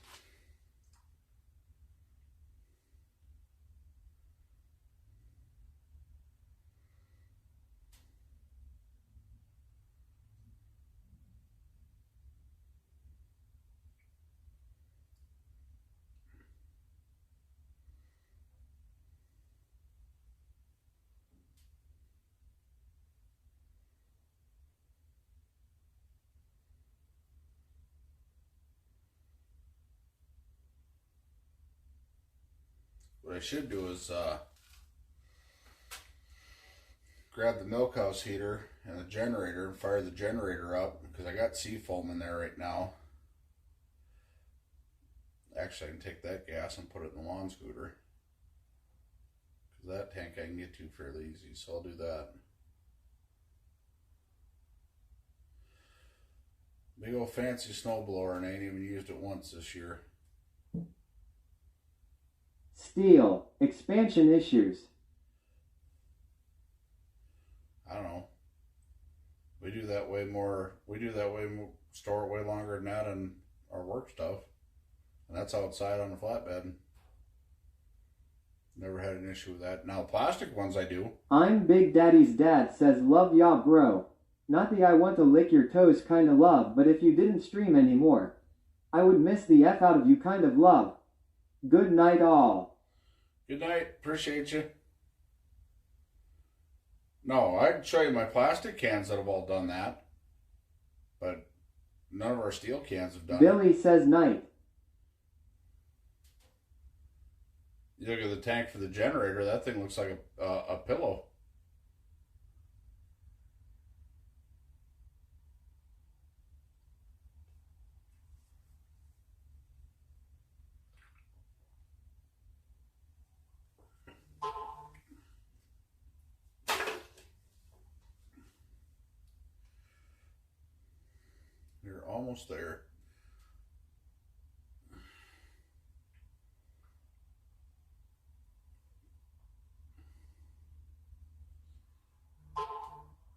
What I should do is grab the milk house heater and the generator and fire the generator up, because I got sea foam in there right now. Actually, I can take that gas and put it in the lawn scooter, because that tank I can get to fairly easy, so I'll do that. Big old fancy snowblower, and I ain't even used it once this year. Steel. Expansion issues. I don't know. We do that way more, store it way longer than that on our work stuff. And that's outside on the flatbed. Never had an issue with that. Now, plastic ones I do. I'm Big Daddy's dad says love ya bro. Not the I want to lick your toes kind of love, but if you didn't stream anymore, I would miss the F out of you kind of love. Good night all. Good night. Appreciate you. No, I can show you my plastic cans that have all done that. But none of our steel cans have done it. Billy says night. You look at the tank for the generator, that thing looks like a pillow. You're almost there.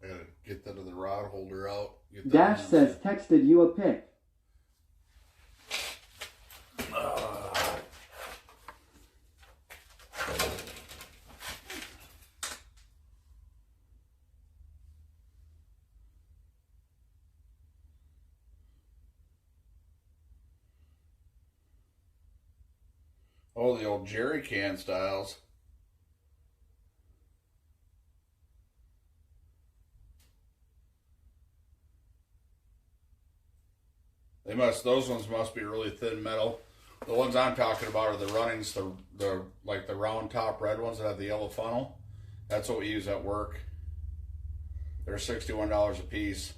I gotta get that of the rod holder out. Dash says texted you a pic. Oh, the old jerry can styles. Those ones must be really thin metal. The ones I'm talking about are the runnings, the like the round top red ones that have the yellow funnel. That's what we use at work. They're $61 a piece.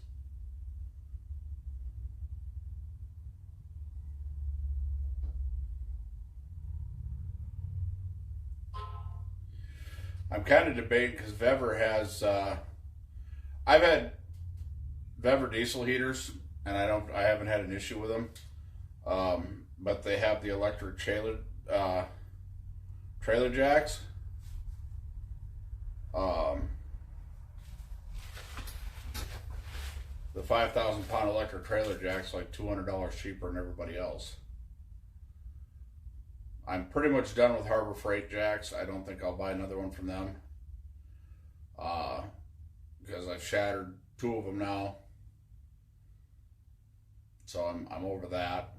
I'm kind of debating because Vever has. I've had Vever diesel heaters, and I haven't had an issue with them. But they have the electric trailer jacks. The 5,000-pound electric trailer jack's like $200 cheaper than everybody else. I'm pretty much done with Harbor Freight jacks. I don't think I'll buy another one from them. Because I've shattered 2 of them now. So I'm over that.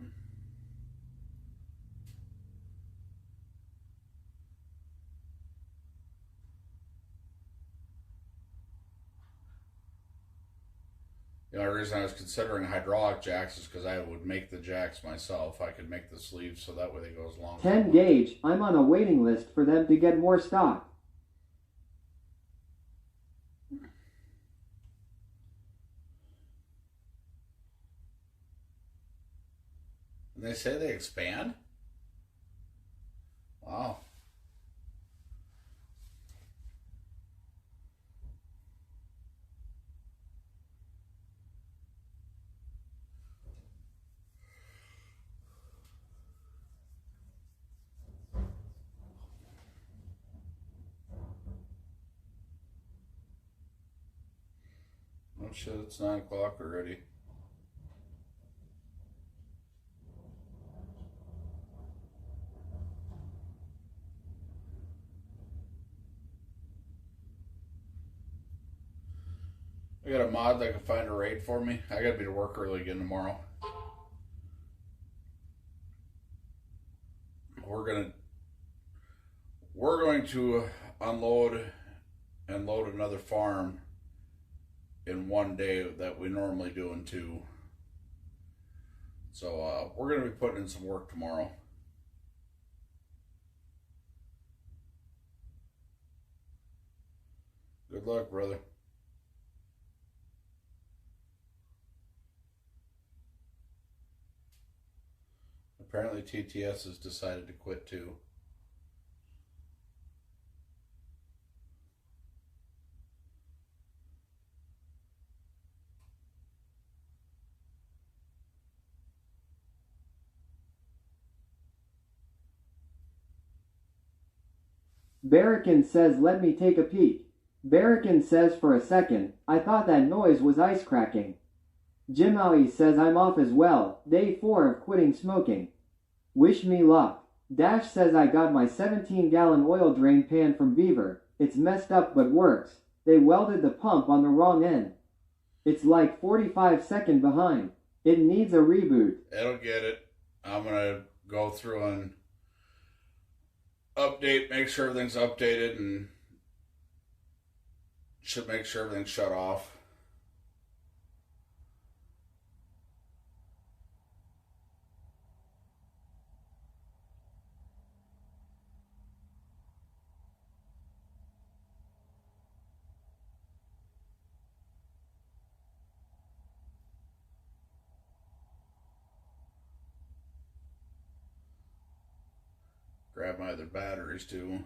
The only reason I was considering hydraulic jacks is because I would make the jacks myself. I could make the sleeves so that way they go as long as 10 gauge. I'm on a waiting list for them to get more stock. And they say they expand? Wow. Oh shit, it's 9 o'clock already. I got a mod that can find a raid for me. I gotta be to work early again tomorrow. We're going to unload and load another farm in one day that we normally do in 2. So we're gonna be putting in some work tomorrow. Good luck, brother. Apparently TTS has decided to quit too. Barrican says let me take a peek. Barrican says for a second, I thought that noise was ice cracking. Jim Maui says I'm off as well, day 4 of quitting smoking. Wish me luck. Dash says I got my 17-gallon oil drain pan from Beaver. It's messed up but works. They welded the pump on the wrong end. It's like 45 seconds behind. It needs a reboot. It'll get it. I'm gonna go through and update, make sure everything's updated, and should make sure everything's shut off. Grab my other batteries too.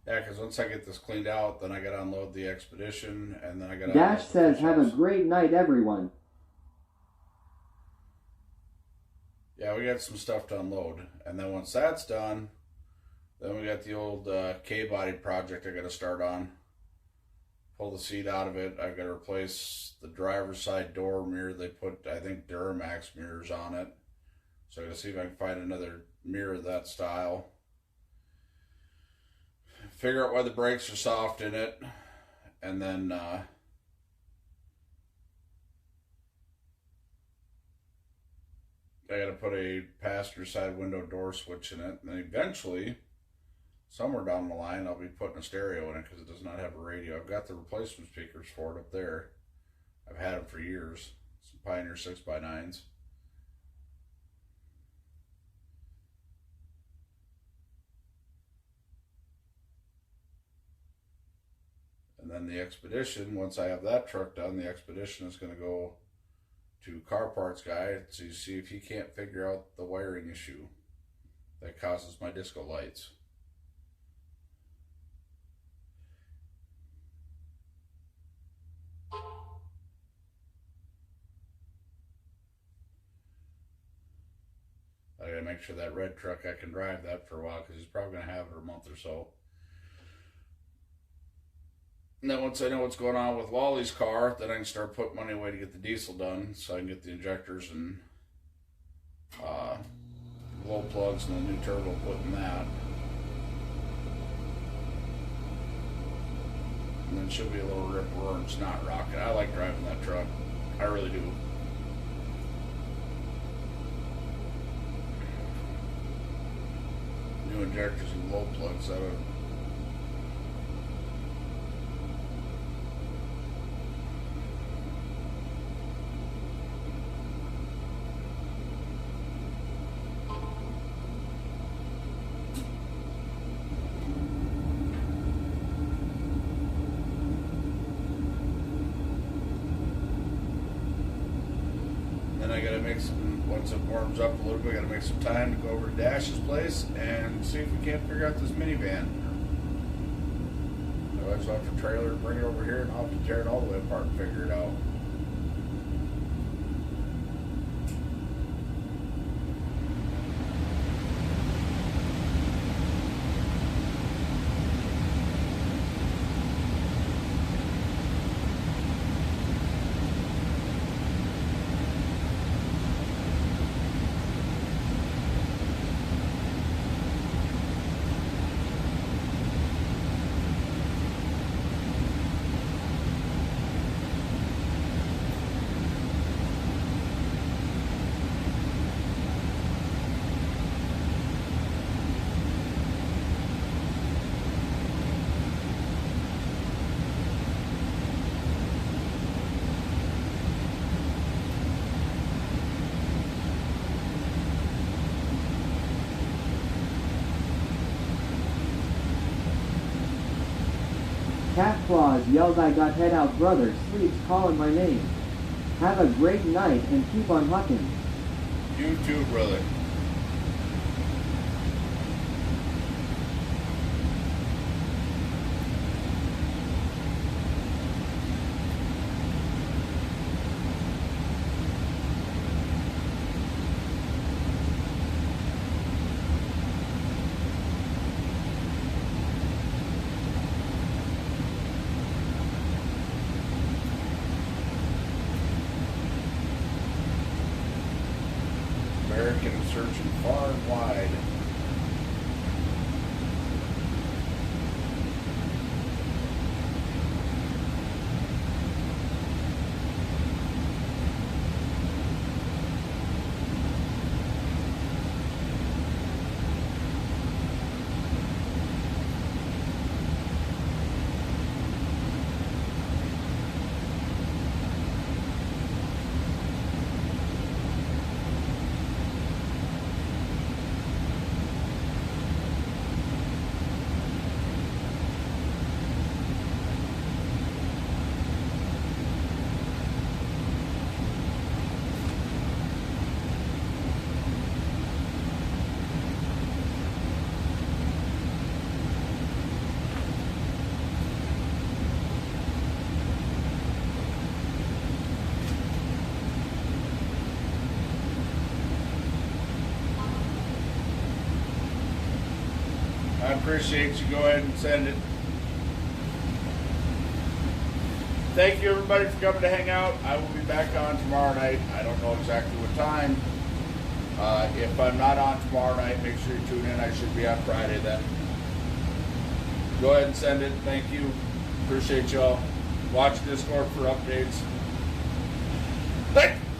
Yeah, because once I get this cleaned out, then I gotta unload the Expedition, and then I gotta... Dash says have a great night, everyone. Yeah, we got some stuff to unload. And then once that's done, then we got the old K-body project I gotta start on. Pull the seat out of it. I've got to replace the driver's side door mirror. They put, I think, Duramax mirrors on it. So I got to see if I can find another mirror of that style. Figure out why the brakes are soft in it. And then I got to put a passenger side window door switch in it. And then eventually, somewhere down the line, I'll be putting a stereo in it because it does not have a radio. I've got the replacement speakers for it up there. I've had them for years. Some Pioneer 6x9s. And then the Expedition, once I have that truck done, the Expedition is going to go to Car Parts Guy to see if he can't figure out the wiring issue that causes my disco lights. I gotta make sure that red truck, I can drive that for a while because he's probably gonna have it a month or so. And then once I know what's going on with Wally's car, then I can start putting money away to get the diesel done so I can get the injectors and glow plugs and the new turbo put in that. And then she'll be a little rip roaring snot rocket. I like driving that truck. I really do. New injectors and glow plugs. once it warms up a little bit, gotta make some time to go over to Dash's place and see if we can't figure out this minivan. Otherwise, I'll have to trailer it, bring it over here, and I'll have to tear it all the way apart and figure it out. Cat Claus yells I got head out brother, sleeps calling my name. Have a great night and keep on hucking. You too, brother. Americans searching far and wide. I appreciate you. Go ahead and send it. Thank you, everybody, for coming to hang out. I will be back on tomorrow night. I don't know exactly what time. If I'm not on tomorrow night, make sure you tune in. I should be on Friday then. Go ahead and send it. Thank you. Appreciate y'all. Watch Discord for updates. Thank you.